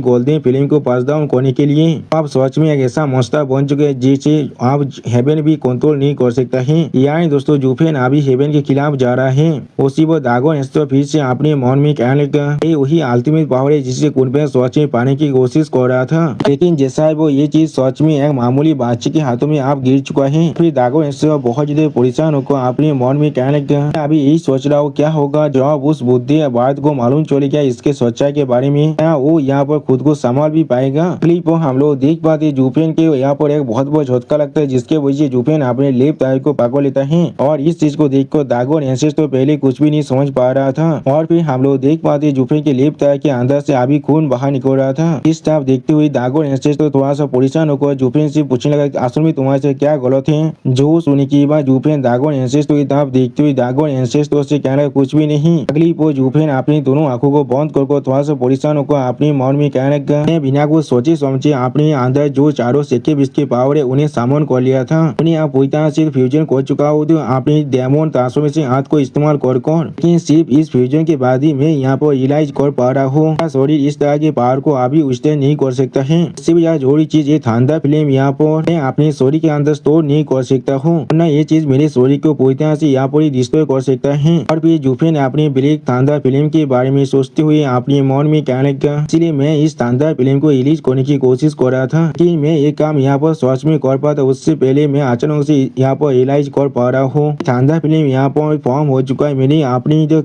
गोल्डन फिल्म को पास डाउन करने के लिए। आप सच में एक ऐसा मस्ता बन चुके हैं जिसे आप हेवन भी कंट्रोल नहीं कर सकता है। यानी दोस्तों जुफिन अभी हेवन के खिलाफ जा रहा है। उसी वो दागोन एंसेस्टर फिर से अपने मन में कहने लगा ये वही अल्टीमेट पावर है जिसे कुनपेन सच में पाने की कोशिश कर रहा था, लेकिन जैसा है वो ये चीज सच में एक मामूली बच्चे के हाथों में आप गिर चुका है। फिर दागोन एंसेस्टर बहुत ज्यादा परेशान होकर अपने मन में कहने लगा अभी यही सोच रहा हूँ क्या होगा जब उस बुद्धि बात को मालूम चले गया इसके सच्चाई के बारे में, क्या वो यहाँ पर खुद को संभाल भी पाएगा। क्लिप हम लोग देख पाते जुफिन के यहाँ पर एक बहुत बड़ा झटका लगता है जिसके वजह से जुफिन अपने लेफ्ट आई को पकड़ लेता है और इस चीज को देखकर दागोन एंसेस्टर पहले कुछ भी नहीं समझ पा रहा था। और फिर हम लोग देख पाते जुफिन के लेफ्ट आई के अंदर से अभी खून बाहर निकल रहा था। इस तरफ देखते हुए दागोन एंसेस्टर थोड़ा सा परेशान होकर जुफिन से पूछने लगा असल में तुम्हारे से क्या गलत है। जो सुनी की बात जुफिन दागोन एंसेस्टर की तरफ देखते हुए दागोन एंसेस्टर से कहना कुछ भी नहीं। अगली वो जुफिन अपनी दोनों आंखों को बंद कर थोड़ा सा परेशान होकर अपने मन में कहने लगा बिना कुछ सोचे समझे अपने अंदर जो चारों सेके बीच के पावर है उन्हें सामन कर लिया था। उन्हें आप पूरी तरह से फ्यूजन कर चुका हूँ तो अपनी डेमोन ट्रांसफॉर्मेशन में से हाथ को इस्तेमाल कर लेकिन सिर्फ इस फ्यूजन के बाद ही मैं यहाँ पर रियलाइज कर पा रहा हूँ शरीर इस तरह के पावर को अभी विस्तार नहीं कर सकता है। इससे भी जरूरी चीज ये थंडर फिल्म यहाँ पर मैं अपने शरीर के अंदर स्टोर नहीं कर सकता हूँ, वरना ये चीज मेरे शरीर को पूरी तरह से यहाँ पर डिस्ट्रॉय कर सकता है। और फिर जुफिन अपनी ब्लैक थंडर फिल्म के बारे में सोचते हुए अपने मन में कहने लगा इसलिए मैं इस थंडर फिल्म को रिलीज करने की कोशिश कर रहा था कि मैं ये काम यहाँ पर सच में कर पाता, उससे पहले मैं अचानक से यहाँ पर रियलाइज कर पा रहा हूँ थंडर फिल्म यहाँ पर फॉर्म हो चुका है। मैंने अपनी जो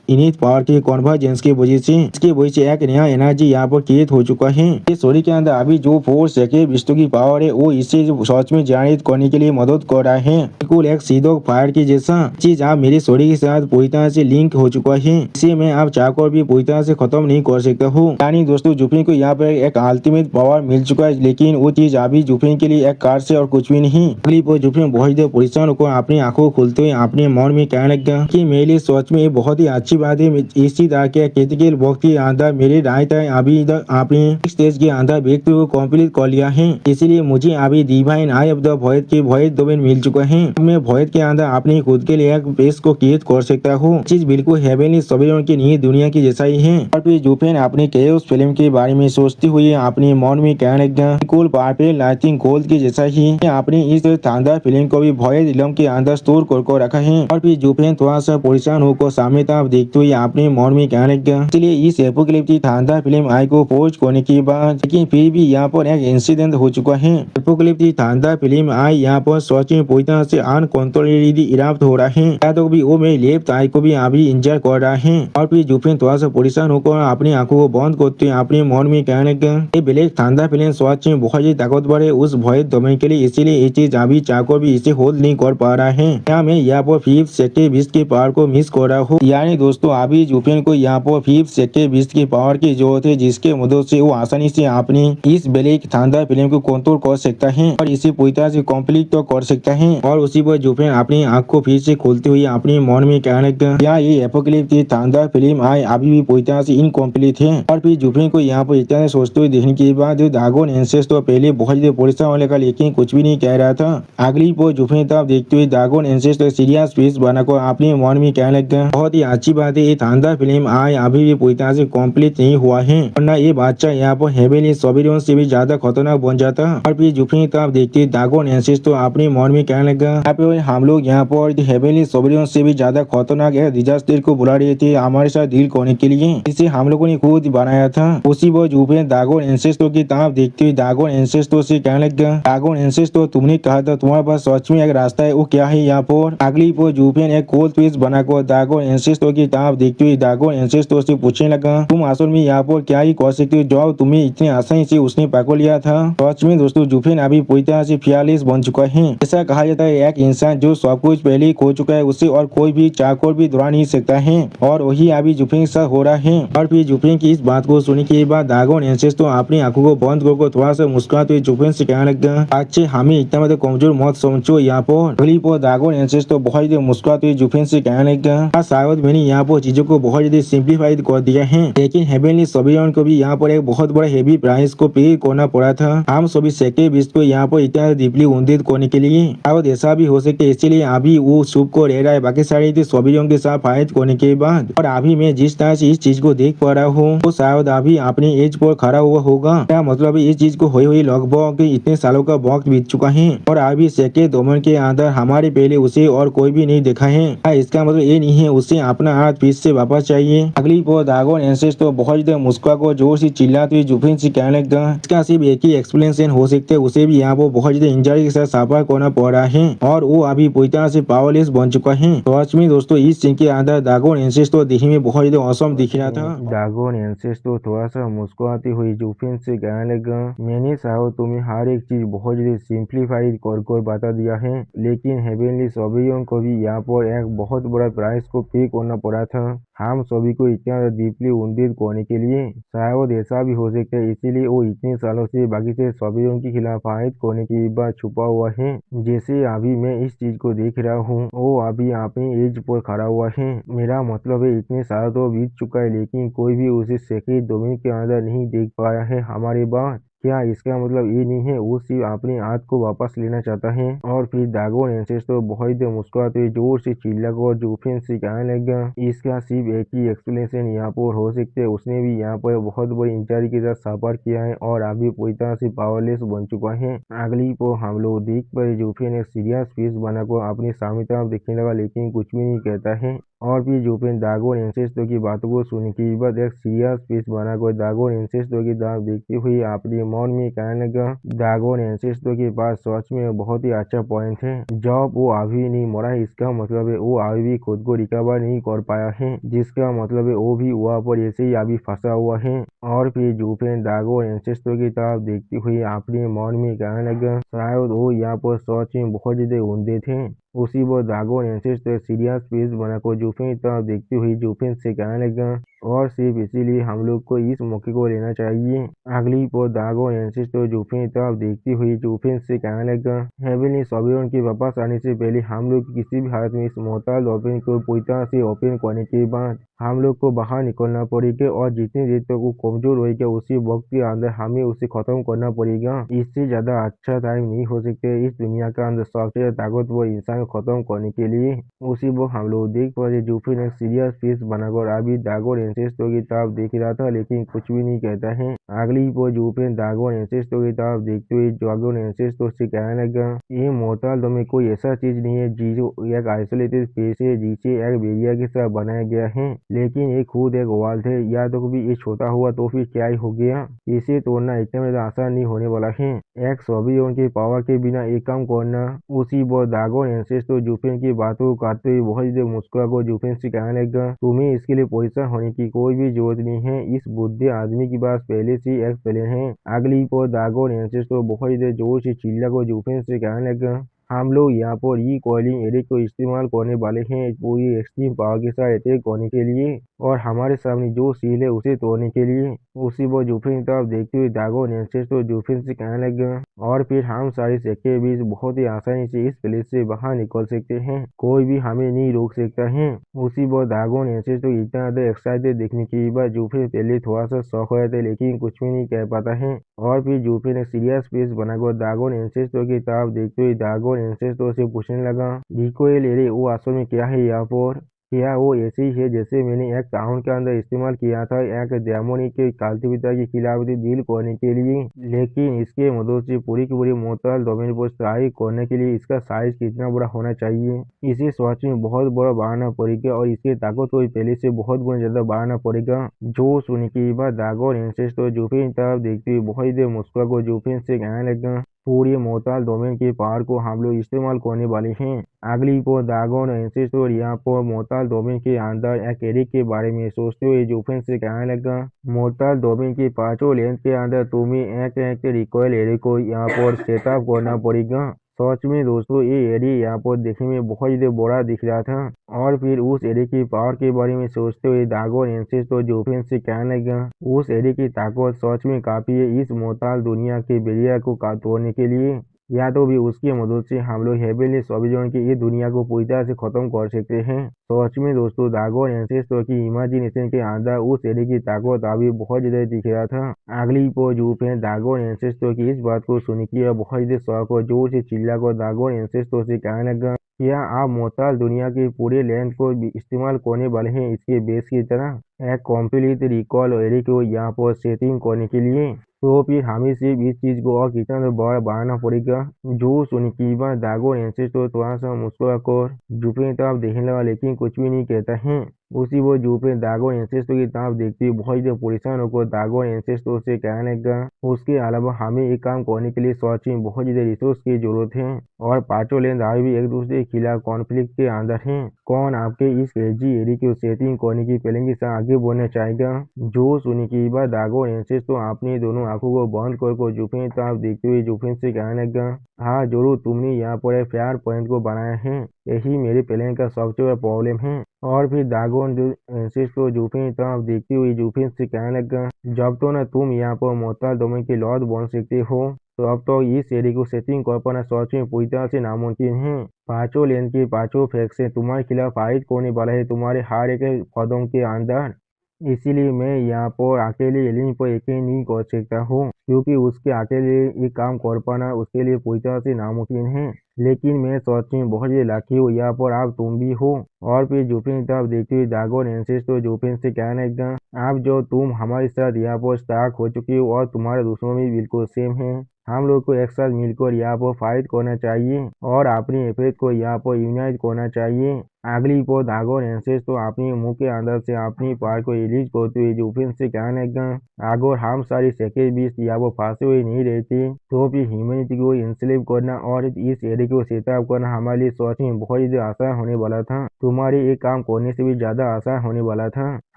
इनिट पावर के कन्वर्जेंस की वजह से इसके वजह से एक नया एनर्जी यहाँ पर क्रिएट हो चुका है। इस शरीर के अंदर अभी जो फोर्स है विश्व की पावर है वो इसे सच में जनरेट करने के लिए मदद कर रहा है। बिल्कुल एक सीधो फायर की जैसा चीज आप मेरे शरीर के साथ पूरी तरह से लिंक हो चुका है, इसे मैं आप चाहकर भी पूरी तरह से खत्म नहीं कर सकता हूँ। यानी दोस्तों जुफिन को यहाँ पर एक अल्टीमेट पावर मिल चुका है, लेकिन वो चीज अभी जुफिन के लिए एक कार से और कुछ भी नहीं। अगली वो जुफिन बहुत ज्यादा परेशान होकर अपनी आंखों खोलते हुए अपने मन में कहने लगा कि मेरे लिए सच में बहुत ही अच्छी अच्छी बात है इसी तरह के क्रिटिकल वक्त के अंदर मेरे राय तक अभी इधर आपने स्टेज के अंदर व्यक्ति को कंप्लीट कर लिया है, इसीलिए मुझे अभी divine I of the void के वॉइड डोमेन मिल चुका है। मैं वॉइड के अंदर अपनी खुद के लिए एक पेज को क्रिएट कर सकता हूँ। चीज बिल्कुल हेवनली सवेरों की नहीं दुनिया की जैसा ही है। और फिर जुफेन अपने केओस फिल्म के बारे में सोचती हुई अपने मन में कहने लगा बिल्कुल परफेक्ट लाइटिंग गोल्ड की जैसा ही अपनी इस शानदार फिल्म को भी वॉइड इलम के अंदर स्टोर कर रखा है। और फिर जुफेन थोड़ा सा परेशान होकर सामने तरफ देखते हुए अपने मन में कहने लगा इसलिए इस एपोकलिप्टिक शानदार फिल्म आई को पोस्ट करने के बाद लेकिन फिर भी यहाँ पर एक इंसिडेंट हो चुका है। एपोकलिप्टिक शानदार फिल्म आई यहाँ पर सच में पूरी तरह से अनकंट्रोलेबली इराप्ट हो रहा है। या तो भी वो मेरे लेफ्ट आई को भी अभी इंजर कर रहा है। और फिर जुफेन थोड़ा सा परेशान होकर अपनी आंखों को बंद करते हुए अपने मन में कहने लगा ये ब्लैक शानदार फिल्म सच में बहुत ही ताकतवर है उस भय दमन के लिए, इसीलिए ये चीज अभी चाहकर भी इसे होल्ड नहीं कर पा रहा है। क्या मैं यहाँ पर 5th सेक्टर बीस्ट के पावर को मिस कर रहा हूँ? यानी दोस्तों अभी जुफेन को यहाँ पर 5th सेक्टर बीस्ट की पावर की जरूरत है, जिसके मदद से वो आसानी से अपनी इस ब्लैक शानदार फिल्म को कंट्रोल कर सकता है और इसे पूरी तरह से कंप्लीट तो कर सकता है। और उसी पर जुफेन अपनी आंख को फिर से खोलते हुए अपने मन में कहने लगा क्या ये एपोकलिप्टिक शानदार फिल्म आई अभी भी पूरी तरह से इनकम्प्लीट है। और फिर जुफेन को यहाँ पर इतना सोचते हुए देखने के बाद दागोन एंसेस तो पहले बहुत ही परेशान होने का लेकिन कुछ भी नहीं कह रहा था। अगली पर जुफेन तरफ देखते हुए दागोन एंसेस तो सीरियस फेस बनाकर अपने मन में कहने लगा बहुत ही अच्छी बात है ये शानदार फिल्म आई अभी भी पूरी तरह से कंप्लीट नहीं हुआ है, वरना ये बादशाह यहाँ पर हेवेली सवेरियों से भी ज्यादा खतरनाक बन जाता। और फिर जुफेन तरफ देखते दागोन एंसेस तो अपने मन में कहने लगा यहाँ पे हम लोग यहाँ पर हेवेली सवेरियों से भी ज्यादा खतरनाक है डिजास्टर को बुला रहे थे हमारे साथ डील करने के लिए, इसे हम लोगों ने खुद बनाया था। उसी पर जुफेन दागोन एंसेस्टो की तरफ देखते हुए दागोन एंसेस्टो से कहने लगा दागोन एंसेस्टो तुमने कहा था तुम्हारे पास सच में एक रास्ता है, वो क्या है? यहाँ पर अगली पर जुफेन एक कोल्ड ट्विस्ट बनाकर दागोन एंसेस्टो की तरफ देखते हुए दागोन एंसेस्टो से पूछने लगा तुम असल में यहाँ पर क्या ही कर सकते हो जो तुम्हें इतनी आसानी से उसने पकड़ लिया था। सच में दोस्तों जुफेन अभी पूरी तरह से फियरलेस बन चुका है। ऐसा कहा जाता है एक इंसान जो सब कुछ पहले ही खो चुका है उसे और कोई भी चाहकर भी दोहरा नहीं सकता है, और वही अभी जुफेन के साथ हो रहा है। और फिर जुफेन की इस बात को सुनने के बाद दागोन एंसेस्टो अपनी आंखों को बंद करके थोड़ा सा मुस्कुराते हुए जुफेन से कहने लगा अच्छे हमें इतना मतलब कमजोर मत समझो। यहाँ पर अगली पर दागोन एंसेस्टो बहुत ज्यादा मुस्कुराते हुए जुफेन से कहने लगा शायद मैंने यहाँ पर चीजों को बहुत ज्यादा सिंप्लीफाइड कर दिया है, लेकिन हेवनली सवेरियन को भी यहाँ पर एक बहुत बड़ा हेवी प्राइस को पे करना पड़ा था हम सभी सेक्टर बीस्ट को यहाँ पर इतना डीपली उन्दित करने के लिए। शायद ऐसा भी हो सके इसलिए अभी वो शुभ को रह रहा है बाकी सारे सवेरियन के साथ फाइट करने के बाद। और अभी मैं जिस तरह से इस चीज को देख पा रहा हूँ तो शायद अभी अपनी एज पर खड़ा हुआ होगा। क्या मतलब इस चीज को हुई लगभग इतने सालों का वक्त बीत चुका है और अभी सेक्टर दोमन के अंदर हमारे पहले उसे और कोई भी नहीं देखा है। इसका मतलब ये नहीं है उसे अपना हाथ फिर से वापस चाहिए। अगली पर दागोन एंसेस तो बहुत ज्यादा मुस्कुरा को जोर से चिल्लाते हुए जुफेन से कहने लगा इसका सिर्फ एक ही एक्सप्लेनेशन हो सकता है, उसे भी यहाँ पर बहुत ज्यादा इंजरी के साथ सफर करना पड़ रहा है और वो अभी पूरी तरह से पावरलेस बन चुका है। सच में दोस्तों इस सीन के अंदर दागोन एंसेस तो देखने में बहुत ज्यादा औसम दिख रहा था। दागोन एंसेस तो थोड़ा सा मुस्कुराती हुई जुफेन से कहने लगा मैंने शायद तुम्हें हर एक चीज बहुत ज्यादा सिंप्लीफाइड कर बता दिया है, लेकिन हेवनली सवेरियन को भी यहाँ पर एक बहुत बड़ा प्राइस को पे करना पड़ा था हम सभी को इतना डीपली उन्दित करने के लिए। शायद ऐसा भी हो सकता है इसीलिए वो इतने सालों से बाकी से सवेरियन के खिलाफ फाइट करने की बात छुपा हुआ है। जैसे अभी मैं इस चीज को देख रहा हूँ वो अभी अपनी एज पर खड़ा हुआ है, मेरा मतलब है इतने साल तो बीत चुका है लेकिन कोई भी उसे सेक्टर डोमेन के अंदर नहीं देख पाया है हमारी बात। क्या इसका मतलब ये नहीं है वो सिर्फ अपने हाथ को वापस लेना चाहता है? और फिर दागोन एंसेस तो बहुत देर मुस्कुराते हुए जोर से चिल्लाकर जुफेन से कहने लगा इसका सिर्फ एक ही एक्सप्लेनेशन यहाँ पर हो सकते है, उसने भी यहाँ पर बहुत बड़ी इंजरी के साथ सफर किया है और अभी पूरी तरह से पावरलेस बन चुका है। अगली को हम लोग देख पर जुफेन एक सीरियस फेस बनाकर अपनी सामने तरफ देखने लगा लेकिन कुछ भी नहीं कहता है। और फिर जुफेन दागोन एंसेस्टो की बातों को सुनने के बाद एक सीरियस फेस बनाकर दागोन एंसेस्टो की तरफ देखते हुए अपने मन में कहने लगा दागोन एंसेस्टो के पास सच में बहुत ही अच्छा पॉइंट है, जब वो अभी नहीं मरा है इसका मतलब है वो अभी भी खुद को रिकवर नहीं कर पाया है, जिसका मतलब है वो भी वहाँ पर ऐसे ही अभी फंसा हुआ है। और फिर जुफेन दागोन एंसेस्टो की तरफ देखते हुए अपने मन में कहने लगा शायद वो यहाँ पर सच में बहुत ज्यादा उन्दे थे। उसी वो दागोन एंसेस्टो सीरियस फेस बनाकर जुफेन की तरफ देखते हुए जुफेन से कहने लगा और सिर्फ इसीलिए हम लोग को इस मौके को लेना चाहिए। अगली पोर दागोन एंसेस्टर जूफिन तरफ देखती हुई जूफिन से कहने लगा, हेवनली सोबियन के वापस आने से पहले हम लोग किसी भी हालत में इस मोहताज ओपन को पूरी तरह से ओपन करने के बाद हम लोग को बाहर निकलना पड़ेगा और जितनी देर तक वो कमजोर होगा उसी वक्त के अंदर हमें उसे खत्म करना पड़ेगा। इससे ज्यादा अच्छा टाइम नहीं हो सकता इस दुनिया का अंदर सबसे ज्यादा ताकतवर इंसान को खत्म करने के लिए। उसी वक्त हम लोग देख पाते जूफिन एक सीरियस फेस बनाकर अभी दागोन एंसेस्टर की तरफ देख रहा था लेकिन कुछ भी नहीं कहता है। अगली पोर जूफिन दागोन एंसेस्टर की तरफ देखते हुए दागोन एंसेस्टर से कहने लगा, ये मोहताज में कोई ऐसा चीज नहीं है जो एक आइसोलेटेड स्पेस है जिसे एक बेरिया के साथ बनाया गया है, लेकिन ये खुद एक वॉल है। या तो कभी ये छोटा हुआ तो फिर क्या ही हो गया, इसे तोड़ना इतना ज्यादा आसान नहीं होने वाला है। एक सोबियन के पावर के बिना एक काम करना। उसी वक्त दागोन एंसेस्टर जूफिन की बातों को काटते हुए बहुत देर मुस्कुरा को जूफिन से कहने लगा, तुम्हें इसके लिए परेशान होने की कोई भी जरूरत नहीं है। इस बुद्धि आदमी की पास पहले से एक प्लान है। अगली पर दागोन एंसेस्टर बहुत देर जोर से चिल्ला को जूफिन से कहने लगा, हम लोग यहाँ पर ई कॉलिंग एरिक को इस्तेमाल करने वाले हैं पूरी एक्सट्रीम पावर के साथ अटैक करने के लिए और हमारे सामने जो सील है उसे तोड़ने के लिए। उसी वो जूफिन की तरफ देखते हुए दागोन एंसेस्टर जूफिन से कहने लगा, और फिर हम सारे सेक्टर के बीच बहुत ही आसानी से इस प्लेस से बाहर निकल सकते हैं, कोई भी हमें नहीं रोक सकता है। उसी वो दागोन एंसेस्टर इतना ज्यादा एक्साइटेड देखने के बाद जूफिन पहले थोड़ा सा शौक हो जाता है लेकिन कुछ भी नहीं कह पाता है। और फिर जूफिन एक सीरियस फेस बनाकर दागोन एंसेस्टर की तरफ देखते हुए दागोन एंसेस्टर से पूछने लगा, रिकोएल एरे वो असल में क्या है यहाँ पर? क्या वो ऐसे ही है जैसे मैंने एक टाउन के अंदर इस्तेमाल किया था एक डेमोनी के काल्टिविटा के खिलाफ डील करने के लिए, लेकिन इसके मदद से पूरी की पूरी मोहताज डोमेन पर स्ट्राइक करने के लिए इसका साइज कितना बड़ा होना चाहिए? इसे सच में बहुत बड़ा बढ़ाना पड़ेगा और इसकी ताकत को पहले से बहुत गुना ज्यादा बढ़ाना पड़ेगा। जो सुनने के बाद दागोन एंसेस्टर जूफिन तरफ देखते हुए बहुत देर मुस्कुरा को जूफिन से कहने लगा, पूरी मोहताज डोमेन के पावर को हम लोग इस्तेमाल करने वाले हैं। अगली पर दागोन एंसेस्टर यहाँ पर मोहताज डोमेन के अंदर एक एरिक के बारे में सोचते हुए जूफिन से कहने लगा, मोहताज डोमेन के पांचों लेंथ के अंदर तुम्हें एक रिकॉयल एरिक को यहाँ पर सेटअप करना पड़ेगा। सच में दोस्तों ये एरिया यहाँ पर देखने में बहुत ही बड़ा दिख रहा था। और फिर उस एरिया की पावर के बारे में सोचते हुए दागोन एंसेस्टर जूफिन से कहने लगा, उस एरिया की ताकत सच में काफी है इस मोहताज दुनिया के बेरिया को तोड़ने के लिए। या तो भी उसकी मदद से हम लोग हेवनली सोबियन की ये दुनिया को पूरी तरह से खत्म कर सकते हैं। सच में दोस्तों दागोन एंसेस्टर की इमेजिनेशन के अंदर उस एरिया की ताकत अभी बहुत ज्यादा दिख रहा था। अगली पर जूफिन दागोन एंसेस्टर की इस बात को सुन के बहुत ज्यादा शौक और जोर से चिल्ला कर दागोन एंसेस्टर से कहने लगा, क्या आप मोहताज दुनिया के पूरे लेंथ को भी इस्तेमाल करने वाले हैं इसके बेस की तरह एक कॉम्प्लीट रिकॉल एरिया को यहाँ पर सेटिंग करने के लिए? तो फिर हमें सिर्फ इस चीज को और कितना बड़ा बढ़ाना पड़ेगा। जो सुन की बात दागोन एंसेस्टर थोड़ा सा मुस्कुरा कर जूफिन की तरफ देखने लगा लेकिन कुछ भी नहीं कहता है। उसी वो जूफिन दागोन एंसेस्टर की तरफ देखते हुए बहुत ही परेशान होकर दागोन एंसेस्टर से कहने लगा, उसके अलावा हमें एक काम करने के लिए सच में बहुत ज्यादा रिसोर्स की जरूरत है और पांचों लेंथ अभी भी एक दूसरे के खिलाफ कॉन्फ्लिक्ट के अंदर है। कौन आपके इस क्रेजी एरिया को सेटिंग करने की प्लानिंग के साथ आगे बढ़ना चाहेगा? जो सुनी की बात दागोन एंसेस्टर अपनी दोनों आंखों को बंद कर जूफिन की तरफ देखते हुए जूफिन से कहने लगा, हाँ जरूर, तुमने यहाँ पर एक फेयर पॉइंट को बनाया है, यही मेरे प्लान का सबसे बड़ा प्रॉब्लम है। और फिर दागोन जो एंसेस्टर जूफिन की तरफ देखते हुए जूफिन से कहने लगा, जब तो ना तुम यहाँ पर मोहताज डोमेन के लॉर्ड बन सकते हो तो अब तो इस एरिया को सेटिंग कर पाना सच में पूरी तरह से नामुमकिन है। पांचों लेन के पांचों फैक्शन तुम्हारे खिलाफ फाइट करने वाला है तुम्हारे हर एक कदम के अंदर। इसीलिए मैं यहाँ पर अकेले एलियन पर यकीन नहीं कर सकता हूँ क्योंकि उसके अकेले ये काम कर पाना उसके लिए पूरी तरह से नामुमकिन है। लेकिन मैं सच में बहुत ही लकी हूँ यहाँ पर आप तुम भी हो। और फिर जूफिन की तरफ देखते हुए दागोन एंसेस्टर जूफिन से कहने लगा, आप जो तुम हमारे साथ यहाँ पर स्टार्ट हो चुकी हो और तुम्हारे दुश्मन भी बिल्कुल सेम है। हम लोग को एक साथ मिलकर यहाँ पर फाइट करना चाहिए और अपनी एफर्ट को यहाँ पर यूनाइट करना चाहिए। अगली पर दागोन एंसेस्टर अपने मुंह के अंदर से अपनी पार को रिलीज करते हुए जूफिन से कहने लगा, अगर हम सारी सेकेंड बीस यहाँ पर फंसे हुए नहीं रहते तो फिर ह्यूमैनिटी को इंस्लेव करना और इस एरिया को सेटअप करना हमारे लिए सच में बहुत ही आसान होने वाला था, तुम्हारे एक काम करने से भी ज्यादा आसान होने वाला था।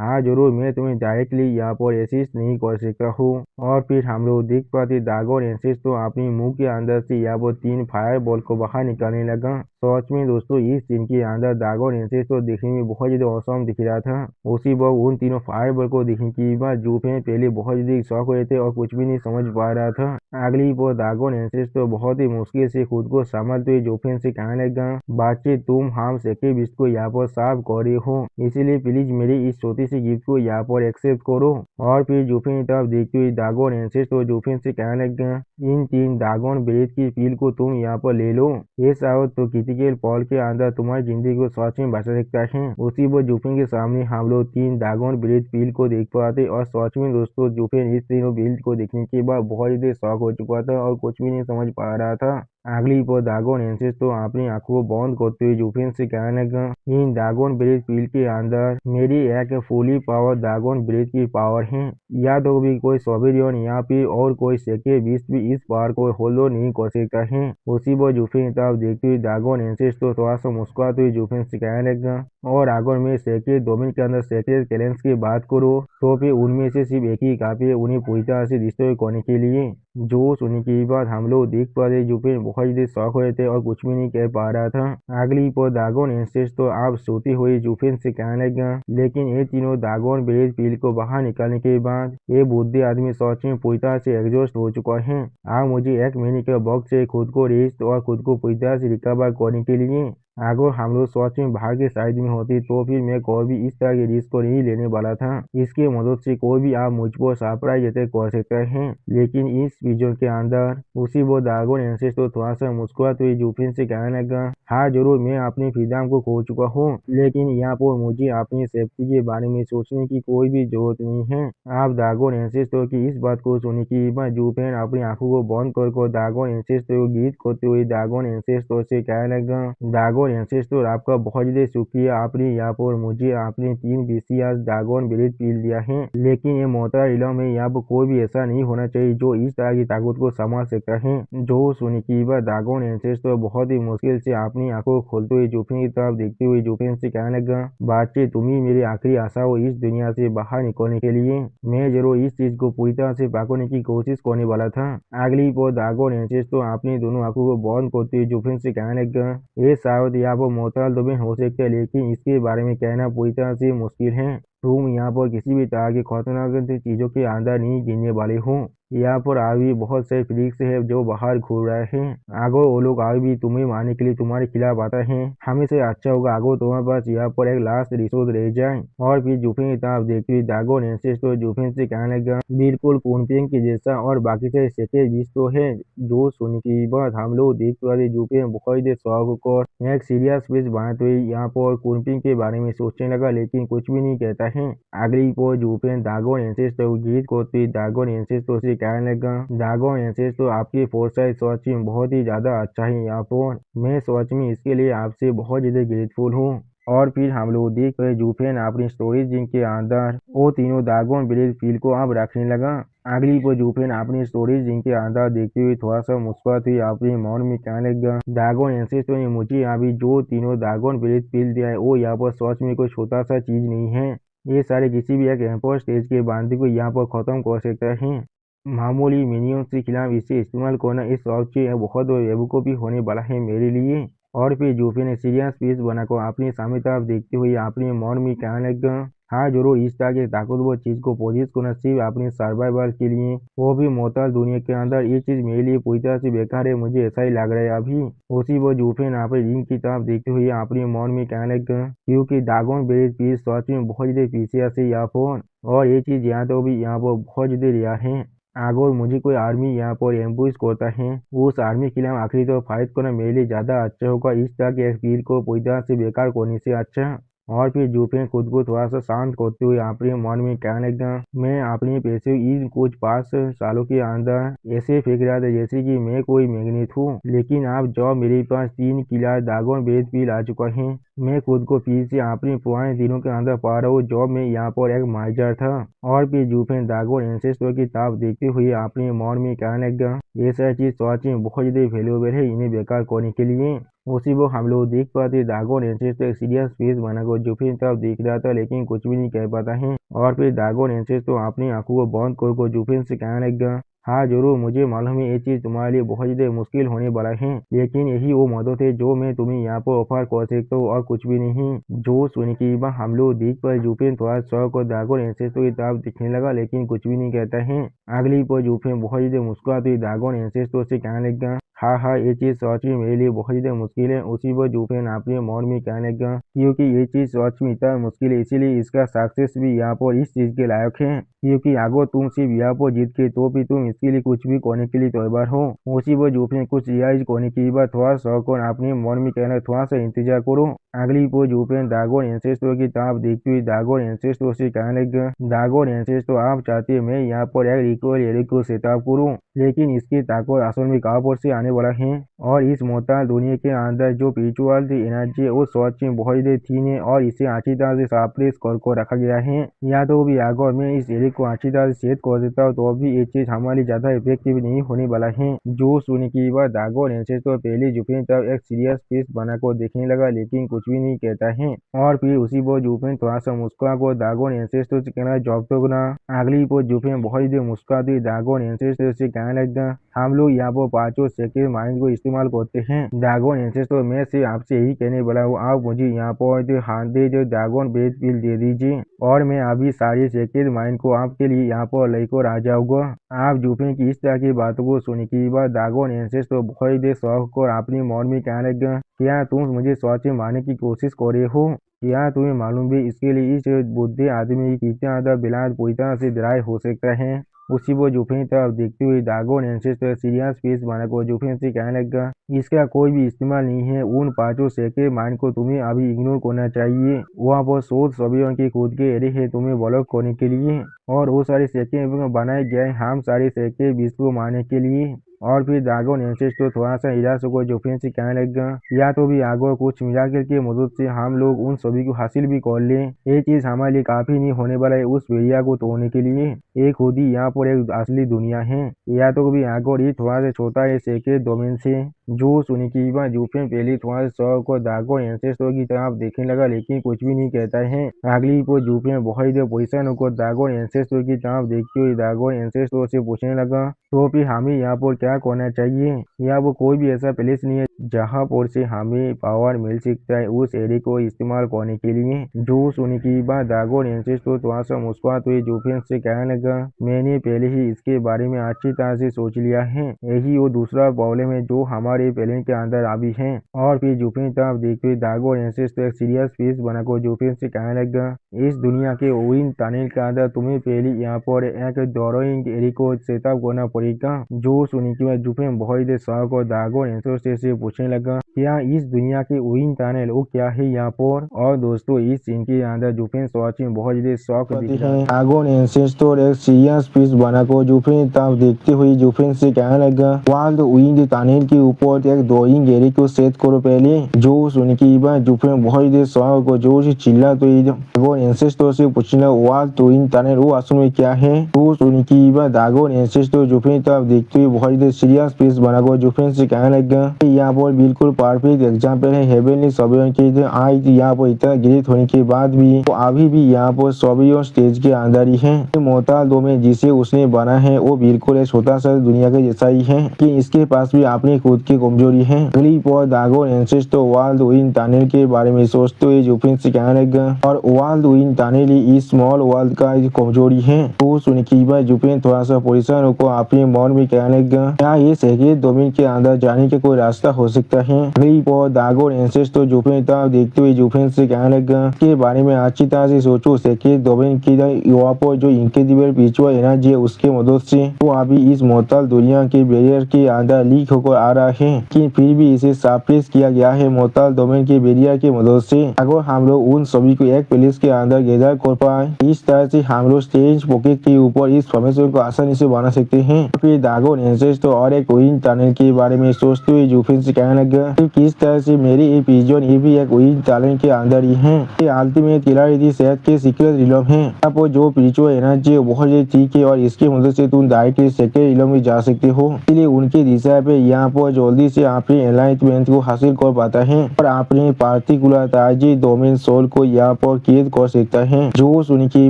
हाँ जरूर, मैं तुम्हें डायरेक्टली यहाँ पर असिस्ट नहीं कर सकता हूँ। और फिर हम लोग देख पाते दागोन एंसेस्टर अपनी मुंह के अंदर से यहाँ पर 3 फायर बॉल को बाहर निकालने लगा। सच में दोस्तों इस सीन के अंदर ड्रैगन एंसेस तो देखने में बहुत ज़्यादा औसम दिख रहा था। उसी वक्त उन तीनों फायरबॉल को देखने के बाद जूफेन पहले बहुत ज़्यादा शॉक हुए थे और कुछ भी नहीं समझ पा रहा था। अगली बार ड्रैगन एंसेस तो बहुत ही मुश्किल से खुद को संभालते हुए जूफेन से कहने लगा, बातचीत तुम हम सेके बिस्ट को यहाँ पर साफ कर रहे हो, इसीलिए प्लीज मेरी इस छोटी सी गिफ्ट को यहाँ पर एक्सेप्ट करो। और फिर जूफेन की तरफ देखते हुए ड्रैगन एंसेस तो जूफेन से कहने लगा, इन 3 ड्रैगन ब्रेथ की पील को तुम यहाँ पर ले लो, ये साहब तो क्रिटिकल पॉल के अंदर तुम्हारी जिंदगी को सच में बचा सकता है। उसी वो जूफेन के सामने हम लोग 3 ड्रैगन ब्रेथ पील को देख पाते और सच में दोस्तों जूफेन इस तीनों बिल्ड को देखने के बाद बहुत ही शॉक हो चुका था और कुछ भी नहीं समझ पा रहा था। अगली पर ड्रैगन एंसेस तो अपनी आंखों को बंद करते हुए जूफेन से कहने लगा, इन ड्रैगन ब्रेथ पील के अंदर मेरी एक फुली पावर ड्रैगन ब्रेथ की पावर है, या तो भी कोई सोबेरियन या फिर और कोई सेके बीस्ट भी इस पावर को होल्ड नहीं कर सकता है। उसी पर जूफेन की तरफ देखते हुए ड्रैगन एंसेस तो थोड़ा सा मुस्कुराते हुए जूफेन से कहने लगा, और अगर मैं सेक्रेट डोमेन के अंदर सेक्रेट टैलेंट्स की बात करूँ तो फिर उनमें से सिर्फ एक ही काफी है उन्हें पूरी तरह से डिस्ट्रॉय करने के लिए। जो सुनने के बाद हम लोग देख पा रहे जूफेन बहुत ही शौक हुए थे और कुछ भी नहीं कह पा रहा था। अगली पर ड्रैगन एंसेस तो आप सोती हुई जूफेन से कहने लगा, लेकिन ये तीनों ड्रैगन ब्रेथ पील को बाहर निकालने के बाद ये बुद्धि आदमी सच में पूरी तरह से एग्जॉस्ट हो चुका है। आप मुझे 1 महीने के वक्त से खुद को रेस्ट और खुद को पूरी तरह से रिकवर करने के लिए, अगर हम लोग सच में बाहर के साइड में होती तो फिर मैं कोई भी इस तरह की रिस्क को नहीं लेने वाला था। इसके मदद से कोई भी आप मुझ को सरप्राइज अटैक कर सकते हैं। लेकिन इस विजन के अंदर उसी वो ड्रैगन एंसेस तो थोड़ा सा मुस्कुराते हुए जूफिन से कहने लगा, हाँ जरूर मैं अपनी फ्रीडम को खो चुका हूँ, लेकिन यहाँ पर मुझे अपनी सेफ्टी के बारे में सोचने की कोई भी जरूरत नहीं है। आप ड्रैगन एंसेस तो की इस बात को सुनने के बाद जूफिन अपनी आंखों को बंद कर ड्रैगन एंसेस तो गीत करते हुए ड्रैगन एंसेस तो से कहने लगा, ड्रैगन एंसेस तो आपका बहुत ज़्यादा शुक्रिया, आपने यहाँ पर मुझे आपने 3 बीसीआर ड्रैगन ब्रेथ पील दिया है, लेकिन ये मोहतर इलम में यहाँ पर कोई भी ऐसा नहीं होना चाहिए जो इस तरह की ताकत को संभाल सकता है। जो सुनी की बात ड्रैगन एंसेस तो बहुत ही मुश्किल से अपनी आंखों को खोलते हुए जूफिन की तरफ देखते हुए जूफिन से कहने लगा, बातचीत तुम ही मेरी आखिरी आशा हो इस दुनिया से बाहर निकलने के लिए, मैं जरूर इस चीज को पूरी तरह से पकड़ने की कोशिश करने वाला था। अगली पर ड्रैगन एंसेस तो अपनी दोनों आंखों को बंद करते हुए जूफिन से कहने लगा, ये शायद यहाँ पर मोहतरल डोमेन हो सकता है, लेकिन इसके बारे में कहना पूरी तरह से मुश्किल है। तुम यहाँ पर किसी भी तरह की खतरनाक चीजों के अंदर नहीं गिनने वाले हो। यहाँ पर अभी बहुत से फिजिक्स है जो बाहर घूर रहे हैं। अगर वो लोग अभी भी तुम्हें मारने के लिए तुम्हारे खिलाफ आता है, हमेशा अच्छा होगा अगर तुम्हारे पास यहाँ पर एक लास्ट रिसोर्स रह जाए। और फिर जूफिन की तरफ देखते हुए ड्रैगन एंसेस तो जूफिन से कहने लगा, बिल्कुल कुनपिंग के जैसा और बाकी से सेके बीच तो है। जो सुन की बात हम लोग देख पा जूफिन बहुत ही शौक कर एक सीरियस पेज बनाते हुए यहाँ पर कुनपिंग के बारे में सोचने लगा, लेकिन कुछ भी नहीं कहता है। अगली पर जूफिन ड्रैगन एंसेस तो गीत करते ड्रैगन एंसेस तो से कहने लगा, ड्रैगन एंसेस तो आपकी फोरसाइट सच में बहुत ही ज्यादा अच्छा है, यहाँ पर मैं सच में इसके लिए आपसे बहुत ज्यादा ग्रेटफुल हूँ। और फिर हम लोग देख रहे जूफिन अपनी स्टोरेज जिंक के अंदर वो तीनों ड्रैगन ब्रेथ पील को अब रखने लगा। अगली पर जूफिन अपनी स्टोरेज जिंक के अंदर देखते हुए थोड़ा सा मुस्कुराते हुए अपने मौन में कहने लगा, ड्रैगन एंसेस तो ने मुझे अभी जो तीनों ड्रैगन ब्रेथ पील दिया है वो यहाँ पर सच में कोई छोटा सा चीज नहीं है। ये सारे किसी भी एक एम्पर स्टेज के बांधे को यहाँ पर खत्म कर सकता है। मामूली मिनियंस के खिलाफ इसे इस्तेमाल करना इस वक्त बहुत बेवकूफ़ी होने वाला है मेरे लिए। और फिर जूफिन ने सीरियस पीस बनाकर अपनी सामने तरफ देखते हुए अपने मौन में कहने लगा, हाँ जरूर इस तरह के ताकतवर चीज को पोजिस करना सिर्फ अपने सर्वाइवल के लिए, वो भी मोहताज दुनिया के अंदर, ये चीज मेरे लिए पूरी तरह से बेकार है, मुझे ऐसा ही लग रहा है अभी। उसी वो जूफिन अपने रिंग की तरफ देखते हुए अपने मौन में कहने लगा, क्योंकि ड्रैगन ब्रेथ पीस सच में बहुत ज्यादा पीछे से यहाँ पर, और ये चीज यहाँ तो भी यहाँ पर बहुत ज्यादा रेयर है। अगर मुझे कोई आर्मी यहाँ पर एम्बुश करता है, उस आर्मी के लिए आखिरी तो फाइट करना मेरे लिए ज्यादा अच्छा होगा इस तरह के एक्सपीरियंस को पूरी तरह से बेकार करने से अच्छा। और फिर जूफिन खुद को थोड़ा सा शांत करते हुए अपने मन में कहने लगा, मैं अपने पैसे इन कुछ 5 सालों के अंदर ऐसे फेंक रहा था जैसे कि मैं कोई मैग्नेट हूँ, लेकिन अब जब मेरे पास 3 किला ड्रैगन ब्रेथ पील आ चुका है, मैं खुद को फिर से अपने पुराने दिनों के अंदर पा रहा हूँ जब मैं यहाँ पर एक माइजर था। और फिर जूफिन ड्रैगन एंसेस्टर की तरफ देखते हुए अपने मन में कहने लगा, ये सारी चीज सच में बहुत ज्यादा वैल्यूएबल है इन्हें बेकार करने के लिए। उसी वो हम लोग देख पाते ड्रैगन एंसेस्टर एक सीरियस फेस बनाकर जूफिन तरफ देख रहा था, लेकिन कुछ भी नहीं कह पाता है। और फिर ड्रैगन एंसेस्टर अपनी आंखों को बंद कर जूफिन से कहने लगा, हाँ जरूर, मुझे मालूम है ये चीज तुम्हारे लिए बहुत ही मुश्किल होने वाला है, लेकिन यही वो मदद है जो मैं तुम्हें यहाँ पर ऑफर कर सकता हूँ और कुछ भी नहीं। जो सुन के बाद हम लोग देख पर जूफिन थोड़ा शौक और दागोन एंसेस्टो की तरफ दिखने लगा, लेकिन कुछ भी नहीं कहता है। अगली पर जूफिन बहुत ही मुस्कुराती दागोन एंसेस्टो से कहने लगा, हाँ हाँ, ये चीज सच में मेरे लिए बहुत ही मुश्किल है। उसी पर जूफिन अपने मौन में कहने लगा, क्योंकि ये चीज सच में इतना मुश्किल है, इसीलिए इसका सक्सेस भी यहाँ पर इस चीज के लायक है, क्योंकि अगर तुम सिर्फ यहाँ पर जीत के तो भी तुम इसके लिए कुछ भी करने के लिए तैयार हो। उसी पर जूफिन कुछ रियाइज करने के बाद थोड़ा शौक और अपने मन में कहना, थोड़ा सा इंतजार करो। अगली पर जूफिन दागोन एंसेस्टो की तरफ देखते हुए दागोन एंसेस्टो से कहने लगा, दागोन एंसेस्टो आप चाहते मैं यहाँ पर एक रिकॉल एरिया को सेटअप करूँ, लेकिन इसकी ताकत असल में कहाँ पर से आने वाला है। और इस मोहताज दुनिया के अंदर जो स्पिरिचुअल एनर्जी है वो सच में बहुत ही थीन है और इसे अच्छी तरह से सप्रेस कर रखा गया है। या तो भी अगर मैं इस एरिया को अच्छी तरह से सेट कर देता हूँ तो भी ये चीज हमारी ज्यादा इफेक्टिव नहीं होने वाला है। जो सुनने के बाद दागोन एंसेस्टो पहले जूफिन तब एक सीरियस फेस बनाकर देखने लगा, लेकिन कुछ भी नहीं कहता है। और फिर उसी पर जूफिन थोड़ा सा मुस्कुरा कर दागोन एंसेस्टो से कहना, जॉब तो ना। अगली पर जूफिन बहुत ही मुस्कुराती दागोन एंसेस्टो से कहने लगा, हम लोग यहाँ पर 5 सेकेंड माइंड को इस्तेमाल करते हैं। दागोन एंसेस्टो मैं से आपसे यही कहने वाला हूँ, आप मुझे यहाँ पर हाथी जो दागोन बेद पिल दे दीजिए और मैं अभी सारे सेकेंड माइंड को आपके लिए यहाँ पर लेकर आ जाऊंगा। आप जूफिन की इस तरह की बातों को सुनने के बाद दागोन एंसेस्टो बहुत ही शौक और अपनी मौन में कहने लगा, क्या तुम मुझे सच में मारने की कोशिश कर रहे हो? क्या तुम्हें मालूम भी इसके लिए इस बुद्धि आदमी की कितना ज्यादा बिलाद पूरी तरह से ड्राई हो सकता है। उसी वो जूफिन तरफ देखते हुए दागोन एंसेस्टर सीरियस फेस बनाकर जूफिन से कहने लगा, इसका कोई भी इस्तेमाल नहीं है। उन 5 सेकेंड माइंड को तुम्हें अभी इग्नोर करना चाहिए। वहाँ पर सोच सभी उनके खुद के एरे है तुम्हें ब्लॉक करने के लिए, और वो सारे सेकेंड बनाए गए हम सारे सेकेंड बीस को मारने के लिए। और फिर दागोन एंसेस्टर थोड़ा सा निराश होकर जूफिन से कहने लगा, या तो भी आगे कुछ मिराकल की मदद से हम लोग उन सभी को हासिल भी कर ले। ये चीज हमारे लिए काफी नहीं होने वाला है उस भेड़िया को तोड़ने के लिए। एक खुद ही यहाँ पर एक असली दुनिया है। या तो भी आगे ही थोड़ा सा छोटा है सेकेंड डोमेन से। जो सुनी की बात जूफिन पहले थोड़ा सा शौक और दागोन एंसेस्टर की तरफ देखने लगा, लेकिन कुछ भी नहीं कहता है। अगली को जूफिन बहुत ही पोजिशन होकर दागोन एंसेस्टर की तरफ देखते हुए दागोन एंसेस्टर से पूछने लगा, तो फिर हमें यहाँ पर क्या करना चाहिए? यहाँ पर कोई भी ऐसा प्लेस नहीं है जहाँ पर से हमें पावर मिल सकता है उस एरिया को इस्तेमाल करने के लिए। जो सुनी की बात दागोन एंसेस्टर थोड़ा सा मुस्कुराते हुए जूफिन से कहने लगा, मैंने पहले ही इसके बारे में अच्छी तरह से सोच लिया है। यही वो दूसरा प्रॉब्लम है जो हमारे प्लान के अंदर अभी है। और फिर जूफिन तरफ देखते हुए दागोन एंसेस्टर एक सीरियस फेस बनाकर जूफिन से कहने लगा, इस दुनिया के विन टनल के अंदर तुम्हें पहले यहाँ पर एक डोरोइंग एरिया को सेटअप करना पड़ेगा। जो सुनी की बात जूफिन बहुत ही शौक और दागोन एंसेस्टर से पूछने लगा, क्या इस दुनिया के विन टनल वो क्या है यहाँ पर? और दोस्तों इस सीन के अंदर जूफिन सच में बहुत ही शौक दिख रहा है। दागोन एंसेस्टर एक सीरियस फेस बनाकर जूफिन तरफ देखते हुए जूफिन से कहने लगा, वर्ल्ड विन टनल के ऊपर एक डोरोइंग एरिया को सेट करो पहले। जो सुनी की बात जूफिन बहुत ही शौक और जोर से चिल्ला तो दागोन एंसेस्टर से पूछना, वर्ल्ड विन टनल वो असल में क्या है? तो सुनी की बात दागोन एंसेस्टर जूफिन तरफ देखते हुए बहुत ही सीरियस फेस बनाकर जूफिन से कहने लगा, यहाँ पर बिल्कुल परफेक्ट एग्जाम्पल है हेवनली सबियन के। आज यहाँ पर इतना ग्रेट होने के बाद भी तो अभी भी यहाँ पर सबियन स्टेज के अंदर ही है। मोहताज डोमेन जिसे उसने बना है वो बिल्कुल एक छोटा सा दुनिया के जैसा ही है, कि इसके पास भी अपनी खुद की कमजोरी है। अगली पर Dagon ancestor world win tunnel के बारे में सोचते हुए जूफिन से कहने लगा, और वर्ल्ड विन टनल ही इस स्मॉल वर्ल्ड का कमजोरी है। तो सुन की बात जूफिन थोड़ा सा पोजिशन को अपने मन में कहने लगा, क्या ये सेकेंड डोमेन के अंदर जाने का कोई रास्ता हो सकता है? अगली पर दागोन एंसेस्टर जूफिन तरफ देखते हुए जूफिन से कहने लगा, के बारे में अच्छी तरह से सोचो। सेकेंड डोमेन की यहाँ पर जो इनक्रेडिबल स्पिरिचुअल एनर्जी है उसके मदद से वो अभी इस मोहताज दुनिया के बैरियर के अंदर लीक होकर आ रहा है, कि फिर भी इसे सप्रेस किया गया है मोहताज डोमेन के बैरियर की मदद से। अगर हम लोग उन सभी को एक प्लेस के अंदर गैदर कर पाए, इस तरह से हम लोग स्टेज पॉकेट के ऊपर इस फॉर्मेशन को आसानी से बना सकते हैं। फिर दागोन एंसेस्टर और एक विन टनल के बारे में सोचते हुए जूफिन से कहने लगा, किस तरह से मेरी ये पिजन ये भी एक उइन टैलेंट के अंदर ही है। ये अल्टीमेट किलर सेहत के सीक्रेट रिलम है। आपको जो स्पिरिचुअल एनर्जी बहुत ही ठीक है और इसकी मदद से तुम डायरेक्टली सेक्रेट रिलम में जा सकते हो। इसलिए उनकी दिशा पे यहाँ पर जल्दी से अपनी एनलाइटमेंट को हासिल कर पाता है और अपने पार्टिकुलर ताजी डोमेन सोल को यहाँ पर क्रिएट कर सकता है। जो सुनकी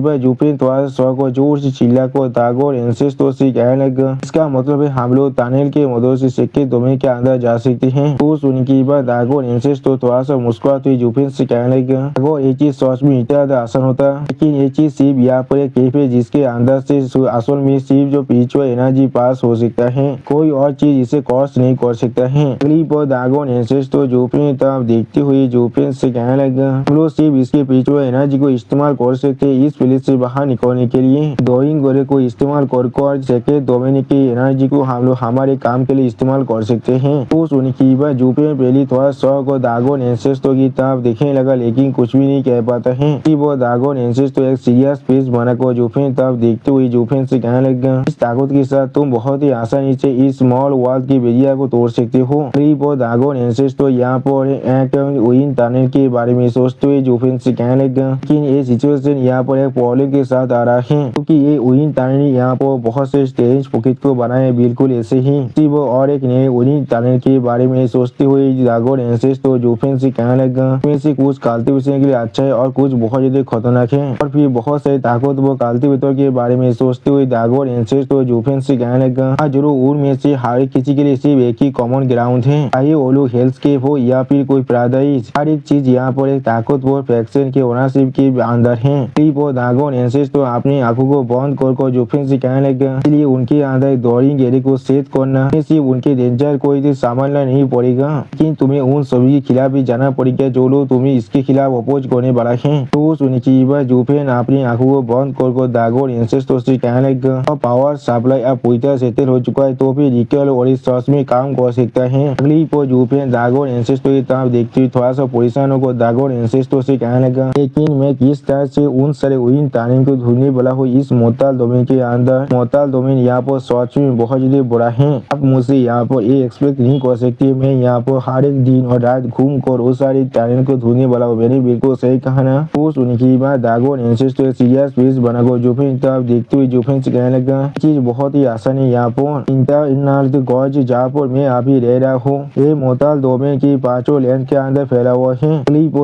जुपिन थोड़ा सौ को जोर से चिल्ला को दागोर एंसेस्टर से कहने लगा। इसका मतलब है हम लोग टनल के मदद से सेक्रेट डोमेन के अंदर जा सकते हैं। तो सुनकी दागोर एंसेस्टर थोड़ा सा मुस्कुराते जुपिन से कहने लगा, अगर ये चीज सच में इतना ज्यादा आसान होता, लेकिन ये चीज सिर्फ यहाँ पर एक कैफ है जिसके अंदर से असल में सिर्फ जो स्पिरिचुअल एनर्जी पास हो सकता है, कोई और चीज इसे कॉस्ट नहीं कर सकता है। अगली पर दागोर एंसेस्टर जुपिन तब देखते हुए जुपिन से कहने लगा, हम लोग सिर्फ इसके स्पिरिचुअल एनर्जी को इस्तेमाल कर सकते हैं इस प्लेस से बाहर निकलने के लिए। डोइंग गोरे को इस्तेमाल कर सेक्रेट डोमेन की एनर्जी को हम लोग हमारे काम के लिए इस्तेमाल कर सकते हैं। तो सुनकी जुपिन पहली थोड़ा शौक और दागोर एंसेस्टर की तरफ देखने लगा, लेकिन कुछ भी नहीं कह पाता है कि वो दागोर एंसेस्टर एक सीरियस फेस बनाकर जुपिन तरफ देखते हुए जुपिन से कहने लगा, इस ताकत के साथ तुम बहुत ही आसानी से इस स्मॉल वर्ल्ड की बेरियर को तोड़ सकते हो। दागोर एंसेस्टर यहाँ पर एक उइन टनल के बारे में सोचते हुए जुपिन से कहने लगा, लेकिन ये सिचुएशन यहाँ पर एक प्रॉब्लम के साथ आ रहा है, क्योंकि ये उइन टनल यहाँ पर बहुत से स्टेज पॉकेट को बनाए बिल्कुल ऐसे ही। वो और एक नए उइन टनल के बारे में सोचते हुए दागोर एंसेस्टर जुपिन से कहने लगा, में से कुछ कल्टीवेशन के लिए अच्छा है और कुछ बहुत ज्यादा खतरनाक है। और फिर बहुत सारे ताकत वो कल्टीवेटर के बारे में सोचते हुए दागोर एंसेस्टर जुपिन से कहने लगा, हाँ जरूर उनमें से हर किसी के लिए सिर्फ एक ही कॉमन ग्राउंड है, चाहे वो लोग हेल्थस्केप हो या फिर कोई पैराडाइज, हर एक चीज यहाँ पर एक ताकतवर फैक्शन के ओनरशिप के अंदर है। दागोर एंसेस्टर अपनी आंखों को बंद कर जुपिन से कहने लगा, इसलिए उनके अंदर डोरिंग एरिया को सेट करना सिर्फ उनके डेंजर कोई सामान्य नहीं पड़ेगा, लेकिन तुम्हें उन सभी के खिलाफ भी जाना पड़ेगा जो लोग तुम्हें इसके खिलाफ अपोज करने वाला है। तो सुनकी जुपिन अपनी आंखों को बंद कर दागोर एंसेस्टर से कहने लगा, पावर सप्लाई अब पूरी तरह सेटल हो चुका है, तो फिर रिकल और इस सच में काम कर सकता है। अगली पर जुपिन दागोर एंसेस्टर की तरफ देखते हुए थोड़ा सा परेशान होकर दागोर एंसेस्टर से कहने लगा, लेकिन मैं किस तरह से उन सारे उइन टनल को ढूंढने वाला हूँ इस मोताल डोमेन के अंदर। मोताल डोमेन यहाँ पर सच में बहुत ज्यादा बड़ा है, अब मुझसे यहाँ पर ये एक्सपेक्ट नहीं कर सकती मैं यहाँ पर हर एक दिन और रात घूम कर उस सारे टनल को ढूंढने वाला हूँ। मैंने बिल्कुल सही कहा ना। तो सुनकी दागोर एंसेस्टर सीरियस फेस बनाकर जुपिन तरफ देखते हुए जुपिन से कहने लगा, चीज बहुत ही आसान है यहाँ पर इंटरनल गॉज जहाँ पर मैं अभी रह रहा हूँ, ये मोताल डोमेन की पांचों लेंथ के अंदर फैला हुआ है।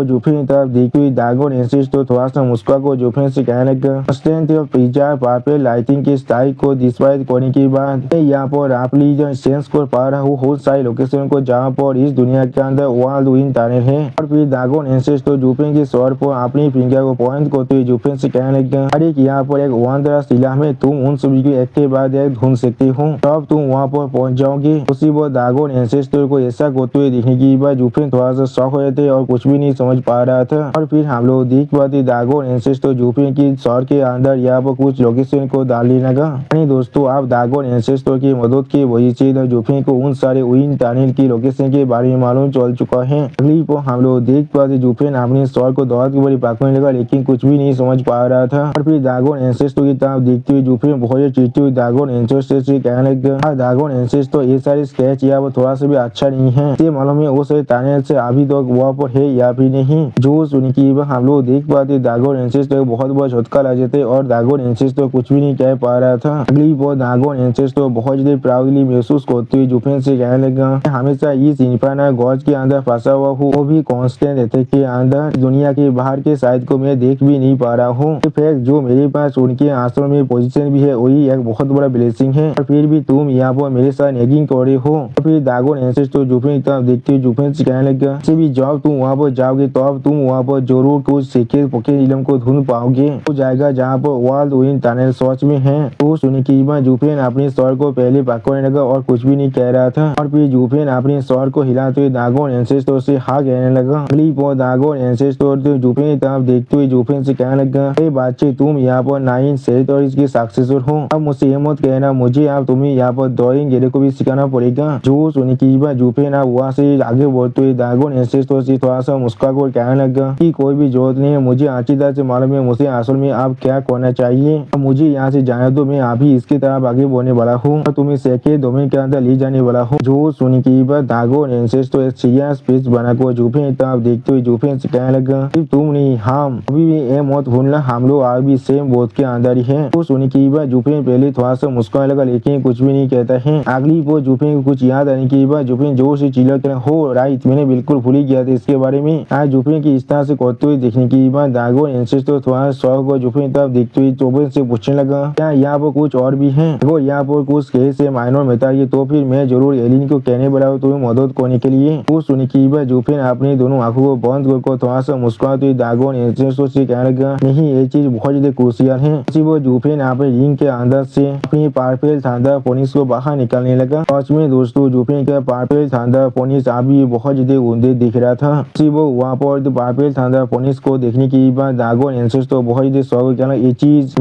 जुपिन तरफ देखते हुए दागोर एंसेस्टर थोड़ा सा मुस्कुरा को जुपिन से कहने लगा, strength of pizza purple lighting के स्टाइल को डिस्क्राइब करने के बाद यहाँ पर आपली सेंस कर पा रहा हूँ बहुत सारी लोकेशन को जहाँ पर इस दुनिया के अंदर वर्ल्ड उइन टनल है। और फिर दागोर एंसेस्टर जुपिन के सर पर अपनी फिंगर को पॉइंट करते हुए जुपिन से कहने लगा, अरे यहाँ पर एक वंडरस इला में तुम उन सभी को एक के बाद एक ढूंढ सकती हो, तब तुम वहाँ पर पहुँच जाओगे। उसी वो दागोर एंसेस्टर को ऐसा करते हुए देखने की बाद जुपिन थोड़ा सा शॉक हो जाते और कुछ भी नहीं समझ पा रहा था। और फिर हम लोग देख पाते दागोर एंसेस्टर जुपिन की सर के अंदर यहाँ पर कुछ लोकेशन को डालने लगा। दोस्तों आप दागोर एंसेस्टर की मदद की वजह से जुपिन को उन सारे उइन टनल की लोकेशन के बारे में मालूम चल चुका है। अगली पर हम लोग देख पाते जुपिन अपने सर को दौड़ के बड़ी पकड़ने लगा, लेकिन कुछ भी नहीं समझ पा रहा था। और फिर दागोर एंसेस्टर की तरफ देखते हुए जुपिन बहुत चिढ़ती हुई दागोर एंसेस्टर से कहने लगा, दागोर एंसेस्टर ये सारे स्केच या वो थोड़ा सा भी अच्छा नहीं है, ये मालूम है वो सारे टनल से अभी तक वहाँ पर है या भी नहीं। जो सुनकी हम लोग देख पाते दागोर एंसेस्टर बहुत बड़ा झटका लग जाते और दागोर एंसेस्टर कुछ भी नहीं कह पा रहा था। अगली बार दागोर एंसेस्टर बहुत ज्यादा प्राउडली महसूस करते हुए जुपिन से कहने लगा, हमेशा इस इन्फर्नल गॉज के अंदर फंसा हुआ हूँ, वो भी कांस्टेंट रहते के अंदर, दुनिया के बाहर के साइड को मैं देख भी नहीं पा रहा हूँ। फैक्ट जो मेरे पास उनके आश्रम में पोजीशन भी है वही एक बहुत बड़ा ब्लेसिंग है, और फिर भी तुम यहाँ पर मेरे साथ नेगिंग कर रहे हो। फिर दागोर एंसेस्टर जुपिन की तरफ देखते हुए जुपिन से कहने लगा, भी जब तुम वहाँ पर जाओगे तो अब तुम वहाँ पर जरूर कुछ सीक्रेट पोकेट इलम को ढूंढ पाओगे, वो जाएगा जहाँ पर वर्ल्ड उइन टनल सच में है। तो सुनकी जुपिन अपने सर को पहले पकड़ने लगा और कुछ भी नहीं कह रहा था। और फिर जुपिन अपने सर को हिलाते हुए दागोर एंसेस्टर से हाँ कहने लगा। अगली बार दागोर एंसेस्टर जुपिन की तरफ देखते हुए जुपिन से कहने लगा, हे बच्चे तुम यहाँ पर 9 सेरिटरीज के सक्सेसर हो, अब मुझसे ये मत कहना मुझे अब तुम्हें यहाँ पर ड्राइंग एरिया को भी सिखाना पड़ेगा। जो सुनकी जुपिन अब वहाँ से आगे बढ़ते हुए दागोर एंसेस्टर से थोड़ा सा मुस्कुरा कर कहने लगा कि कोई भी जरूरत नहीं है, मुझे अच्छी तरह से मालूम है मुझे असल में अब क्या करना चाहिए, मुझे यहाँ से जाने दो, मैं अभी इसकी तरफ आगे बढ़ने वाला हूँ और तुम्हें सेक्रेट डोमेन के अंदर ले जाने वाला हूँ। जो सुनकी दागोर एंसेस्टर एक सीरियस फेस बनाकर जूफिन तब देखते हुए जूफिन से कहने लगा, तुम नहीं हम अभी भी ये मत भूलना, हम लोग आज भी सेम बोध के अंदर ही है। तो सुनने की बात जूफिन पहले थोड़ा सा मुस्कुराने लगा लेकिन कुछ भी नहीं कहता है। अगली वो जूफिन को कुछ याद आने की बात जूफिन जोर से चिल्ला कर, हो राइट, मैंने बिल्कुल भूल ही गया था इसके बारे में। आज जूफिन की इस तरह से करते हुए देखने की बात दागोन एंसेस्टर थोड़ा शौक को जूफिन तब देखते हुए जूफिन से पूछने लगा, क्या यहाँ पर कुछ और भी है? अगर यहाँ पर कुछ केस है माइनर बताइए तो फिर मैं जरूर एलिन को कहने वाला हूँ तुम्हें मदद करने के लिए। वो सुनने की बात जूफिन अपनी दोनों आंखों को बंद कर थोड़ा सा मुस्कुराते हुए दागोन एंसेस्टर से कहने लगा, नहीं ये चीज बहुत ज्यादा क्रूशियल है। वो जूफिन अपने रिंग के अंदर से अपनी पार्पल थंडर फोनिक्स को बाहर निकालने लगा। सच में दोस्तों जूफिन का पार्पल थंडर फोनिक्स अभी बहुत ज्यादा ऊंधे दिख रहा था। वो वहाँ पर पार्पल थंडर फोनिक्स को देखने की बाद दागोन एंसेस्टर बहुत ज्यादा शौक किया ये चीज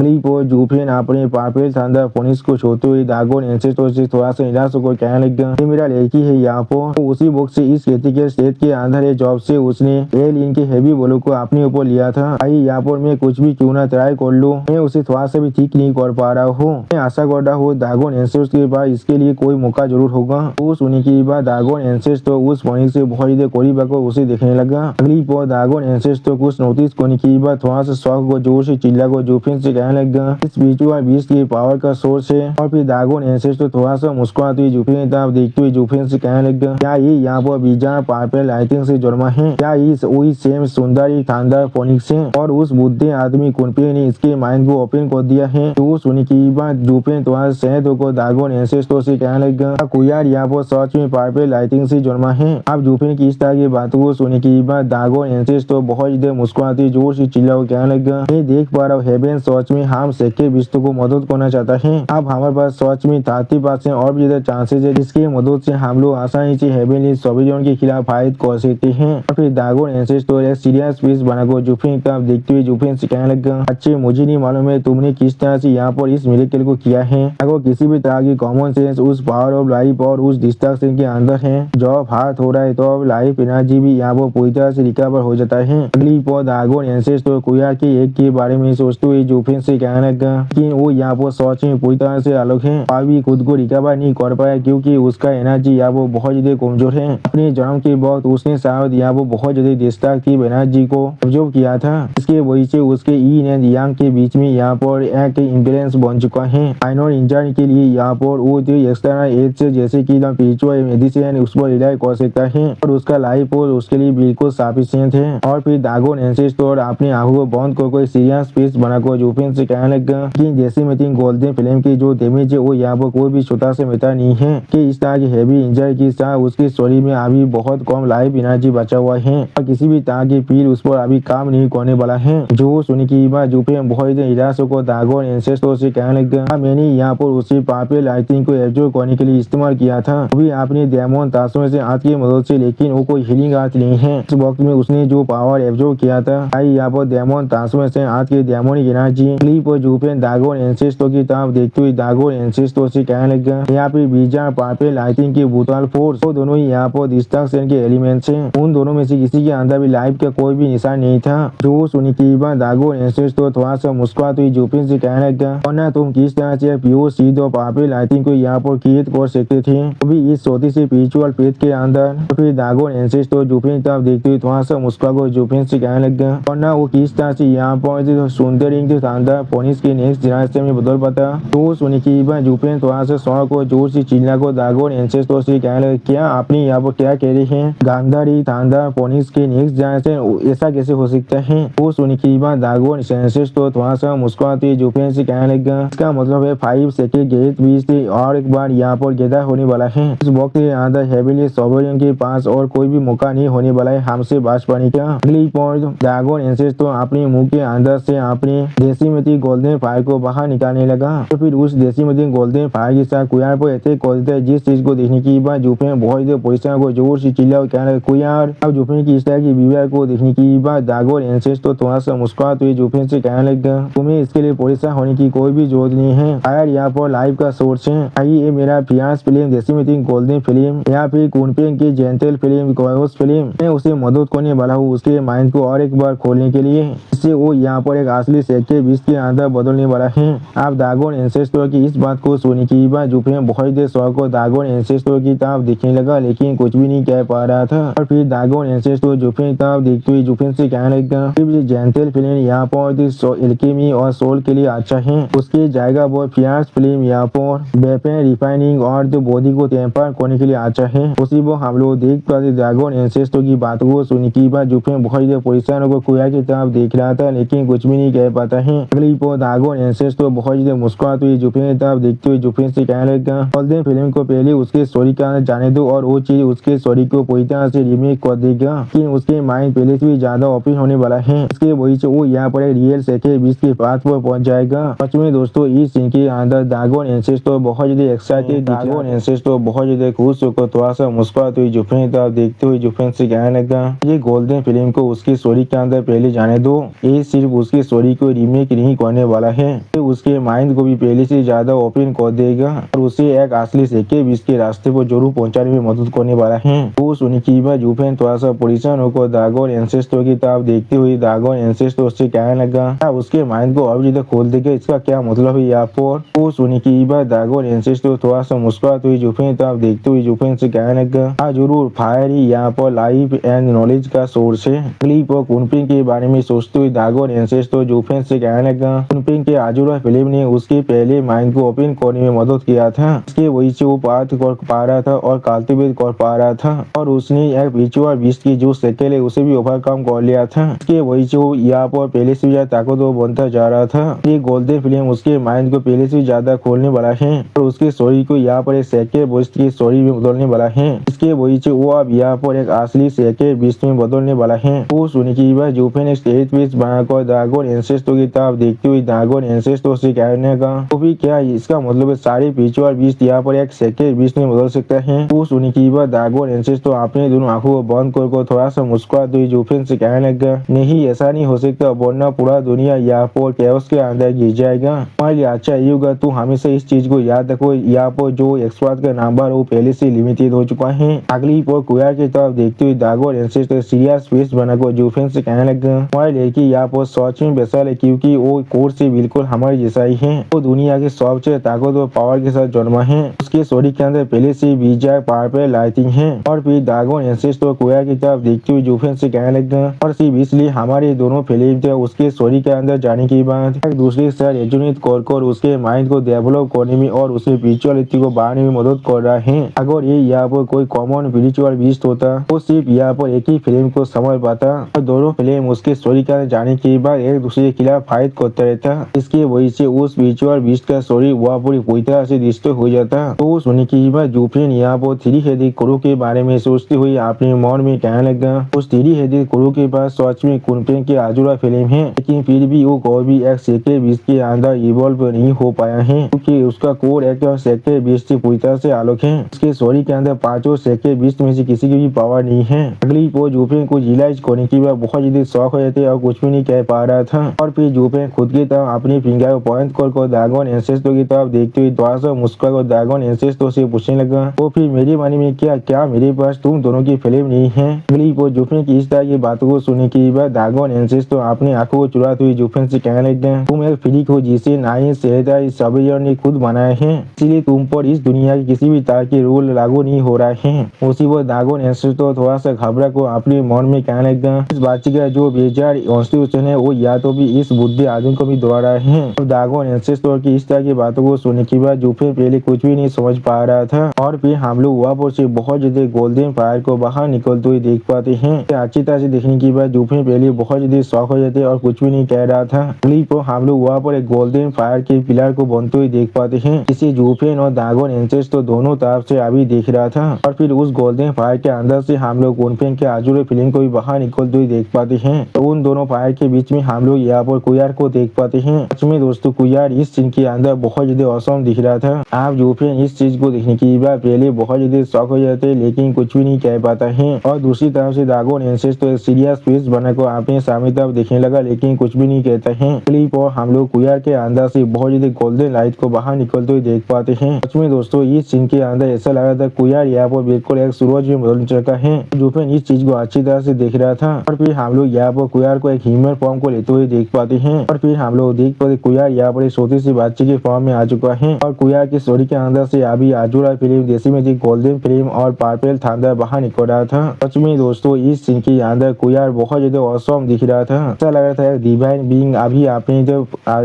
जूफिन अपने पार्पल थंडर फोनिक्स को छोड़ते हुए दागोन एंसेस्टर से थोड़ा सा निराश होकर कहने लगा, ये मेरा लड़की है यहाँ पर। तो उसी वक्त से इस क्रिटिकल स्टेट के अंदर है जॉब से उसने एलियन के हेवी बोलो को अपने ऊपर लिया था। आई यहाँ पर मैं कुछ भी क्यों ना ट्राई कर लूँ, मैं उसे थोड़ा सा भी ठीक नहीं कर पा रहा हूँ। मैं आशा कर रहा हूँ दागोन एंसेस्टर के बाद इसके लिए कोई मौका जरूर होगा। वो सुनने की बाद दागोन एंसेस्टर उस फोनिक्स से बहुत ज्यादा करीब आकर उसे देखने लगा। अगली पर दागोन एंसेस्टर कुछ नोटिस करने की बाद थोड़ा सा शौक को जोर से चिल्ला को जूफिन से कहने लगा, इस स्पिरिचुअल बीस्ट की पावर का सोर्स है। और फिर दागोन एंसेस्टर थोड़ा सा मुस्कुराते हुए जूफिन तरफ देखते हुए जूफिन से कहने लगा, क्या ये यहाँ पर बीजा पार्पल लाइटिंग से जन्मा है? क्या इस वही सेम सुंदर थंडर फोनिक्स है? और उस बुद्धे आदमी कुनपे ने इसके माइंड को ओपन कर दिया है। तो सुनने की बात जूफिन थोड़ा सहद होकर दागोन एंसेस्टर से कहने लगा, यार यहाँ पर सच में पार्पल लाइटिंग से जन्मा है। अब जूफिन की इस तरह की बातों को सुनने की बाद दागोन एंसेस्टर बहुत ज्यादा मुस्कुराते जोर से चिल्ला कहने लगा, मैं देख पा रहा हूँ हेवन सच में हम सेके विश्व को मदद करना चाहता है। अब हमारे पास सच में 30% और भी ज्यादा चांसेस है जिसकी मदद से हम लोग आसानी से हेवनली सॉबिजन के खिलाफ फाइट कर सकते हैं। और फिर दागोन एंसेस्टर एक सीरियस फेस बनाकर जूफिन की तरफ देखते हुए जूफिन से कहने लगा, अच्छे मुझे नहीं मालूम है तुमने किस तरह से यहाँ पर इस मिरेकल को किया है। अगर किसी भी तरह की कॉमन सेंस उस पावर ऑफ लाइफ और उस डिस्ट्रक्शन के अंदर है जब हाथ हो रहा है तो लाइफ एनर्जी भी यहाँ पर पूरी तरह से रिकवर हो जाता है। अगली पर दागोन एंसेस्टर कुयार के एक के बारे में सोचते हुए जूफिन से कहने लगा कि वो यहाँ पर सोच में पूरी तरह से अलग है, अभी खुद को रिकवर नहीं कर पाया क्योंकि उसका एनर्जी यहाँ पर बहुत ज्यादा कमजोर है। अपने जन्म के बाद उसने शायद यहाँ पर बहुत ज्यादा डिस्ट्रक्टिव एनर्जी को ऑब्जर्व किया था, इसके वजह से उसके ईन एंड यांग के बीच में यहाँ पर एक इम्बैलेंस बन चुका है। माइनर इंजरी के लिए यहाँ पर वो एक्सटर्नल एड से जैसे कि स्पिरिचुअल मेडिसिन उस पर रिलाई कर सकता है और उसका लाइफ और उसके लिए बिल्कुल सफिशिएंट है। और फिर दागोन एंसेस्टर अपने आंखों को बंद कर कोई सीरियस फेस बनाकर जूफिन से कहने लगा कि जैसे मैं गोल्डन फिल्म की जो डैमेज है वो यहाँ पर कोई भी छोटा सा मैटर नहीं है कि इस तरह की हैवी इंजरी के साथ उसके शरीर में अभी बहुत कम लाइफ एनर्जी बचा हुआ है और किसी भी तरह की पील उस पर अभी काम नहीं करने वाला है। जो सुनने की बात जूफिन बहुत निराश होकर दागोन एंसेस्टर से कहने लगा, मैंने यहाँ पर उसी पार्पल लाइटिंग को एब्जॉर्ब करने के लिए इस्तेमाल किया था, अभी आपने डेमन तासमे से हाथ की मदद से, लेकिन वो कोई हीलिंग आर्ट नहीं है। इस वक्त में उसने जो पावर एब्जॉर्ब किया था आई यहाँ पर डेमन तासमे से हाथ की डेमोनिक एनर्जी। पर जूफिन दागोन एंसेस्टर की तरफ देखते हुए दागोन एंसेस्टर से कहने लगा, यहाँ पे बीजा पार्पल लाइटिंग की ब्रूटल फोर्स वो दोनों ही यहाँ पर डिस्ट्रक्शन के एलिमेंट्स हैं। उन दोनों में से किसी के अंदर भी लाइफ का कोई भी निशान नहीं था। जो सुनी की बात दागोन एंसेस्टर थोड़ा सा मुस्कुराते हुए जूफिन से कहने लगा, और ना तुम किस तरह से प्योर सीध और पार्पल लाइटिंग को यहाँ पर क्रिएट कर सकते थे अभी इस छोटी सी स्पिरिचुअल पेट के अंदर। फिर दागोन एंसेस्टर जूफिन तरफ देखते हुए थोड़ा सा मुस्कुराकर जूफिन से कहने लगा, और ना वो किस तरह से यहाँ पर सुंदर फोनिक्स के नेक्स्ट जनरेशन में बदल पाता। तो सुनी की बात जूफिन थोड़ा सा शौक को जोर से चिल्ला को दागोन एंसेस्टर से कहने लगा, क्या आपने यहाँ पर क्या कह रहे हैं गांधारी थंडर फोनिक्स के नेक्स्ट जनरेशन ऐसा कैसे हो सकता है। वो सुनी की बात दागोन एंसेस्टर थोड़ा सा मुस्कुराते जूफिन से कहने लगा, इसका मतलब है 5 सेकेंड गेट बीच से और एक बार यहाँ पर गैदर होने वाला है। इस वक्त के अंदर हेविली सोवरेन के पास और कोई भी मौका नहीं होने वाला है हमसे बच पाने का। अगली पॉइंट दागोन एंसेस्टर अपने मुंह के अंदर से अपने डेसिमेटिक गोल्डन फायर को बाहर निकालने लगा। तो फिर उस डेसिमेटिक गोल्डन फायर के साथ कुयार पर अटैक कर देता है, जिस चीज को देखने की बाद जूफिन बहुत पोजिशन को जोर से चिल्ला और कहने लगा कुयार। अब जूफिन की इस तरह की बिहेवियर को देखने की बाद दागोन एंसेस्टर थोड़ा सा मुस्कुराते हुए जूफिन से कहने लगा, तुम्हें इसके लिए परेशान होने की कोई भी जरूरत नहीं है, फायर यहाँ पर लाइफ का सोर्स है। ये मेरा फियांस फिल्म डेसिमेटिक गोल्डन फिल्म या फिर कुनपेंग की जेंटल फिल्म फिल्म मैं उसे मदद करने वाला हूँ उसके माइंड को और एक बार खोलने के लिए, इससे वो यहाँ पर एक असली सेक्टर बीच के अंदर बदलने वाला है। आप दागोन एंसेस्टर की इस बात को सुनने की बाद जूफिन बहुत देर शौक को दागोन एंसेस्टर की तरफ देखने लगा, लेकिन कुछ भी नहीं कह पा रहा था। और फिर दागोन एंसेस्टर जुफिन तब देखते हुए जुफिन से कहने लगा जेंटल फिल्म यहाँ पर एल्केमी और सोल के लिए अच्छा है, उसकी जाएगा वो फियर्स फिल्म यहाँ पर वेपन रिफाइनिंग और बॉडी को टेम्पर करने के लिए अच्छा है। उसी वो हम लोग देख पाते दागोन एंसेस्टर की बात को सुनने के बाद जुफिन बहुत ही परेशान होकर कुया की तरफ देख रहा था लेकिन कुछ भी नहीं कह पाता है। अगली पर दागोन एंसेस्टर बहुत ही मुस्कुराते हुए जुफिन की तरफ देखते हुए जुफिन से कहने लगा गोल्डन फिल्म को पहले उसके स्टोरी का जाने दो और वो चीज उसके स्टोरी को पूरी तरह से रीमेक कर देगा, लेकिन उसके माइंड पहले से भी ज्यादा ओपन होने वाला है। इसके वजह से वो यहाँ पर रियल सेके 20 के पास पर पहुंच जाएगा। सच में दोस्तों इस सीन के अंदर दागोन एंसेस्टर बहुत ज्यादा एक्साइटेड, दागोन एंसेस्टर बहुत ज्यादा खुश होकर थोड़ा सा मुस्कुराते हुए जुफिन की तरफ देखते हुए जुफिन से कहने लगा ये गोल्डन फिल्म को उसकी स्टोरी के अंदर पहले जाने दो, ये सिर्फ उसकी स्टोरी को रीमेक नहीं करने वाला है, उसके माइंड को भी पहले से ज्यादा ओपन कर देगा और उसे एक असली सेके 20 के रास्ते पर जरूर पहुंचाने में मदद करने वाला है। वो सुनी की बात जुफिन थोड़ा सा परेशान होकर दागोन एंसेस्टर की तरफ देखते हुए दागोन एंसेस्टर से कहने लगा उसके माइंड को और ज्यादा खोल देगा, इसका क्या मतलब है यहाँ पर। वो सुनी की बात दागोन एंसेस्टर थोड़ा सा मुस्कुराते हुए जुफिन की तरफ देखते हुए जुफिन से कहने लगा हाँ जरूर, फायर ही यहाँ पर लाइफ एंड नॉलेज का सोर्स है। क्लिप और कुनपिंग के बारे में सोचते हुए दागोन एंसेस्टर जुफिन से कहने लगा कुनपिंग के आजुरा फिल्म ने उसके पहले माइंड को ओपन करने में मदद किया था, इसके वजह से वो बात कर पा रहा था और कल्टिवेट कर पा रहा था और उसने एक विचुअल बीस्ट की जो सेकेल है उसे भी ओवरकम कर लिया था, इसके वजह से वो यहाँ पर पहले से ज्यादा ताकतवर बनता जा रहा था। ये गोल्डन फिल्म उसके माइंड को पहले से ज्यादा खोलने वाला है और उसकी स्टोरी को यहाँ पर एक सेकेल बीस्ट की स्टोरी में बदलने वाला है, इसके वजह से वो अब यहाँ पर एक असली सेकेल बीस्ट में बदलने वाला है। वो सुनी की बात जुफिन एक स्टेज पीस बनाकर दागोन एंसेस्टर की तरफ देखते हुए दागोन एंसेस्टर से कहने का तो भी क्या इसका मतलब है सारे विचुअल बीस्ट यहाँ पर एक सेकेल बीस्ट में बदल सकता है। वो सुनी की बात दागोन एंसेस्टर अपने दोनों आंखों को बंद कर थोड़ा सा मुस्कुराते हुए जुफिन से कहने लगा नहीं ऐसा नहीं हो सकता, वरना पूरा दुनिया यहाँ पर कैओस के अंदर गिर जाएगा। हमारे लिए अच्छा ये होगा तू हमेशा इस चीज को याद रखो, यहाँ पर जो एक्सपर्ट का नंबर वो पहले से लिमिटेड हो चुका है। अगली पर कुया की तरफ देखते हुए दागोन एंसेस्टर सीरियस फेस बनाकर जुफिन से कहने लगा हमारी लड़की यहाँ पर सच में बेसल है क्योंकि वो कोर्स से बिल्कुल हमारे जैसा ही है, वो दुनिया के सबसे ताकतवर पावर के साथ जन्मा है, उसके स्टोरी के अंदर पहले से विजय पावर पे लाइटिंग है। और फिर दागोन एंसेस्टर कुया की तरफ देखते हुए जुफिन से कहने लगा और सिर्फ इसलिए हमारे दोनों फिल्म थे उसके स्टोरी के अंदर जाने के बाद एक दूसरे के साथ रेजोनेट कर उसके माइंड को डेवलप करने में और उसके स्पिरिचुअलिटी को बढ़ाने में मदद कर रहा है। अगर ये यहाँ पर कोई कॉमन स्पिरिचुअल बीस्ट होता वो सिर्फ यहाँ पर एक ही फिल्म को समझ पाता और दोनों फिल्म उसके स्टोरी के अंदर जाने के बाद एक दूसरे के खिलाफ फाइट करता रहता, इसकी वजह से उस स्पिरिचुअल बीस्ट का स्टोरी वह पूरी तरह से डिस्ट्रॉय हो जाता। तो सुनी की बात जुफिन यहाँ पर थ्री हेडेड क्रू के बारे में सोचते हुए अपने मन में कहने लगा उस थ्री हेडेड क्रू के पास सच में कुनपिंग की आजुरा फिल्म है, लेकिन फिर भी वो कोई भी एक सेकेल बीस्ट के अंदर इवॉल्व नहीं हो पाया है क्योंकि उसका कोर एक सेकेल बीस्ट से पूरी तरह से अलग है। उसके स्टोरी के अंदर पांचों सेकेल बीस्ट में से किसी की भी पावर नहीं है। अगली वो जुफिन को रियलाइज करने की बाद बहुत ज्यादा शौक हो जाते और कुछ भी नहीं कह पा रहा था और फिर जुफिन खुद की तरफ अपनी फिंगर को पॉइंट कर दागोन एंसेस्टर की तरफ देखते हुए थोड़ा सा मुस्कुरा कर दागोन एंसेस्टर से पूछने लगा तो फिर मेरी मानी में क्या मेरे पास तुम दोनों की फिल्म नहीं है। अगली वो जुफिन की इस तरह की बातों को सुनने के बाद दागोन एंसेस्टर अपनी आंखों को चुराते हुए जुफिन से कहने लगे तुम एक फ्रीक हो जिसे नाई सेहदार सबेयर ने खुद बनाए हैं, इसलिए तुम पर इस दुनिया के किसी भी तरह के रूल लागू नहीं हो रहा है। उसी वो दागोन एंसेस्टर थोड़ा सा घबरा को अपने मन में कहने लगा इस बात का जो बेजार कॉन्स्टिट्यूशन है वो या तो भी इस बुद्धि आदमी को भी दोहरा है। और दागोन एंसेस्टर की इस तरह की बातों को सुनने के बाद जुफिन पहले कुछ भी नहीं समझ पा रहा था और फिर हम लोग वहाँ पर से बहुत ज्यादा गोल्डन फायर को बाहर निकलते हुए देख पाते हैं। अच्छी तरह से देखने के बाद जुफिन पहले बहुत ज्यादा शौक हो जाते और कुछ भी नहीं कह रहा था। क्लिप पर हम लोग वहाँ पर एक गोल्डन फायर के पिलर को बनते हुए देख पाते हैं, इसे जुफिन और दागोन एंसेस्टर दोनों तरफ से अभी देख रहा था और फिर उस गोल्डन फायर के अंदर से हम लोग कुनपिंग के आजुरे फिल्म को भी बाहर निकलते हुए देख पाते हैं। तो उन दोनों फायर के बीच में हम लोग यहाँ पर कुयार को देख पाते हैं। सच में दोस्तों कुयार इस सीन के अंदर बहुत ज्यादा औसम दिख रहा था। आप जुफिन इस चीज को देखने की बात पहले बहुत ज्यादा शौक हो जाते लेकिन कुछ भी नहीं कह पाता है और दूसरी तरफ से दागोन एंसेस्टर एक सीरियस फेस बनाकर अपने सामने तरफ देखने लगा लेकिन कुछ भी नहीं कहता है। क्लिप और हम लोग कुयार के अंदर से बहुत ज्यादा गोल्डन लाइट को बाहर निकलते हुए देख पाते हैं। सच में दोस्तों इस सीन के अंदर ऐसा लग रहा था कुयार यहाँ पर बिल्कुल एक सूरज में बदल चुका है। जुफिन इस चीज को अच्छी तरह से देख रहा था और फिर हम लोग यहाँ पर कुयार को एक ह्यूमन फॉर्म को लेते हुए देख पाते हैं और फिर हम लोग देख पाते कुयार यहाँ पर एक छोटी सी बच्चे के फॉर्म में आ चुका है और कुयार की स्टोरी के अंदर से अभी आजुरा फिल्म देसी में गोल्डन प्रेम और पार्पल थांडर बाहर निकल रहा था। सच में दोस्तों इस सीन के अंदर कुयार बहुत ज्यादा ऑसम दिख रहा था। ऐसा लग रहा था डिवाइन बीइंग अभी अपने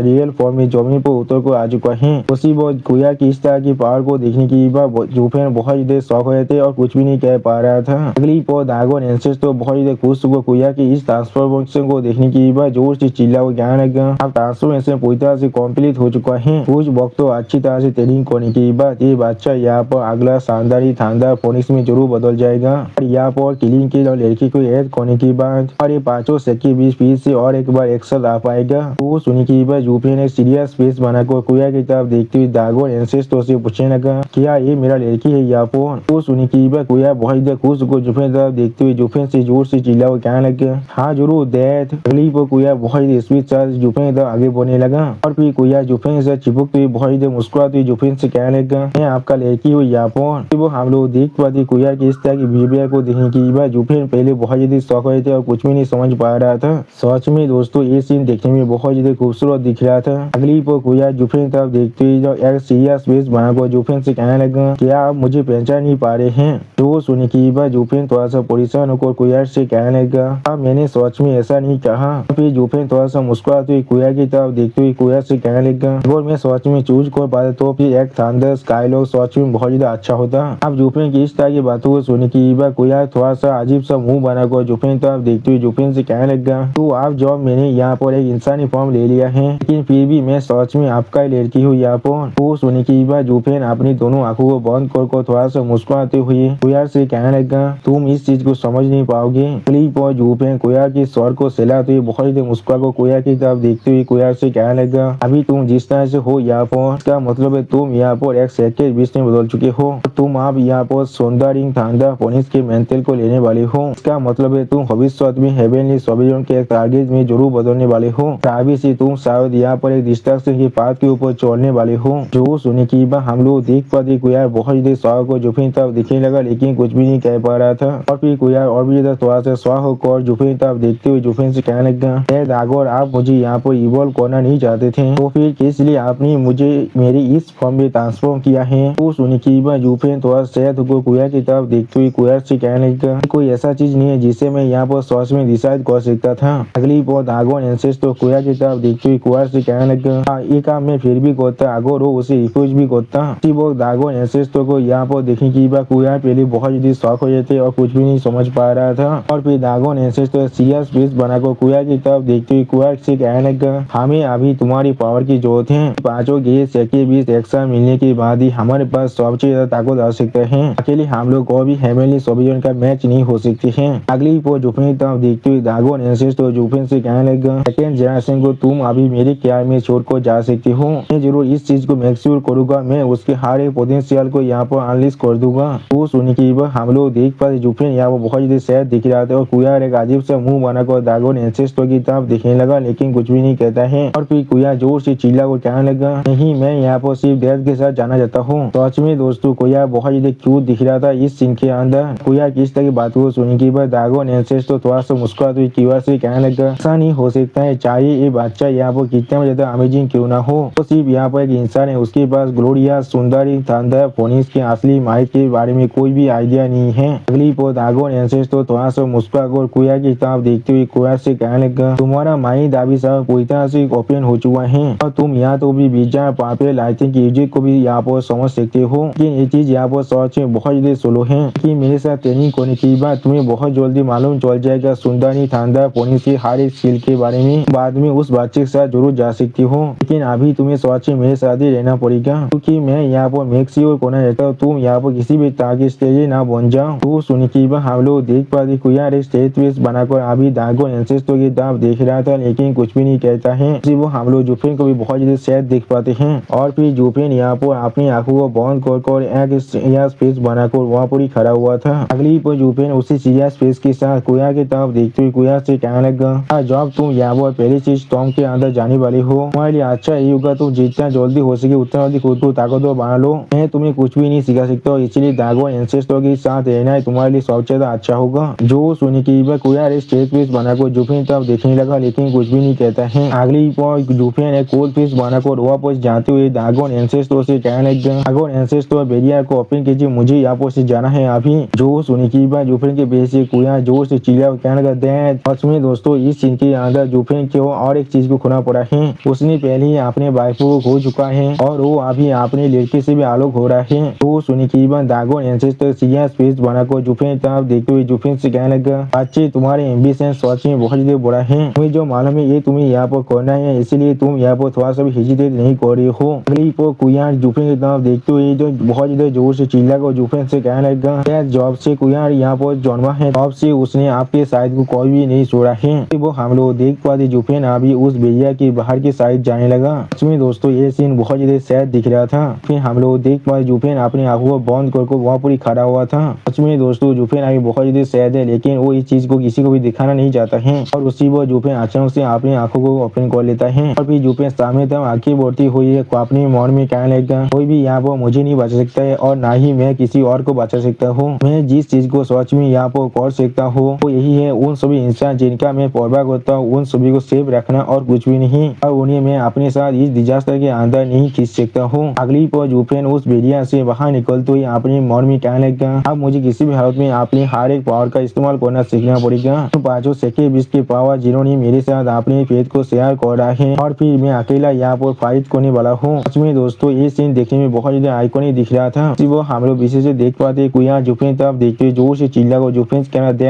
रियल फॉर्म में जमीन पर उतर को आ चुका है। उसी वक्त कुयार की इस तरह की पावर को देखने की बाद जुफेन बहुत ज्यादा शौक हो रहे थे और कुछ भी नहीं कह पा रहा था। अगली पौ दागोन एंसेस तो बहुत ज्यादा खुश हुआ कुयार की इस ट्रांसफॉर्मेशन को देखने की बाद जोर से चिल्ला वो ज्ञान लगा। अब ट्रांसफॉर्मेशन पूरी तरह से कम्प्लीट हो चुका है। कुछ वक्त तो अच्छी तरह से ट्रेनिंग करने के बाद ये बच्चा यहाँ पर अगला शानदारी थांडर फोनिक्स में जरूर बदल जाएगा। यहाँ पर किलिंग के लड़की को ऐड करने के बाद और ये पांचों सेट के बीच फिर से और एक बार एक्सल आ पाएगा। तो सुनने की बाद जुफेन एक सीरियस फेस बनाकर कुयार की तरफ देखते हुए दागोन एंसेस्टर से पूछने लगा क्या ये मेरा लड़की है यहाँ पर। तो सुनने की बाद कुयार बहुत ज्यादा खुश को जुफेन तरफ देखते हुए जुफेन से जोर से चिल्ला वो कहने लगा हाँ जरूर दैट। अगली पर कुयार बहुत स्पीड से जुफेन तरफ आगे बढ़ने लगा और फिर कुयार जुफेन से चिपकते हुए बहुत ज्यादा मुस्कुराते हुए जुफेन से कहने लगा मैं आपका लड़की हूँ यहाँ पर। वो हम लोग देख पाते कुयार की इस तरह की बिहेवियर को देखने की बाद जुफेन पहले बहुत ज्यादा शौक रहे थे और कुछ भी नहीं समझ पा रहा था। सच में दोस्तों ये सीन देखने में बहुत ज्यादा खूबसूरत दिख रहा था। अगली पर कुयार जुफेन तरफ देखते हुए एक सीरियस फेस बनाकर जुफेन से कहने लगा क्या आप मुझे पहचान नहीं पा रहे हैं। तो सुनने की बाद जुफेन थोड़ा सा परेशान होकर कुयार से कहने लगा अब मैंने सच में ऐसा नहीं कहा। फिर जुफेन थोड़ा सा मुस्कुराते हुए कुयार की तरफ देखते हुए कुयार से कहने लगा अगर मैं सच में चूज कर पाता तो फिर एक थांडर स्काईलॉक सच में बहुत ज्यादा अच्छा होता। अब जुफेन की इस तरह की बातों को सुनने की बाद कुयार थोड़ा सा अजीब सा मुंह बनाकर जुफेन तरफ देखते हुए जुफेन से कहने लगा तो आप जब मैंने यहाँ पर एक इंसानी फॉर्म ले लिया है लेकिन फिर भी मैं सच में आपका लड़की हूँ यहाँ पर। तो सुनने की बाद जुफेन अपनी दोनों आंखों को बंद कर थोड़ा सा मुस्कुराते हुए कुयार से कहने लगा तुम इस चीज को समझ नहीं पाओगे। क्लिप और जुफेन कुयार की स्वर को सहलाते हुए बहुत ही मुस्कुरा को कुयार की तरफ देखते हुए कुयार से कहने लगा अभी तुम जिस तरह से हो यहाँ पर इसका मतलब है तुम यहाँ पर एक सेकेंड बीच में बदल चुके हो। तुम आप यहाँ पर सौंदर्य थांडर फोनिक्स के मेंटल को लेने वाले हो। इसका मतलब है तुम भविष्य में हेवनली सोबियन के एक टारगेट में जरूर बदलने वाले हो। अभी से तुम शायद यहाँ पर एक डिस्ट्रक्शन के पाथ के ऊपर चलने वाले हो। जो सुनने की बात हम लोग देख पाते कुयार बहुत ज्यादा स्वाह को जुफेन तरफ दिखने लगा लेकिन कुछ भी नहीं कह पा रहा था। और फिर कुयार और भी ज्यादा थोड़ा सा स्वाह होकर जुफेन तरफ देखते हुए जुफेन से कहने लगा अगर आप मुझे यहाँ पर इवॉल्व करना नहीं चाहते थे तो फिर किस लिए आपने मुझे मेरी इस फॉर्म में ट्रांसफॉर्म किया है। तो सुनने की बात जुफेन थोड़ा सहत होकर कुयार की तरफ देखते हुए कुयार से कहने लगा कोई ऐसा चीज नहीं है जिसे मैं यहाँ पर सच में डिसाइड कर सकता था। अगली बार दागोन एंसेस तो कुयार की तरफ देखते हुए कुयार से कहने लगा ये काम मैं फिर भी करता अगर वो उसे रिफ्यूज भी करता। इसी वक्त दागोन एंसेस तो को यहाँ पर देखने की बात कुयार पहले बहुत ज्यादा शौक हो जाते और कुछ भी नहीं समझ पा रहा था। और फिर दागोन एंसेस तो सीरियस फेस बनाकर कुयार की तरफ देखते हुए कुयार से कहने लगा हमें अभी तुम्हारी पावर की जरूरत है। पांचों के सेट के बीच एक्शन मिलने के बाद ही हमारे पास सबसे ज्यादा ताकत आ सकते हैं। अकेले हम लोग को भी हेवनली सोबियन का मैच नहीं हो सकते हैं। अगली पर जुफेन तरफ देखते हुए दागोन एंसेस तो जुफेन से कहने लगा सेकेंड जनरेशन को तुम अभी मेरे केयर में छोड़कर जा सकते हो। मैं जरूर इस चीज को मेक श्योर करूंगा मैं उसके हर एक पोटेंशियल को यहाँ पर अनलिस्ट कर दूंगा। तो सुनने की बात हम लोग देख पाते जुफेन यहाँ पर बहुत ज्यादा सैड दिख रहा था और कुयार एक अजीब सा मुंह बनाकर दागोन एंसेस की तरफ देखने लगा लेकिन कुछ भी नहीं कहता है। और फिर कुयार जोर से चिल्ला को कहने लगा नहीं मैं यहाँ पर सिर्फ डैड के साथ जाना चाहता हूँ। सच में दोस्तों कुयार बहुत ज्यादा क्यूट दिख रहा था इस सीन के अंदर। कुयार किस तरह की बात को सुनने के बाद दागोन एंसेस तो थोड़ा सा मुस्कुराते हुए कुयार से कहने लगा ऐसा नहीं हो सकता है चाहे ये बच्चा यहाँ पर कितना ज्यादा अमेजिंग क्यों ना हो तो सिर्फ यहाँ पर एक इंसान है उसके पास ग्लोरिया सुंदरी थांडर फोनिक्स के असली माहिर के बारे में कोई भी आइडिया नहीं है। अगली पर दागोन एंसेस तो थोड़ा सा मुस्कुराकर कुयार की तरफ देखते हुए कुयार से कहने लगा तुम्हारा माही दावी सब पूरी तरह से ओपन हो चुका है और तुम यहाँ तो भी बीजा पापे लाइटिंग की को भी यहाँ पर समझ सकते हो। लेकिन ये चीज यहाँ पर सच में बहुत ज्यादा सोलो है कि मेरे साथ ट्रेनिंग करने की बाद तुम्हें बहुत जल्दी मालूम चल जाएगा सुंदरी थांडर फोनिक्स के हर एक स्किल के बारे में। बाद में उस बच्चे के साथ जरूर जा सकती हो लेकिन अभी तुम्हें सच में मेरे साथ ही रहना पड़ेगा क्योंकि मैं यहाँ पर मेक श्योर करना चाहता हूँ तुम यहाँ पर किसी भी तरह की स्टेज ना बन जाओ। तो सुनने की बात हम लोग देख पाते कुयार एक स्टेज पेस बनाकर अभी दागोन एंसेस की तरफ देख रहा था लेकिन कुछ भी नहीं कहता है। वो हम लोग जुफेन को भी बहुत ज्यादा सैड देख पाते हैं। और फिर जुफेन यहाँ पर अपनी आंखों को बंद कर एक सीरियस फेस बनाकर वहाँ पर ही खड़ा हुआ था। अगली पर जुफेन उसी सीरियस फेस के साथ कुयार की तरफ देखते हुए कुयार से कहने लगा जब तुम यहाँ पर पहली चीज टॉम के अंदर जाने वाली हो तुम्हारे लिए अच्छा ये होगा तुम जितना जल्दी हो सके उतना जल्दी खुद को ताकतवर बना लो। मैं तुम्हें कुछ भी नहीं सिखा सकता इसलिए दागोन एंसेस्टर के साथ रहना है तुम्हारे लिए सबसे ज्यादा अच्छा होगा। जो सुनने की बात कुयार एक स्टेज फेस बनाकर जुफेन तरफ देखने लगा लेकिन कुछ भी नहीं कहता है। अगली पर जुफेन एक कोल्ड फेस बनाकर वापस जाते हुए दागोन एंसेस्टर से कहने लगा दागोन एंसेस्टर बेरियर को ओपन कीजिए मुझे यहाँ पर से जाना है अभी। जो सुनी की बात जुफिन के बेस से कुया जोर से चिल्ला कहने लगा दैट। और सुनिए दोस्तों इस सीन के अंदर जुफिन को और एक चीज को खोना पड़ा है। उसने पहले ही अपने वाइफ को खो चुका है और वो अभी अपने लड़के से भी अलग हो रहा है। तो सुनी की बात दागोन एंसेस्टर सीरियस फेस बना को जुफिन तरफ देखते हुए जुफिन से कहने लगा बच्चे तुम्हारे एम्बिशन सच में बहुत ज्यादा बड़ा है। तुम्हें जो मालूम है ये तुम्हें यहाँ पर करना है, इसलिए तुम यहाँ पर थोड़ा सा भी हेजिटेट नहीं कर रहे हो। अगली को कुयार जुफिन की तरफ देखते हुए जो बहुत ज्यादा जोर से चिल्ला को जुफिन से कहने लगा जॉब से कुयार यहाँ पर जन्मा है तब से उसने आपके साइड को कोई भी नहीं छोड़ा है। वो हम लोग देख पाते जुफिन अभी उस बेरिया के बाहर की साइड जाने लगा। इसमें दोस्तों ये सीन बहुत ज्यादा सैड दिख रहा था। फिर हम लोग देख पाते जुफिन अपनी आंखों को बंद करके वहाँ पर ही खड़ा हुआ था। इसमें दोस्तों जुफिन अभी बहुत ज्यादा सैड है, लेकिन वो इस चीज को किसी को भी दिखाना नहीं चाहता है और उसी वो जुफिन अचानक से अपनी आंखों को ओपन कर लेता है और फिर जुफिन सामने तक आंखें बढ़ती हुई है अपने मन में कहने लगा कोई भी यहाँ पर मुझे नहीं बचा सकता है और ना ही मैं किसी और को बचा सकता हूँ। मैं जिस चीज को सच में यहाँ पर कर सकता हूँ वो यही है उन सभी इंसान जिनका मैं परवाह करता हूँ उन सभी को सेफ रखना और कुछ भी नहीं, और उन्हें मैं अपने साथ इस डिजास्टर के अंदर नहीं खींच सकता हूँ। अगली पर जुफिन उस बेरिया से बाहर निकलते हुए अपने मन में कहने लगा अब मुझे किसी भी हालत में अपने हर एक पावर का इस्तेमाल करना सीखना पड़ेगा। तो पांचों सेके बीच के पावर जिन्होंने मेरे साथ अपने फेथ को शेयर कर रहा है और फिर मैं अकेला यहाँ पर फाइट करने वाला हूँ। उसमें दोस्तों ये सीन देखने में बहुत ज्यादा आइकॉनिक दिख रहा था। वो हम लोग पीछे से देख पाते कुया जुफिन तरफ देखते हुए जोर से चिल्ला को जुफिन कहना दे।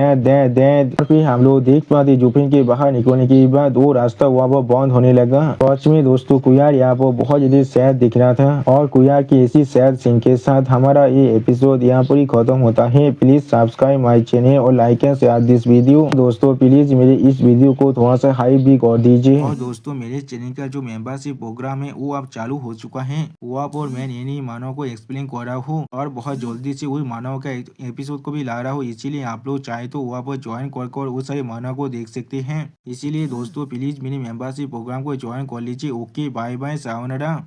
और फिर हम लोग देख पाते जुफिन के बाहर निकलने के बाद वो रास्ता वहाँ पर बंद होने लगा। सच में दोस्तों कुयार यहाँ पर बहुत ज्यादा सैड दिख रहा था और कुयार की ऐसी सैड सीन के साथ हमारा ये एपिसोड यहाँ पर ही खत्म होता है। प्लीज सब्सक्राइब माई चैनल और like and share this video. दोस्तों प्लीज मेरे इस वीडियो को थोड़ा सा हाइप भी कर दीजिए। और दोस्तों मेरे चैनल का जो मेंबरशिप प्रोग्राम है वो अब चालू हो चुका है। वहाँ पर मैं नई मानव को एक्सप्लेन कर रहा हूँ और बहुत जल्दी से वही मानव का एपिसोड को भी ला रहा हूँ, इसीलिए आप लोग चाहे तो वहाँ पर ज्वाइन कर उस सारे मानव को देख सकते हैं। इसीलिए दोस्तों प्लीज मेरे मेंबरशिप प्रोग्राम को ज्वाइन कर लीजिए। Okay bye bye sayonara.